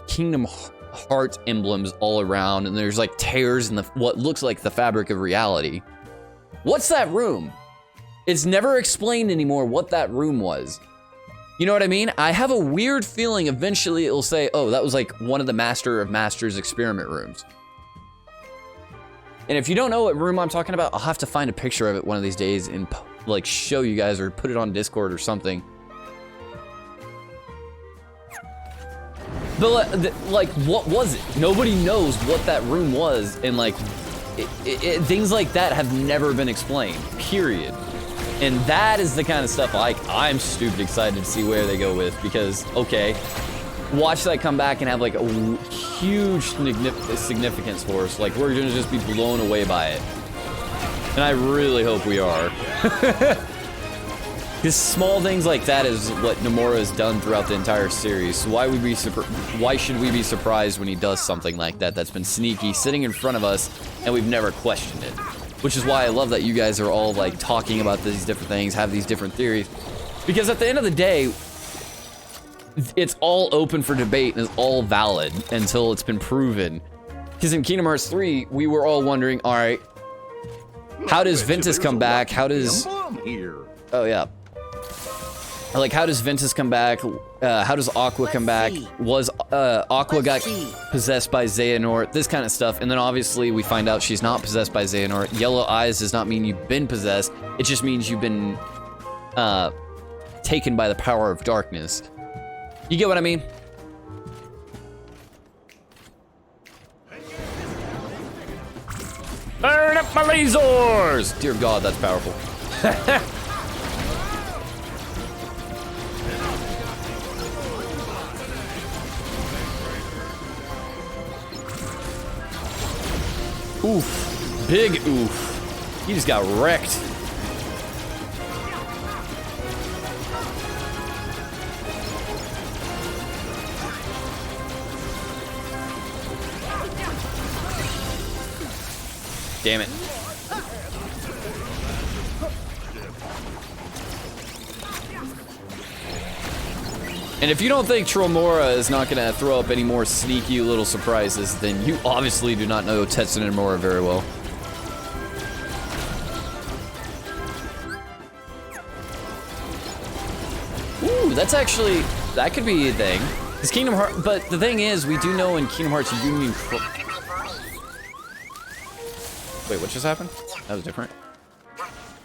Kingdom Heart emblems all around, and there's like tears in the what looks like the fabric of reality. What's that room? It's never explained anymore what that room was. You know what I mean? I have a weird feeling eventually it'll say, oh, that was like one of the Master of Masters experiment rooms. And if you don't know what room I'm talking about, I'll have to find a picture of it one of these days and like show you guys or put it on Discord or something. But, like, what was it? Nobody knows what that room was, and, like, things like that have never been explained, period. And that is the kind of stuff, like, I'm stupid excited to see where they go with, because, okay, watch that come back and have, like, a huge significance for us. Like, we're gonna just be blown away by it. And I really hope we are. Because small things like that is what Nomura has done throughout the entire series. So why should we be surprised when he does something like that that's been sneaky, sitting in front of us, and we've never questioned it? Which is why I love that you guys are all like talking about these different things, have these different theories. Because at the end of the day, it's all open for debate and it's all valid until it's been proven. Because in Kingdom Hearts 3, we were all wondering, all right, how does Ventus come back? How does... Oh, yeah. Like, how does Ventus come back? How does Aqua come back? Was Aqua got possessed by Xehanort? This kind of stuff. And then obviously we find out she's not possessed by Xehanort. Yellow eyes does not mean you've been possessed. It just means you've been taken by the power of darkness. You get what I mean? Burn up my lasers! Dear God, that's powerful. Oof. Big oof. He just got wrecked. Damn it. And if you don't think Nomura is not gonna throw up any more sneaky little surprises, then you obviously do not know Tetsuya Nomura very well. Ooh, that's actually, that could be a thing. It's Kingdom Hearts, but the thing is, we do know in Kingdom Hearts Union... Wait, what just happened? That was different.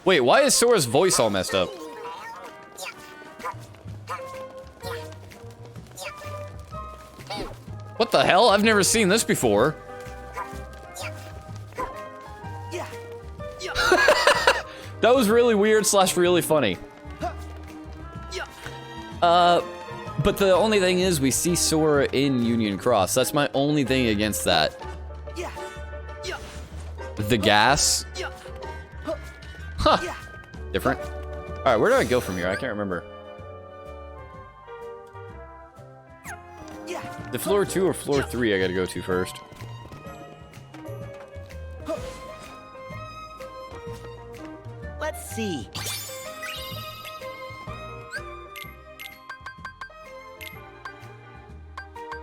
Wait, why is Sora's voice all messed up? What the hell? I've never seen this before. That was really weird / really funny. But the only thing is we see Sora in Union Cross. That's my only thing against that. The gas. Huh. Different. Alright, where do I go from here? I can't remember. The floor 2 or floor 3 I gotta go to first. Let's see.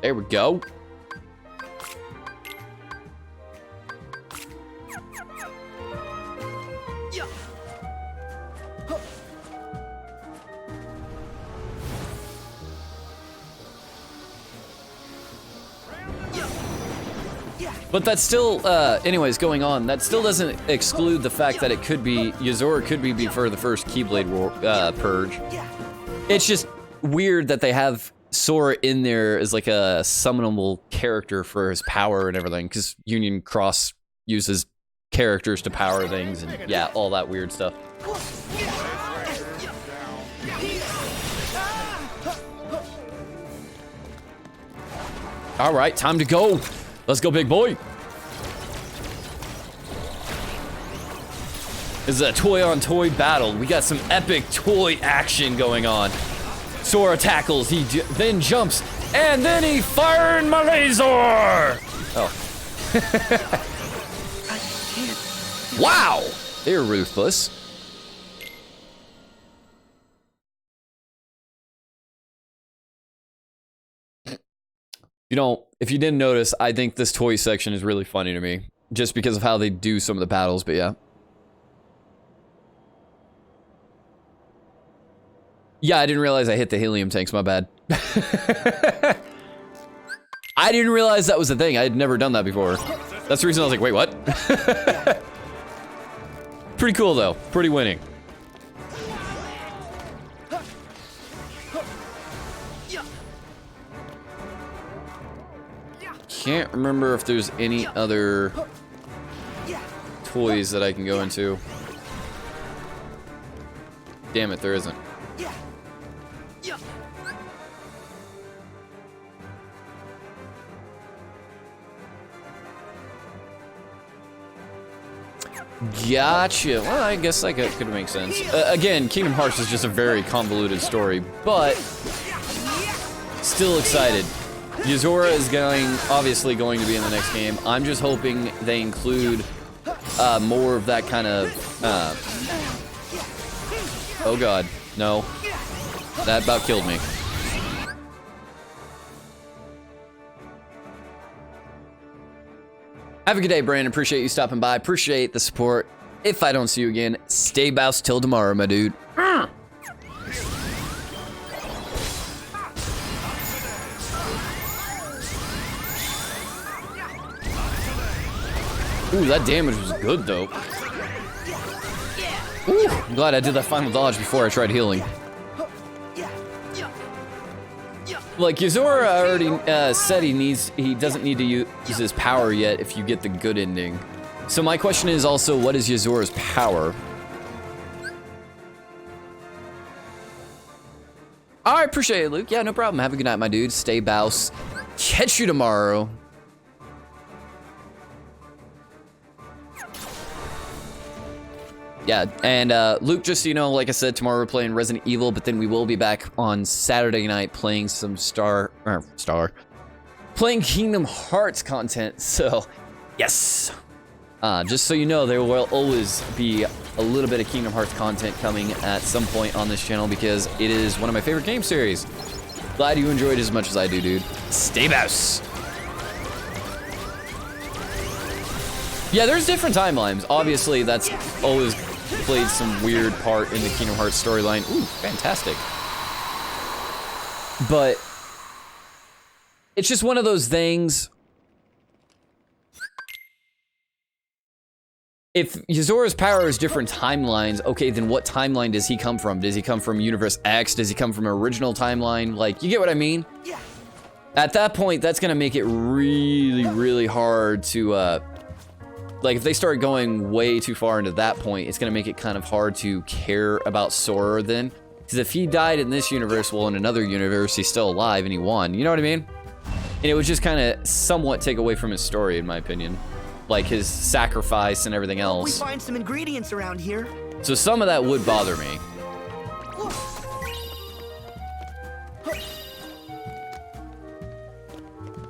There we go. But that's still, anyways, going on, that still doesn't exclude the fact that it could be, Yozora could be before the first Keyblade War, purge. It's just weird that they have Sora in there as like a summonable character for his power and everything, because Union Cross uses characters to power things and yeah, all that weird stuff. All right, time to go. Let's go, big boy. This is a toy-on-toy battle. We got some epic toy action going on. Sora tackles, he then jumps, and then he fired my laser! Oh. Wow! They're ruthless. You know, if you didn't notice, I think this toy section is really funny to me. Just because of how they do some of the battles, but yeah. Yeah, I didn't realize I hit the helium tanks, my bad. I didn't realize that was a thing. I had never done that before. That's the reason I was like, wait, what? Pretty cool, though. Pretty winning. Can't remember if there's any other toys that I can go into. Damn it, there isn't. Gotcha. Well, I guess that could make sense. Again, Kingdom Hearts is just a very convoluted story, but still excited. Yozora is obviously going to be in the next game. I'm just hoping they include more of that kind of. Oh God, no! That about killed me. Have a good day, Brandon. Appreciate you stopping by. Appreciate the support. If I don't see you again, stay bouse till tomorrow, my dude. Ooh, that damage was good, though. Ooh, I'm glad I did that final dodge before I tried healing. Like, Yozora already said he doesn't need to use his power yet if you get the good ending. So my question is also, what is Yozora's power? Alright, appreciate it, Luke. Yeah, no problem. Have a good night, my dude. Stay bouse. Catch you tomorrow. Yeah, and Luke, just so you know, like I said, tomorrow we're playing Resident Evil, but then we will be back on Saturday night playing some playing Kingdom Hearts content, so, yes! Just so you know, there will always be a little bit of Kingdom Hearts content coming at some point on this channel, because it is one of my favorite game series. Glad you enjoyed it as much as I do, dude. Stay bouse! Yeah, there's different timelines. Obviously, that's always played some weird part in the Kingdom Hearts storyline. Ooh, fantastic. But it's just one of those things if Zora's power is different timelines, okay, then what timeline does he come from? Does he come from Universe X? Does he come from an original timeline? Like, you get what I mean? Yeah. At that point, that's gonna make it really, really hard to, like, if they start going way too far into that point, it's gonna make it kind of hard to care about Sora then. Because if he died in this universe, well, in another universe, he's still alive and he won. You know what I mean? And it would just kind of somewhat take away from his story, in my opinion. Like his sacrifice and everything We else. find some ingredients around here. So some of that would bother me.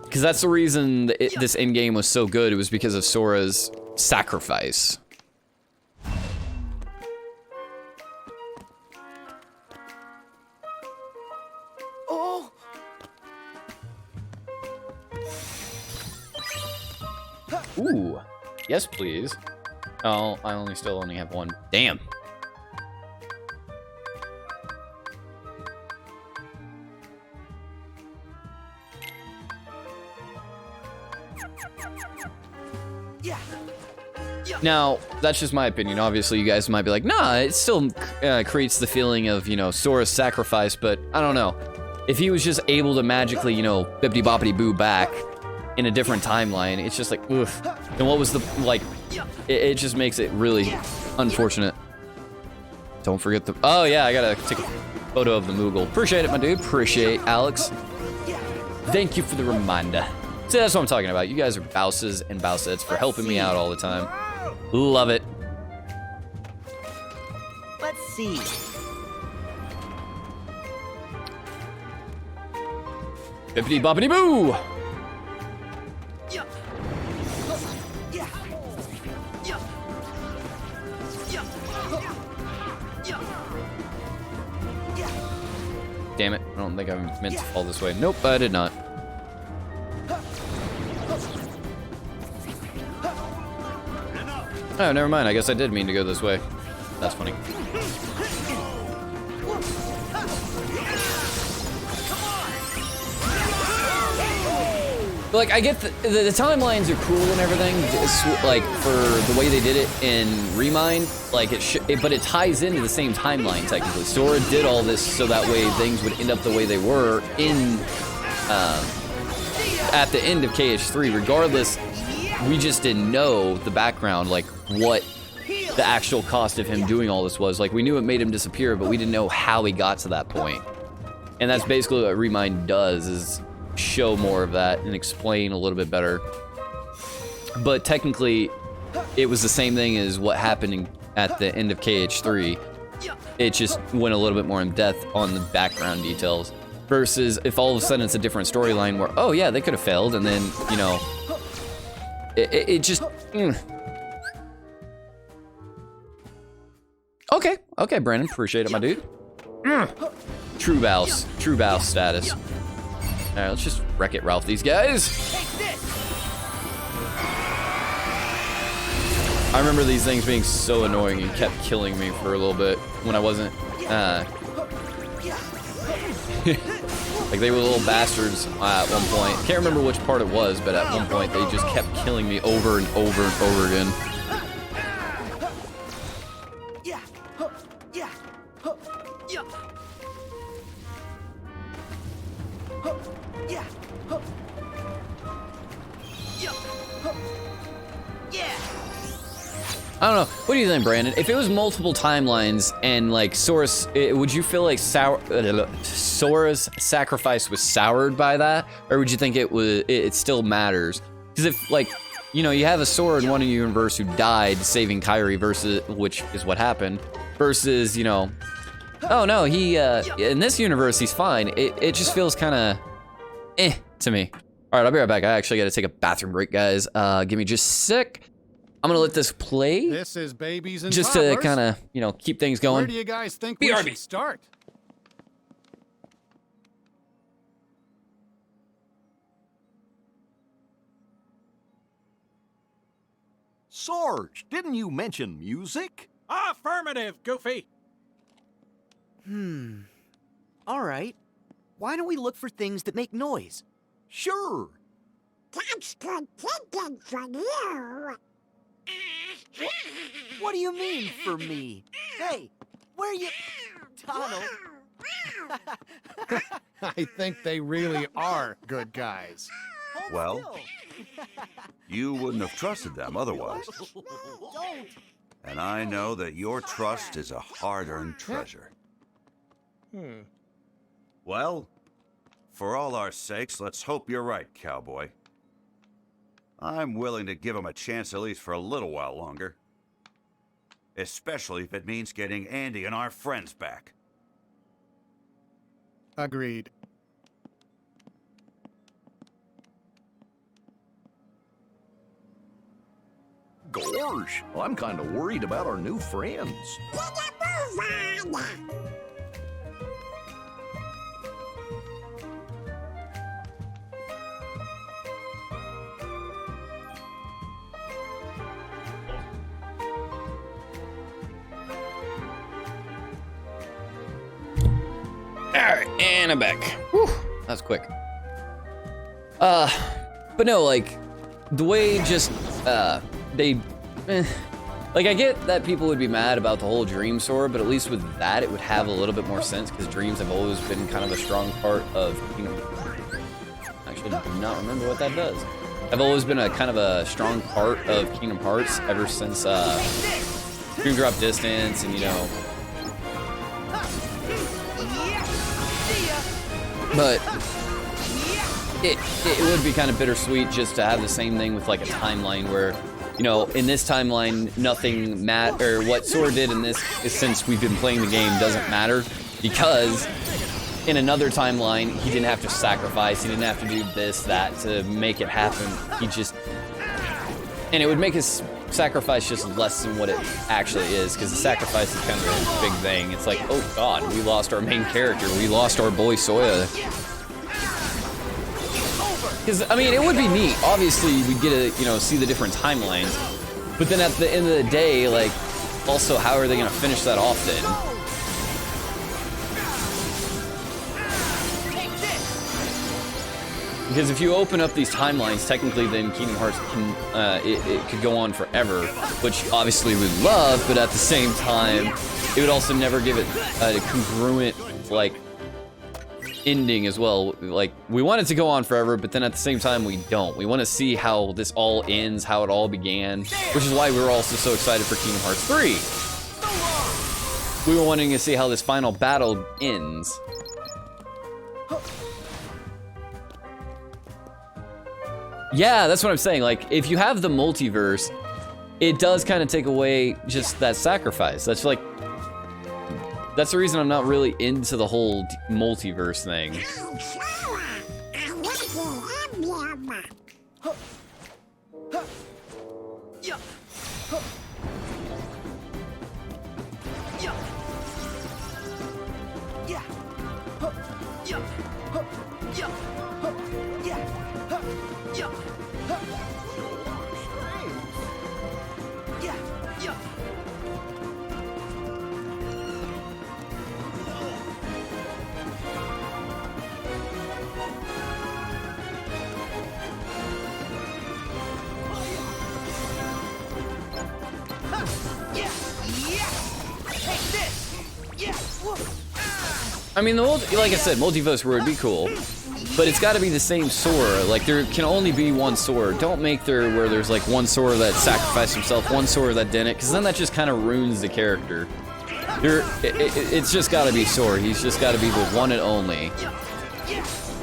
Because that's the reason this endgame was so good. It was because of Sora's sacrifice. Oh, Ooh. Yes, please. Oh, I still only have one. Damn. yeah. Now, that's just my opinion. Obviously, you guys might be like, nah, it still creates the feeling of, you know, Sora's sacrifice, but I don't know. If he was just able to magically, you know, bippity-boppity-boo back in a different timeline, it's just like, oof. And what was the, like, it just makes it really unfortunate. Don't forget the, oh yeah, I gotta take a photo of the Moogle. Appreciate it, my dude. Appreciate Alex. Thank you for the reminder. See, that's what I'm talking about. You guys are Bouses and Bousettes for helping me out all the time. Love it. Let's see. Bippity boppity boo! Yeah. Yeah. Yeah. Yeah. Yeah. Damn it, I don't think I meant to fall this way. Nope, I did not. Oh, never mind. I guess I did mean to go this way. That's funny. But, like, I get the timelines are cool and everything. Like, for the way they did it in Remind, like, but it ties into the same timeline, technically. Sora did all this so that way things would end up the way they were in, at the end of KH3. Regardless, we just didn't know the background, like, what the actual cost of him doing all this was. Like, we knew it made him disappear, but we didn't know how he got to that point. And that's basically what Remind does, is show more of that and explain a little bit better. But technically, it was the same thing as what happened at the end of KH3. It just went a little bit more in depth on the background details. Versus if all of a sudden it's a different storyline where, oh yeah, they could have failed, and then, you know, it just... Okay, Brandon, appreciate it, my dude. True Bouse status. Alright, let's just wreck it, Ralph, these guys. I remember these things being so annoying and kept killing me for a little bit when I wasn't, like, they were little bastards at one point. Can't remember which part it was, but at one point they just kept killing me over and over and over again. I don't know. What do you think, Brandon? If it was multiple timelines and, like, Sora's, would you feel like Sora's sacrifice was soured by that, or would you think it still matters? Because if, like, you know, you have a Sora in one universe who died saving Kairi, versus, which is what happened, versus, you know, oh no, he in this universe he's fine. It just feels kind of to me. All right, I'll be right back. I actually got to take a bathroom break, guys. Give me just a sec. I'm gonna let this play. This is Babies and just Toddlers. to kind of, you know, keep things going. Where do you guys think we should start? Sarge, didn't you mention music? Affirmative, Goofy. All right. Why don't we look for things that make noise? Sure. That's good thinking from you. What do you mean, for me? Hey, where you... Donald? I think they really are good guys. Hold Well? still. You wouldn't have trusted them otherwise. Don't. And I know that your trust is a hard-earned treasure. Well, for all our sakes, let's hope you're right, cowboy. I'm willing to give him a chance at least for a little while longer. Especially if it means getting Andy and our friends back. Agreed. Gorge, I'm kind of worried about our new friends. Move on. Alright, and I'm back. Whew, that was quick. But no, like, the way just, like, I get that people would be mad about the whole dream sword, but at least with that, it would have a little bit more sense, because dreams have always been kind of a strong part of, you know, actually, I do not remember what that does. Have always been a kind of a strong part of Kingdom Hearts ever since, Dream Drop Distance, and, you know, but it would be kind of bittersweet just to have the same thing with like a timeline where, you know, in this timeline, nothing or what Sora did in this, since we've been playing the game, doesn't matter, because in another timeline, he didn't have to sacrifice, he didn't have to do this, that to make it happen. He just, and it would make his sacrifice just less than what it actually is, because the sacrifice is kind of a big thing. It's like, oh god, we lost our main character, we lost our boy Soya. Because, I mean, it would be neat. Obviously, we'd get to, you know, see the different timelines. But then at the end of the day, like, also, how are they going to finish that off then? Because if you open up these timelines, technically then Kingdom Hearts can, it could go on forever, which obviously we'd love, but at the same time, it would also never give it a congruent, like, ending as well. Like, we want it to go on forever, but then at the same time, we don't. We want to see how this all ends, how it all began, which is why we were also so excited for Kingdom Hearts 3. We were wanting to see how this final battle ends. Yeah, that's what I'm saying. Like, if you have the multiverse, it does kind of take away just that sacrifice. That's like, that's the reason I'm not really into the whole multiverse thing. I mean, like I said, multiverse would be cool, but it's got to be the same Sora. Like, there can only be one Sora. Don't make there where there's like one Sora that sacrificed himself, one Sora that didn't, because then that just kind of ruins the character. It's just got to be Sora. He's just got to be the one and only.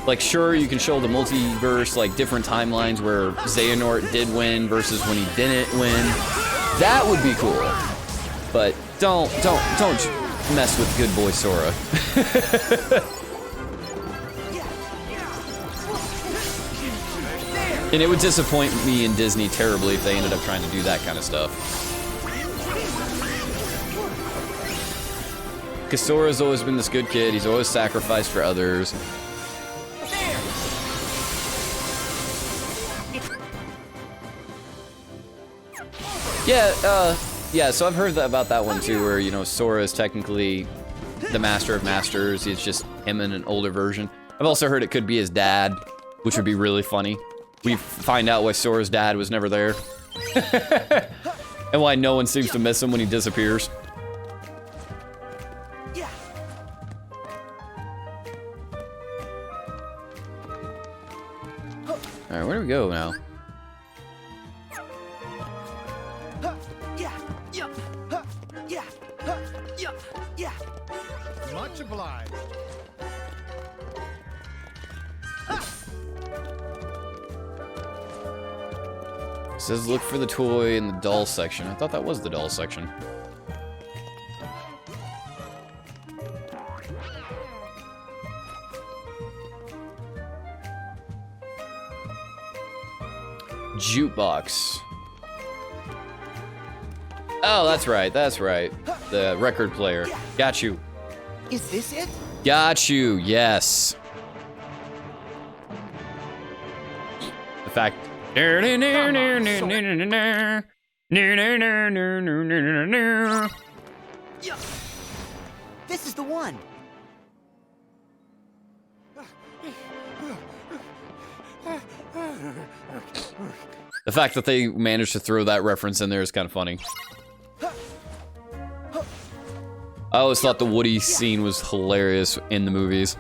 Like, sure, you can show the multiverse, like different timelines where Xehanort did win versus when he didn't win. That would be cool, but don't mess with good boy Sora. And it would disappoint me and Disney terribly if they ended up trying to do that kind of stuff. Because Sora's always been this good kid, he's always sacrificed for others. Yeah, so I've heard about that one too, where, you know, Sora is technically the Master of Masters. It's just him in an older version. I've also heard it could be his dad, which would be really funny. We find out why Sora's dad was never there. And why no one seems to miss him when he disappears. Alright, where do we go now? Much obliged. It says look for the toy in the doll section. I thought that was the doll section. Jukebox. Oh, that's right, that's right. The record player. Got you. Is this it? Got you, yes. The fact. This is the one. The fact that they managed to throw that reference in there is kind of funny. I always thought the Woody scene was hilarious in the movies.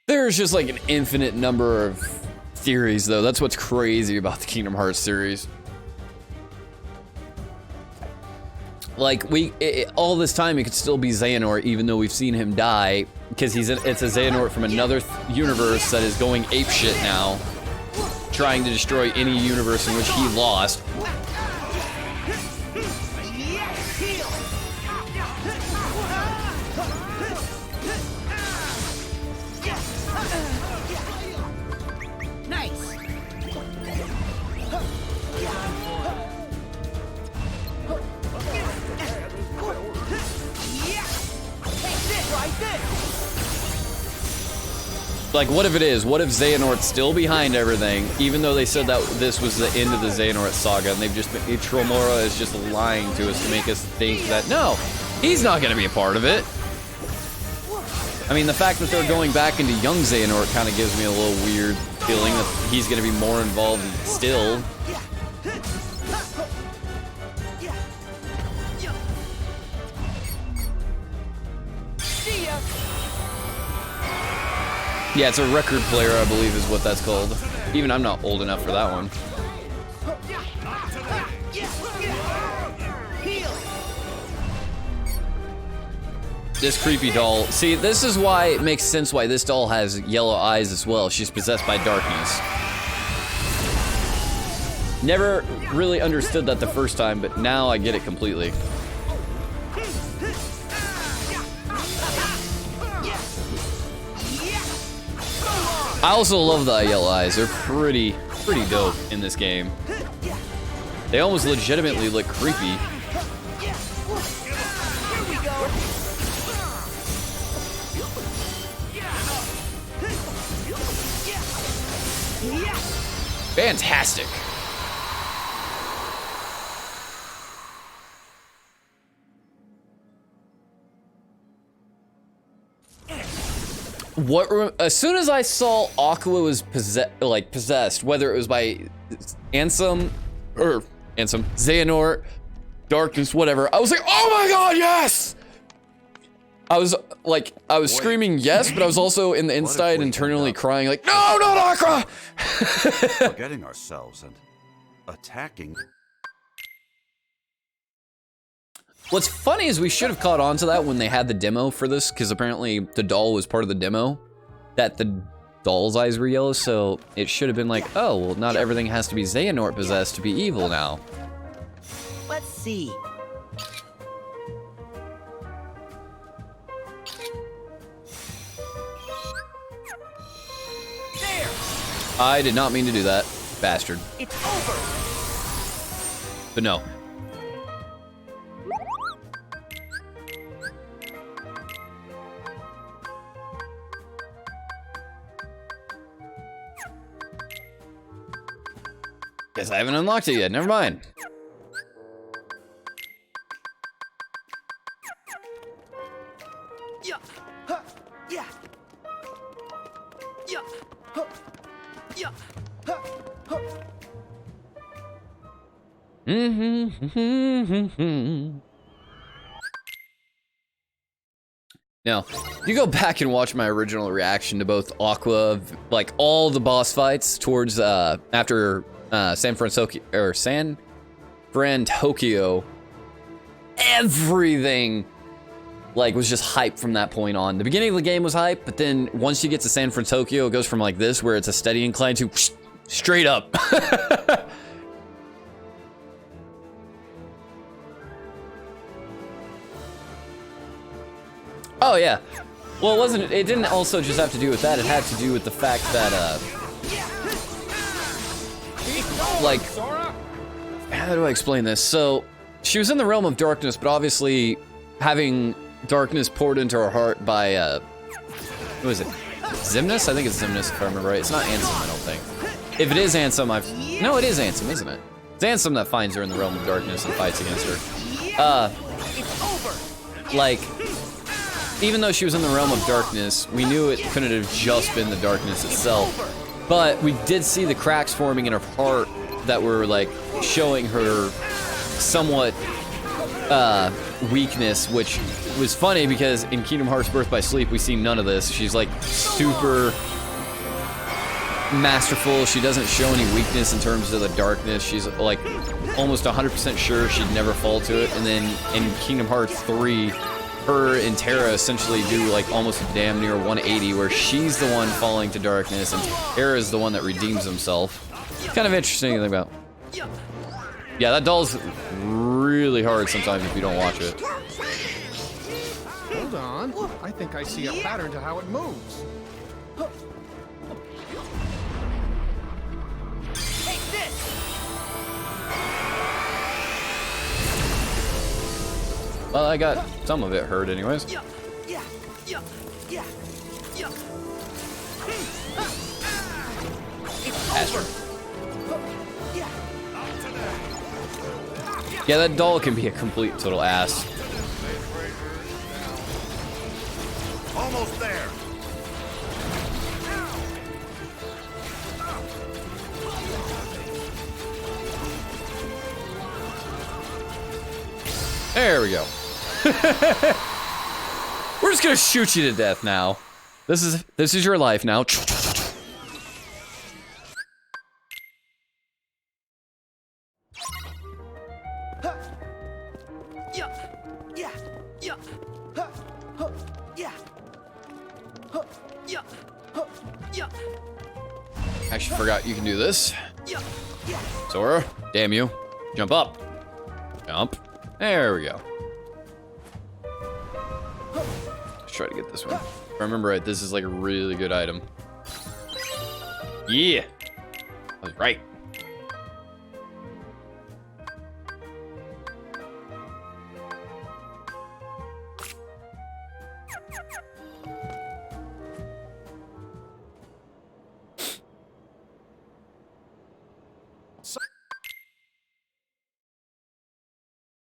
There's just like an infinite number of theories, though. That's what's crazy about the Kingdom Hearts series. Like, all this time, it could still be Xehanort, even though we've seen him die, because it's a Xehanort from another universe that is going apeshit now, trying to destroy any universe in which he lost. Like, what if it is? What if Xehanort's still behind everything, even though they said that this was the end of the Xehanort saga, and they've just been, Tromora is just lying to us to make us think that, no, he's not going to be a part of it. I mean, the fact that they're going back into young Xehanort kind of gives me a little weird feeling that he's going to be more involved still. Yeah, it's a record player, I believe is what that's called. Even I'm not old enough for that one. This creepy doll. See, this is why it makes sense why this doll has yellow eyes as well. She's possessed by darkness. Never really understood that the first time, but now I get it completely. I also love the yellow eyes. They're pretty dope in this game. They almost legitimately look creepy. Fantastic. As soon as I saw Aqua was possessed, whether it was by Xehanort, Darkness, whatever, I was like, oh my god, yes! I was screaming yes, but I was also in the inside internally crying like, no, not Aqua! Forgetting ourselves and attacking. What's funny is we should have caught on to that when they had the demo for this, because apparently the doll was part of the demo, that the doll's eyes were yellow, so it should have been like, oh, well, not everything has to be Xehanort possessed to be evil now. Let's see. There. I did not mean to do that, bastard. It's over. But no. Guess I haven't unlocked it yet. Never mind. Now, you go back and watch my original reaction to both Aqua, like all the boss fights towards after San Tokyo, everything like was just hype from that point on. The beginning of the game was hype, but then once you get to San Tokyo, it goes from like this, where it's a steady incline, to straight up. Oh yeah. Well, it didn't also just have to do with that. It had to do with the fact that like, how do I explain this? So she was in the realm of darkness, but obviously having darkness poured into her heart by who is it? Xemnas? I think it's Xemnas if I remember right. It's not Ansem, I don't think. If it is Ansem, no, it is Ansem, isn't it? It's Ansem that finds her in the realm of darkness and fights against her. Like, even though she was in the realm of darkness, we knew it couldn't have just been the darkness itself. But we did see the cracks forming in her heart that were like showing her somewhat weakness, which was funny because in Kingdom Hearts Birth by Sleep we see none of this. She's like super masterful. She doesn't show any weakness in terms of the darkness. She's like almost 100% sure she'd never fall to it. And then in Kingdom Hearts 3, her and Terra essentially do like almost a damn near 180, where she's the one falling to darkness and Terra is the one that redeems himself. It's kind of interesting to think about. Yeah, that doll's really hard sometimes if you don't watch it. Hold on. I think I see a pattern to how it moves. Take this! Well, I got some of it hurt anyways. Astro. Yeah, that doll can be a complete total ass. Almost there. There we go. We're just gonna shoot you to death now. This is your life now. Actually forgot you can do this. Sora, damn you. Jump up. Jump. There we go. Let's try to get this one. If I remember right, this is like a really good item. Yeah. I was right.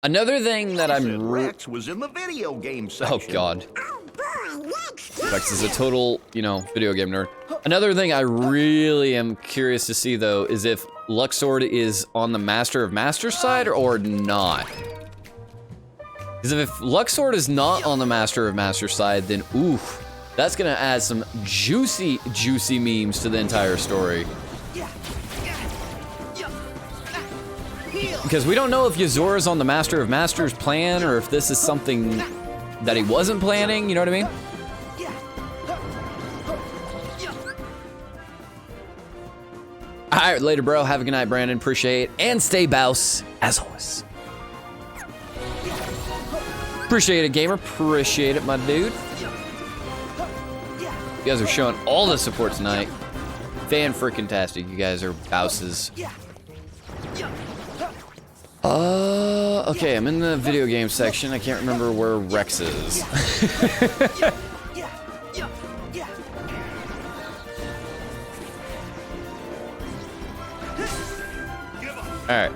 Another thing that I'm Rex was in the video game section. Oh god. Rex is a total, video game nerd. Another thing I really am curious to see though is if Luxord is on the Master of Masters side or not. Because if Luxord is not on the Master of Masters side, then oof, that's gonna add some juicy memes to the entire story. Because we don't know if Yazora's on the Master of Masters plan or if this is something that he wasn't planning, you know what I mean? Alright, later bro. Have a good night, Brandon. Appreciate it. And stay bouse, as always. Appreciate it, gamer. Appreciate it, my dude. You guys are showing all the support tonight. Fan-freaking-tastic. You guys are bouses. Okay, I'm in the video game section. I can't remember where Rex is. Alright.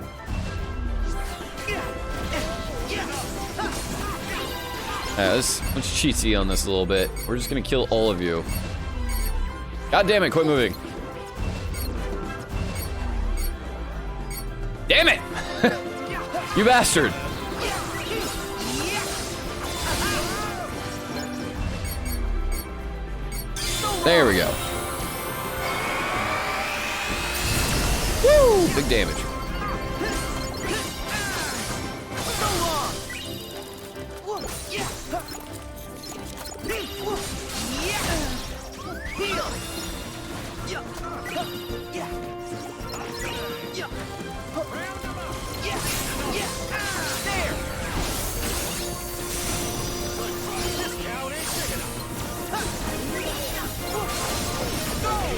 Let's cheatsy on this a little bit. We're just gonna kill all of you. God damn it, quit moving. Damn it! You bastard! There we go. Woo! Big damage.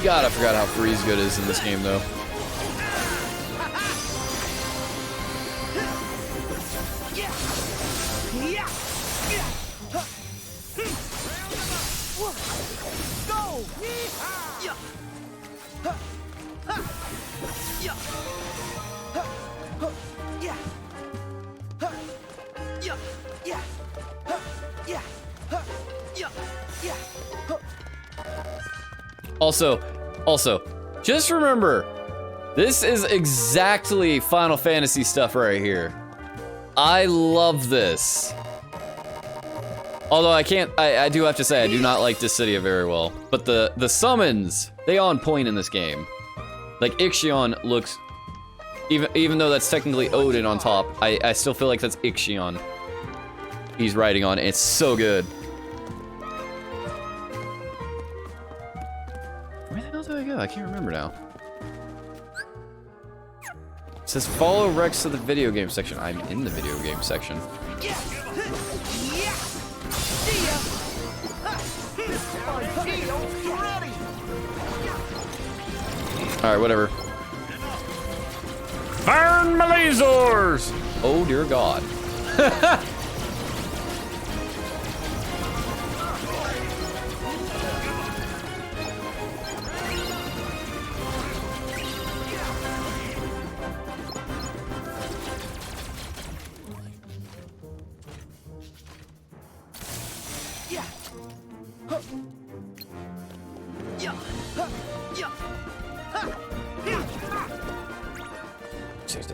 God, I forgot how freeze good is in this game, though. Also, just remember, this is exactly Final Fantasy stuff right here. I love this. Although I do have to say, I do not like Dissidia very well. But the summons, they on point in this game. Like, Ixion looks, even though that's technically Odin on top, I still feel like that's Ixion he's riding on. It's so good. I can't remember now. It says follow Rex to the video game section. I'm in the video game section. Alright, whatever. Burn my lasers! Oh dear God.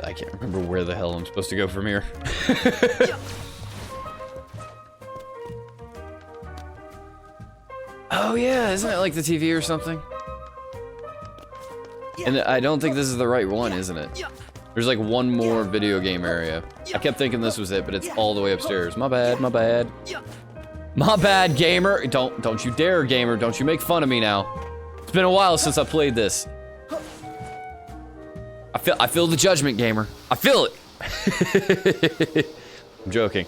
I can't remember where the hell I'm supposed to go from here. Oh yeah, isn't it like the TV or something? And I don't think this is the right one, isn't it? There's like one more video game area. I kept thinking this was it, but it's all the way upstairs. My bad, my bad. My bad, gamer. Don't you dare, gamer. Don't you make fun of me now. It's been a while since I played this. I feel the judgment, gamer. I feel it. I'm joking.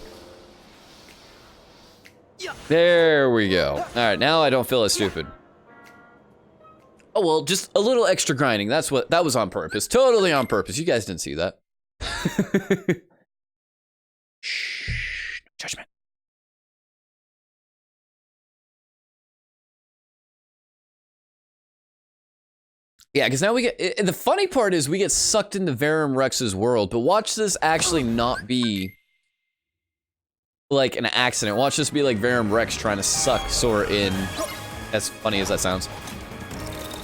There we go. All right, now I don't feel as stupid. Oh well, just a little extra grinding. That was on purpose. Totally on purpose. You guys didn't see that. Shh. Judgment. Yeah, because now we get... the funny part is we get sucked into Verum Rex's world, but watch this actually not be... like an accident. Watch this be like Verum Rex trying to suck Sora in. As funny as that sounds.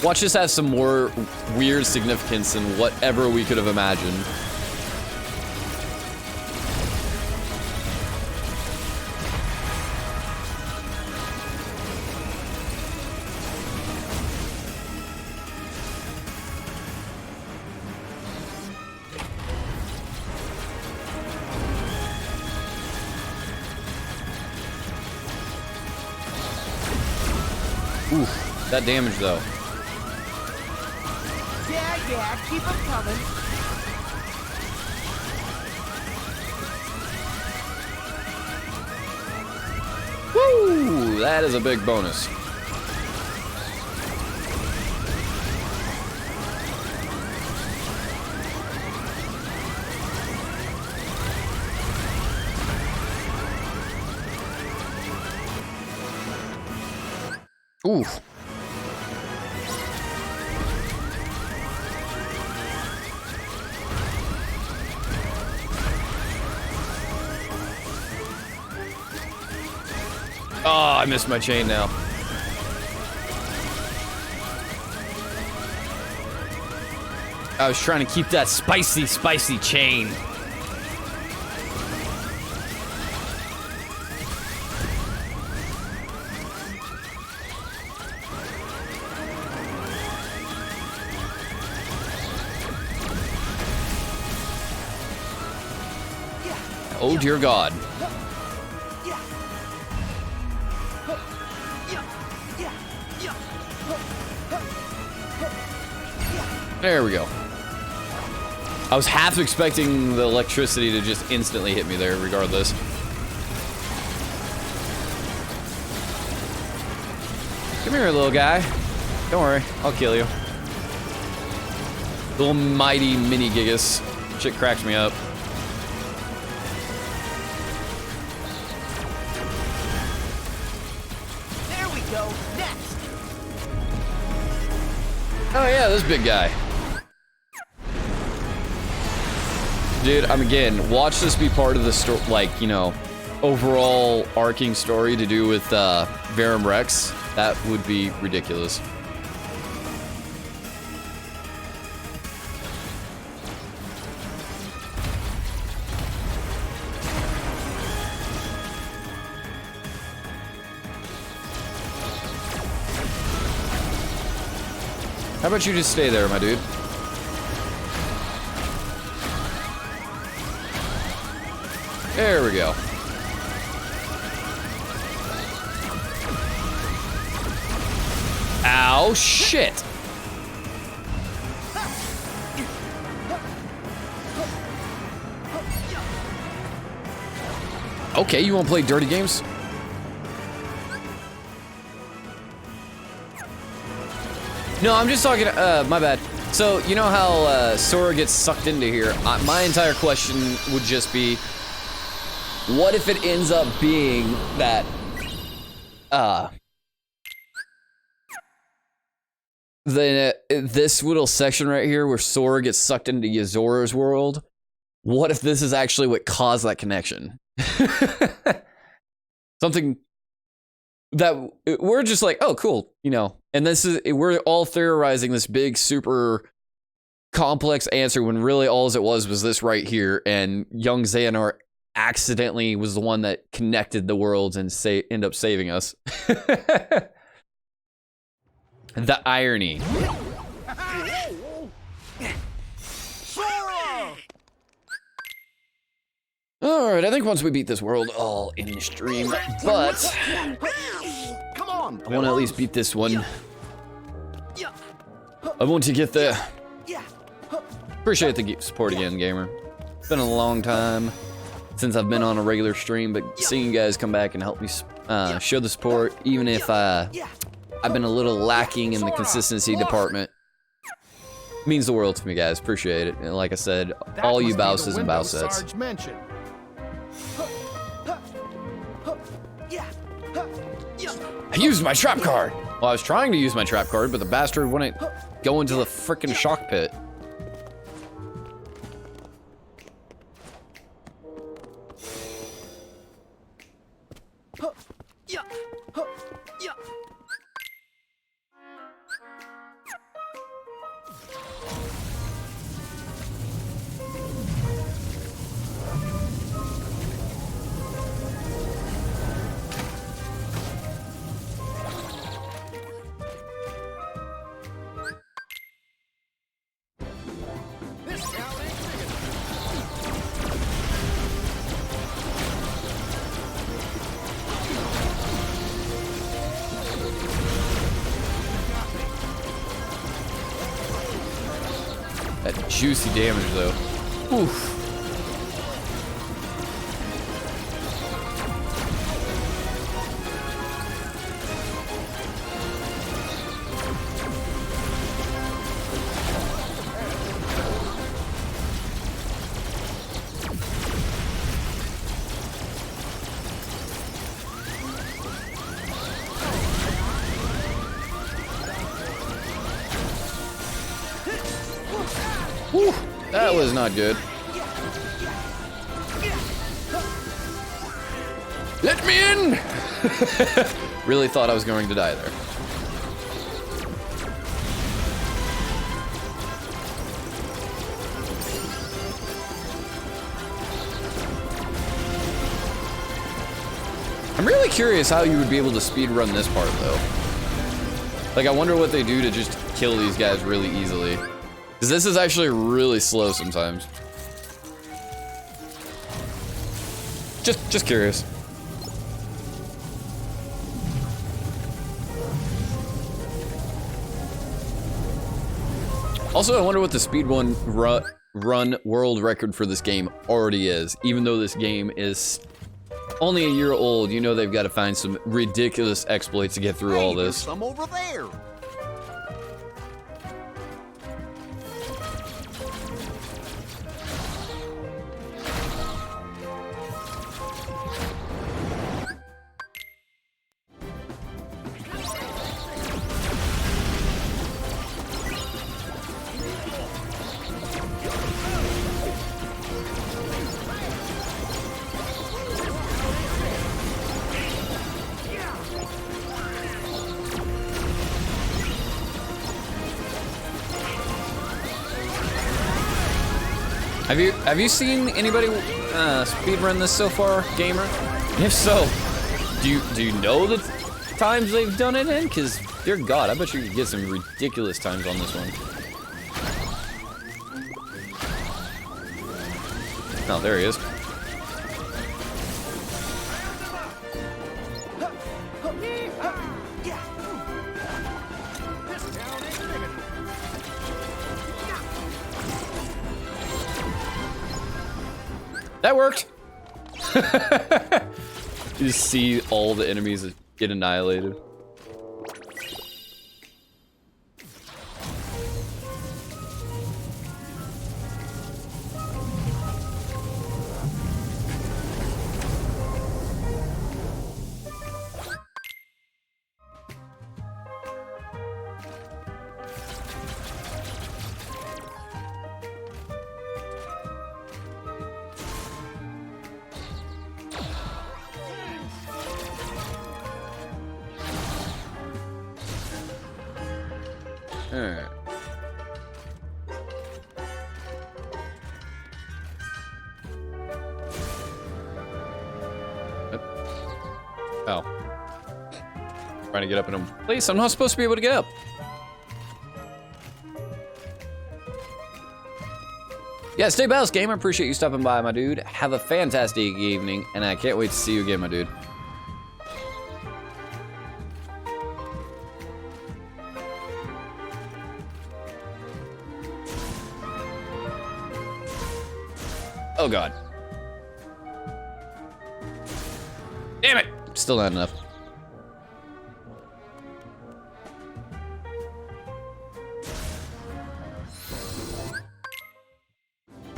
Watch this have some more weird significance than whatever we could have imagined. Oof, that damage though. Yeah, keep them coming. Woo, that is a big bonus. Oof. Oh, I missed my chain now. I was trying to keep that spicy, spicy chain. Oh dear God. There we go. I was half expecting the electricity to just instantly hit me there, regardless. Come here, little guy. Don't worry, I'll kill you. Little mighty mini Gigas. Shit cracks me up. There we go. Next. Oh yeah, this big guy. Dude, again, watch this be part of the story, like, you know, overall arcing story to do with Verum Rex. That would be ridiculous. How about you just stay there, my dude? There we go. Ow, shit. Okay, you won't play dirty games? No, I'm just talking, my bad. So, you know how Sora gets sucked into here? My entire question would just be, what if it ends up being that, this little section right here where Sora gets sucked into Yazora's world, what if this is actually what caused that connection? Something that we're just like, oh, cool, you know, and this is, we're all theorizing this big, super complex answer when really all it was this right here, and young Xehanort accidentally was the one that connected the worlds and end up saving us. The irony. Alright, I think once we beat this world all in the stream, but Come on. I want to at least beat this one. I want to get there. Appreciate the support again, gamer. It's been a long time since I've been on a regular stream, but seeing you guys come back and help me show the support, even if I've been a little lacking in the consistency department, means the world to me, guys. Appreciate it. And like I said, all you Bowses and Bowsets. I used my trap card. Well, I was trying to use my trap card, but the bastard wouldn't go into the frickin' shock pit. That juicy damage, though. Oof. Whew, that was not good. Let me in! Really thought I was going to die there. I'm really curious how you would be able to speed run this part though. Like, I wonder what they do to just kill these guys really easily. Because this is actually really slow sometimes. Just curious. Also, I wonder what the speed run world record for this game already is. Even though this game is only a year old, you know they've got to find some ridiculous exploits to get through all this. Some over there. Have you seen anybody speedrun this so far, gamer? If so, do you know the times they've done it in? Cause dear God, I bet you could get some ridiculous times on this one. Oh, there he is. That worked! You just see all the enemies get annihilated. Alright. Oh. Trying to get up in a place I'm not supposed to be able to get up. Yeah, stay balanced, gamer. Appreciate you stopping by, my dude. Have a fantastic evening, and I can't wait to see you again, my dude. Oh God. Damn it! Still not enough.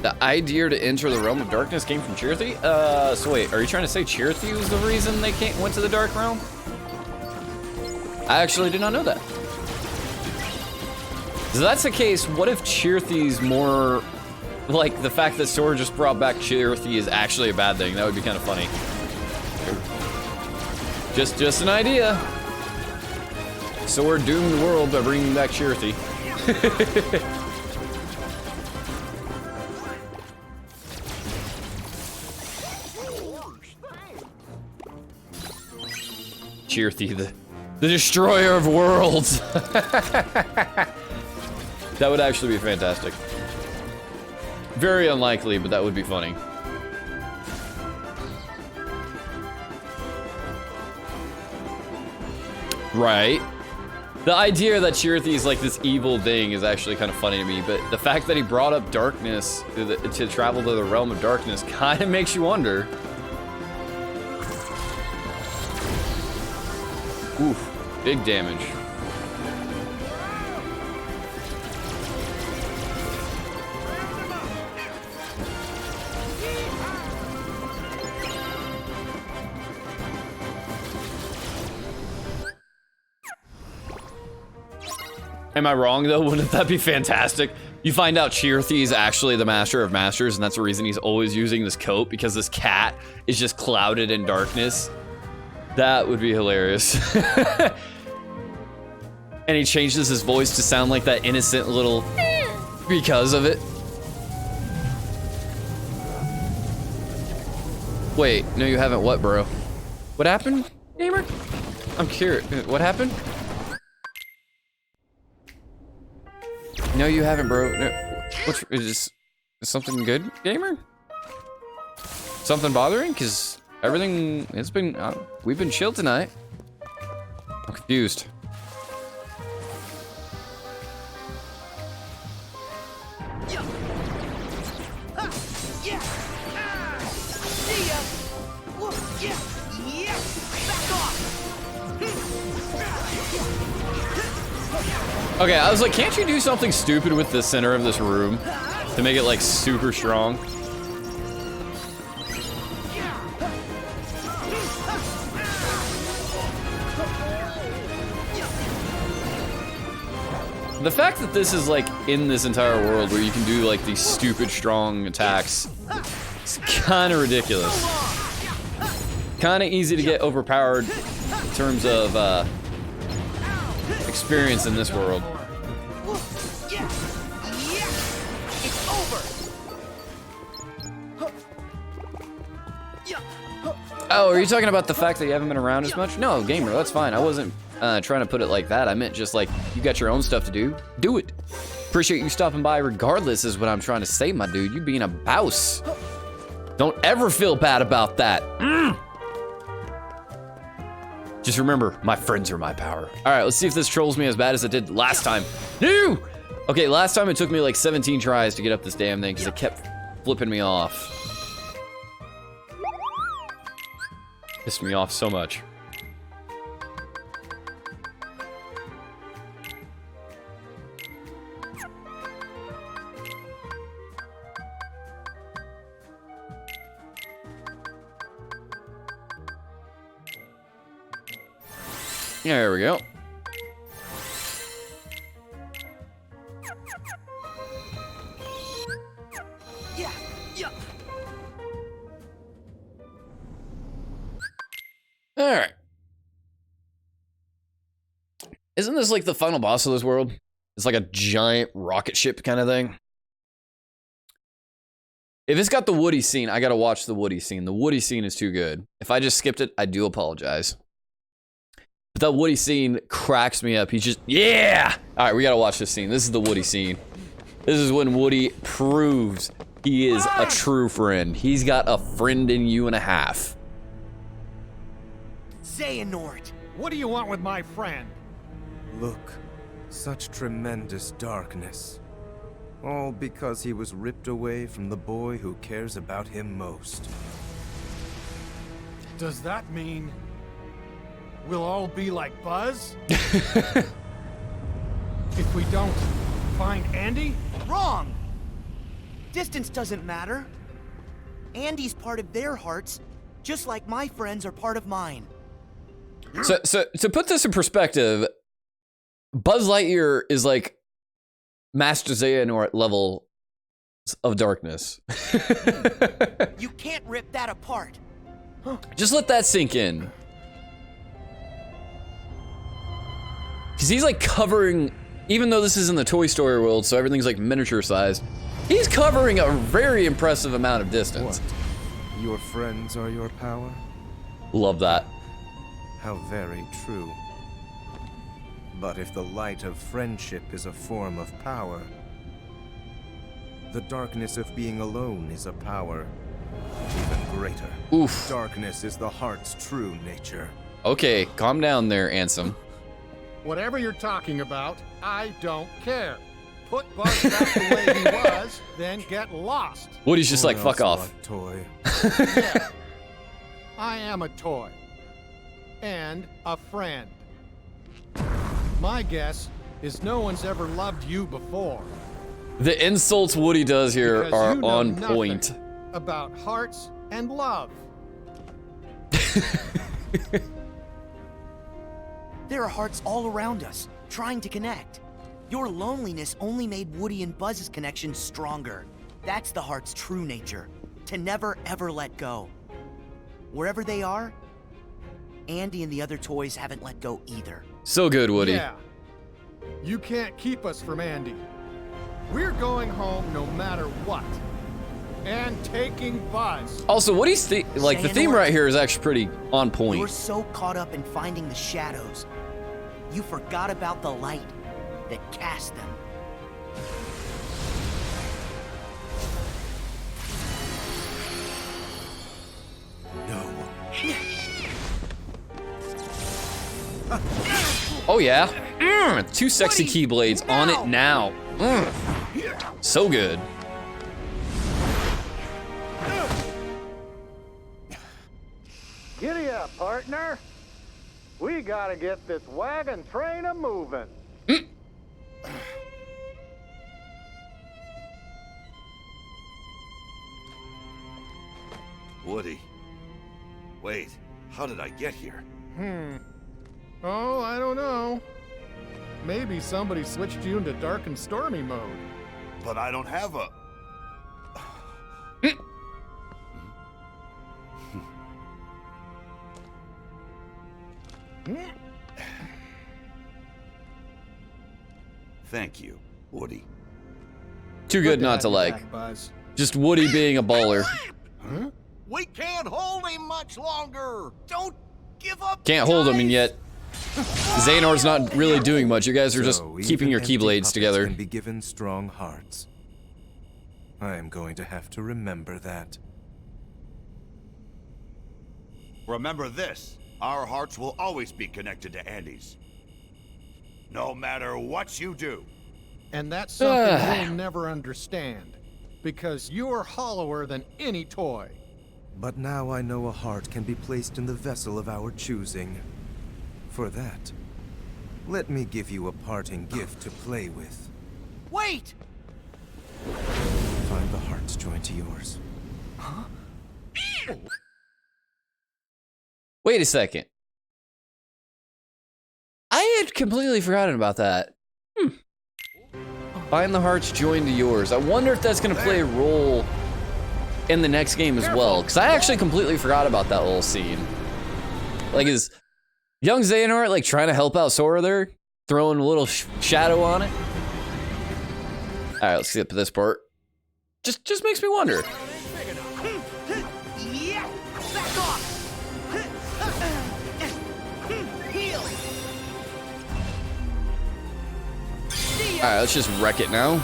The idea to enter the realm of darkness came from Chirthy? So wait, are you trying to say Chirthy was the reason they went to the dark realm? I actually did not know that. So that's the case, what if Chirthy's more... Like, the fact that Sora just brought back Chirthy is actually a bad thing. That would be kind of funny. Just an idea. Sora doomed the world by bringing back Chirthy. Chirthy, the destroyer of worlds. That would actually be fantastic. Very unlikely, but that would be funny. Right. The idea that Chirthy is like this evil thing is actually kind of funny to me, but the fact that he brought up darkness to travel to the realm of darkness kind of makes you wonder. Oof, big damage. Am I wrong though? Wouldn't that be fantastic? You find out Chirthy is actually the Master of Masters, and that's the reason he's always using this coat, because this cat is just clouded in darkness. That would be hilarious. And he changes his voice to sound like that innocent little because of it. Wait, no you haven't what, bro? What happened, gamer? I'm curious. What happened? No, you haven't, bro. No. What's is something good, gamer? Something bothering? Cause everything it's been we've been chill tonight. I'm confused. Okay, I was like, can't you do something stupid with the center of this room to make it like super strong? The fact that this is like in this entire world where you can do like these stupid strong attacks, it's kind of ridiculous. Kind of easy to get overpowered in terms of experience in this world. Oh, are you talking about the fact that you haven't been around as much? No, gamer, that's fine. I wasn't trying to put it like that. I meant just like, you got your own stuff to do. Do it. Appreciate you stopping by regardless is what I'm trying to say, my dude. You being a bouse. Don't ever feel bad about that. Just remember, my friends are my power. All right, let's see if this trolls me as bad as it did last time. No! Okay, last time it took me like 17 tries to get up this damn thing because it kept flipping me off. Pissed me off so much. There we go. Yeah, yeah. All right. Isn't this like the final boss of this world? It's like a giant rocket ship kind of thing. If it's got the Woody scene, I gotta watch the Woody scene. The Woody scene is too good. If I just skipped it, I do apologize. But that Woody scene cracks me up. He's just, yeah! All right, we gotta watch this scene. This is the Woody scene. This is when Woody proves he is a true friend. He's got a friend in you and a half. Xehanort. What do you want with my friend? Look, such tremendous darkness. All because he was ripped away from the boy who cares about him most. Does that mean we'll all be like Buzz? If we don't find Andy? Wrong! Distance doesn't matter. Andy's part of their hearts, just like my friends are part of mine. So to put this in perspective, Buzz Lightyear is like Master Xehanort level of darkness. You can't rip that apart. Just let that sink in. Because he's like covering, even though this is in the Toy Story world, so everything's like miniature sized, he's covering a very impressive amount of distance. What? Your friends are your power? Love that. How very true. But if the light of friendship is a form of power, the darkness of being alone is a power even greater. Oof. Darkness is the heart's true nature. Okay, calm down there, Ansem. Whatever you're talking about, I don't care. Put Buzz back the way he was, then get lost. Woody's just like, fuck off. Toy. Yeah, I am a toy. And a friend. My guess is no one's ever loved you before. The insults Woody does here Because are you know on nothing point. About hearts and love. There are hearts all around us, trying to connect. Your loneliness only made Woody and Buzz's connection stronger. That's the heart's true nature, to never ever let go. Wherever they are, Andy and the other toys haven't let go either. So good, Woody. Yeah. You can't keep us from Andy. We're going home no matter what. and taking Buzz. Also, what he's like, the theme right here is actually pretty on You were point. so caught up in finding the shadows, you forgot about the light that cast them. No. Oh yeah. Two sexy keyblades on it now. So good. Giddy up, partner. We gotta get this wagon train a moving. Woody. Wait, how did I get here? Oh, I don't know. Maybe somebody switched you into dark and stormy mode. But I don't have a... Thank you, Woody. Too good not to like. Buzz. Just Woody being a baller. We can't hold him much longer. Don't give up. Can't hold him, and yet Xehanor's not really doing much. You guys are just So keeping even your empty keyblades puppets together. Can be given strong hearts. I am going to have to remember that. Remember this, our hearts will always be connected to Andy's. No matter what you do. And that's something we'll never understand. Because you're hollower than any toy. But now I know a heart can be placed in the vessel of our choosing. For that, let me give you a parting gift to play with. Wait! Find the heart's joined to yours. Wait a second. I had completely forgotten about that. Find the hearts joined to yours. I wonder if that's going to play a role in the next game as well. Because I actually completely forgot about that little scene. Like, is young Xehanort like trying to help out Sora there? Throwing a little shadow on it? Alright, let's skip this part. Just makes me wonder. Yeah! Back off! Heal! Alright, let's just wreck it now.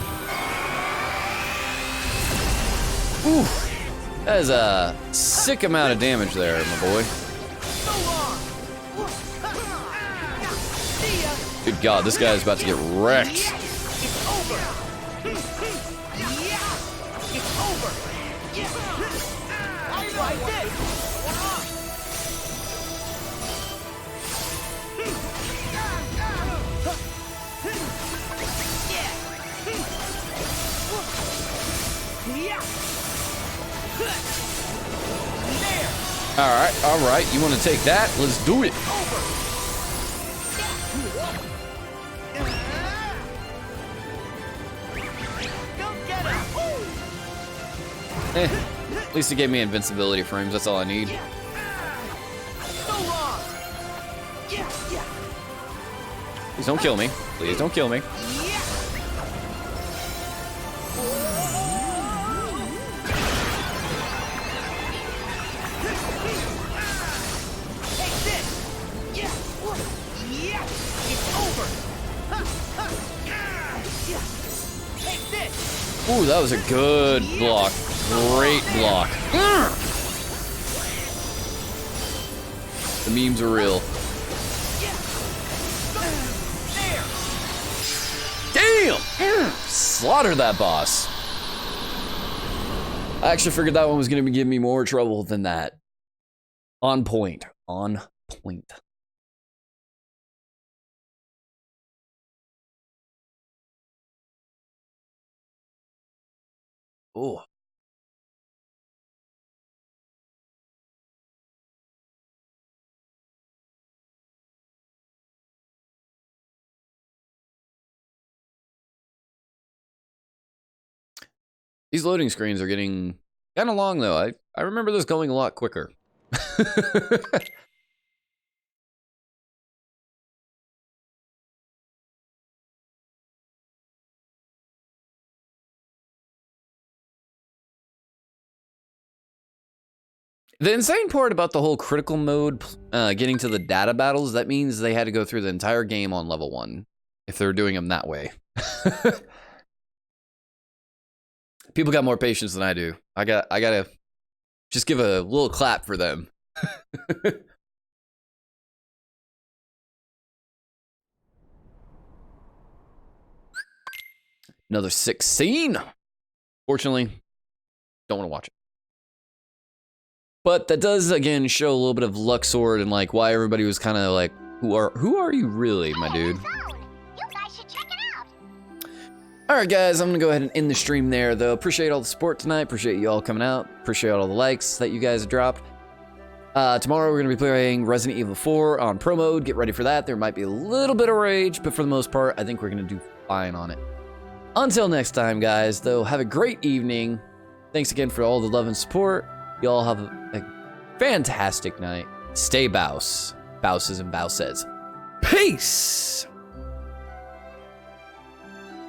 Ooh, that is a sick amount of damage there, my boy. Good God, this guy is about to get wrecked. It's over! Yeah! It's over! Try this! All right, you want to take that? Let's do it. At least it gave me invincibility frames, that's all I need. Please don't kill me. Please don't kill me. Ooh, that was a good block. Great block. The memes are real. Damn! Slaughtered that boss. I actually figured that one was going to give me more trouble than that. On point. On point. Oh. These loading screens are getting kind of long, though. I remember this going a lot quicker. The insane part about the whole critical mode, getting to the data battles, that means they had to go through the entire game on level 1 if they're doing them that way. People got more patience than I do. I gotta just give a little clap for them. Another 6 scene. Fortunately, don't want to watch it. But that does again show a little bit of Luxord and like why everybody was kind of like, who are you really, my dude? Alright guys, I'm gonna go ahead and end the stream there though. Appreciate all the support tonight, appreciate you all coming out, appreciate all the likes that you guys dropped. Tomorrow we're gonna be playing Resident Evil 4 on Pro Mode, get ready for that. There might be a little bit of rage, but for the most part, I think we're gonna do fine on it. Until next time guys, though, have a great evening. Thanks again for all the love and support. Y'all have a fantastic night. Stay bouse. Bouses and bouses. Peace!